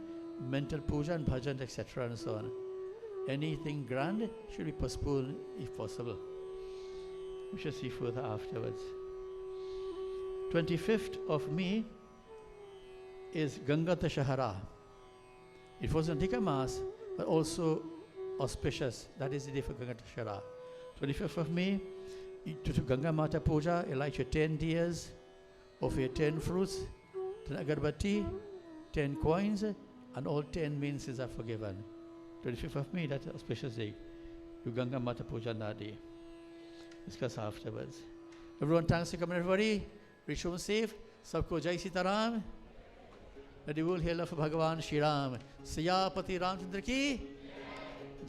mental puja and bhajan, etc. and so on. Anything grand should be postponed if possible. We shall see further afterwards. 25th of May is Ganga Dashahara. It was an Adhika Maas, but also auspicious. That is the day for Ganga Dashahara. 25th of May, to Ganga Mata Puja, you light your 10 diyas, offer your 10 fruits, 10 agarbatti, 10 coins, and all 10 main sins are forgiven. 25th of May, that's an auspicious day. Do Ganga Mata Puja on that day. Discuss afterwards. Everyone, thanks for coming, everybody. Reach home safe. Sabko Jai Sitaram. Let the world hear love for Bhagavan Shri Ram. Siyapati Ramchandra ki.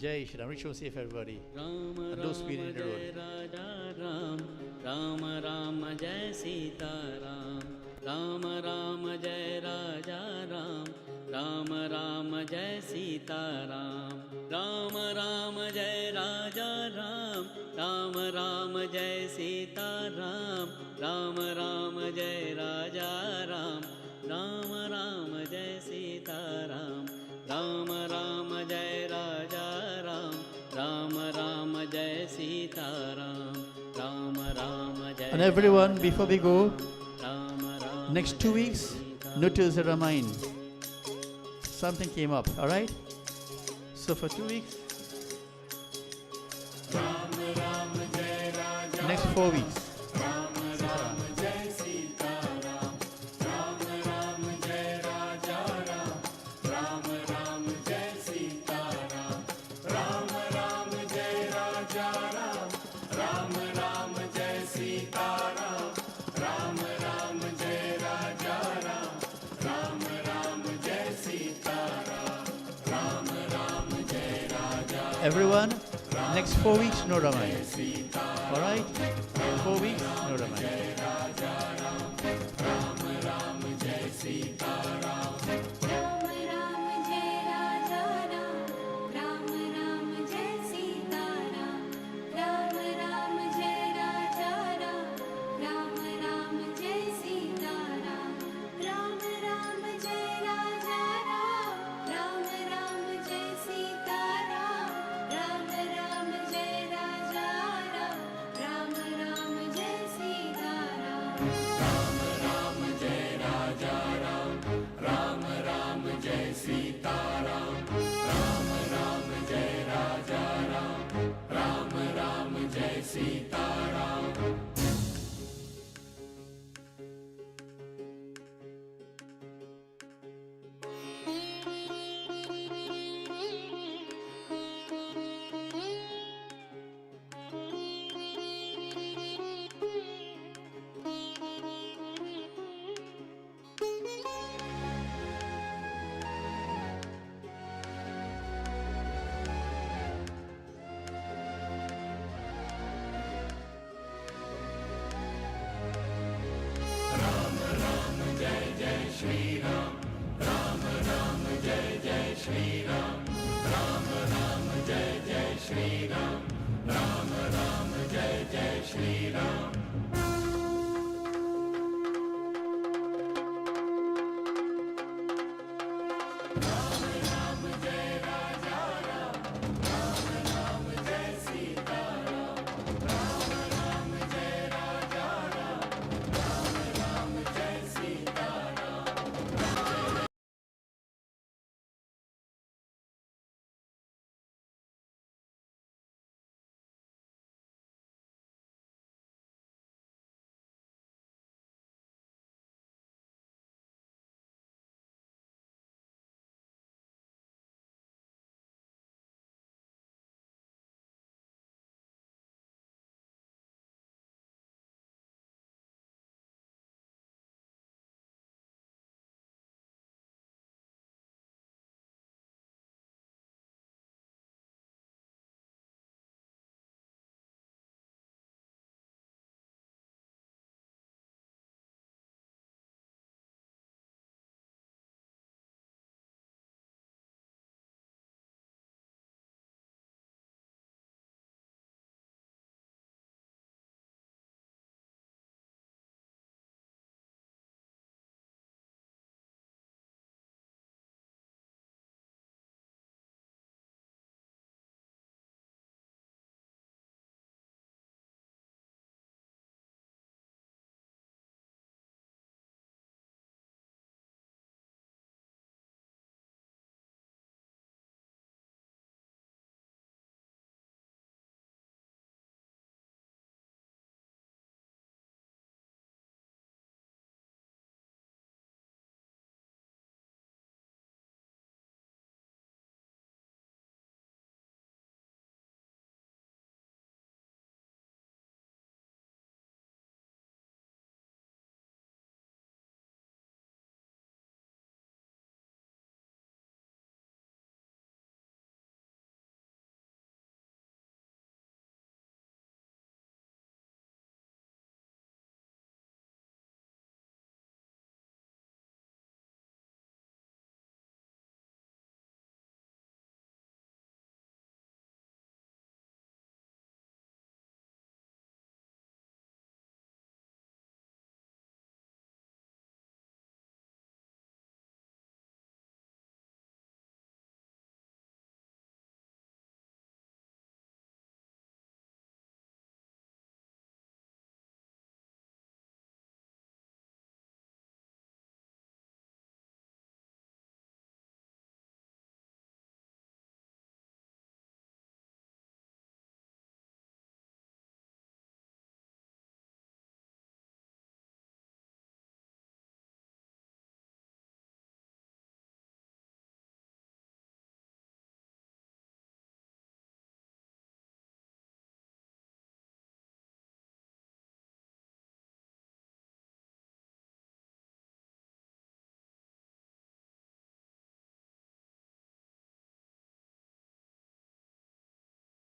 Jai Shri Ram. Reach home safe, everybody. Ram And no speed in the road. Raja Ram, Ram Ram Jai Sita Ram, Ram Ram Jai Raja Ram, Ram Ram Jai Sita Ram, Ram Ram Jai Raja Ram, Ram Ram जय सीता राम, राम राम जय राजा राम, राम राम जय सीता राम, राम राम जय राजा राम, राम राम जय सीता राम, राम राम जय. And everyone, before we go, Ram Ram. next 2 weeks, notice the Ramayana. Something came up, all right? So for 2 weeks, next 4 weeks. Everyone, next 4 weeks, no Ramayana. All right? 4 weeks, no Ramayana.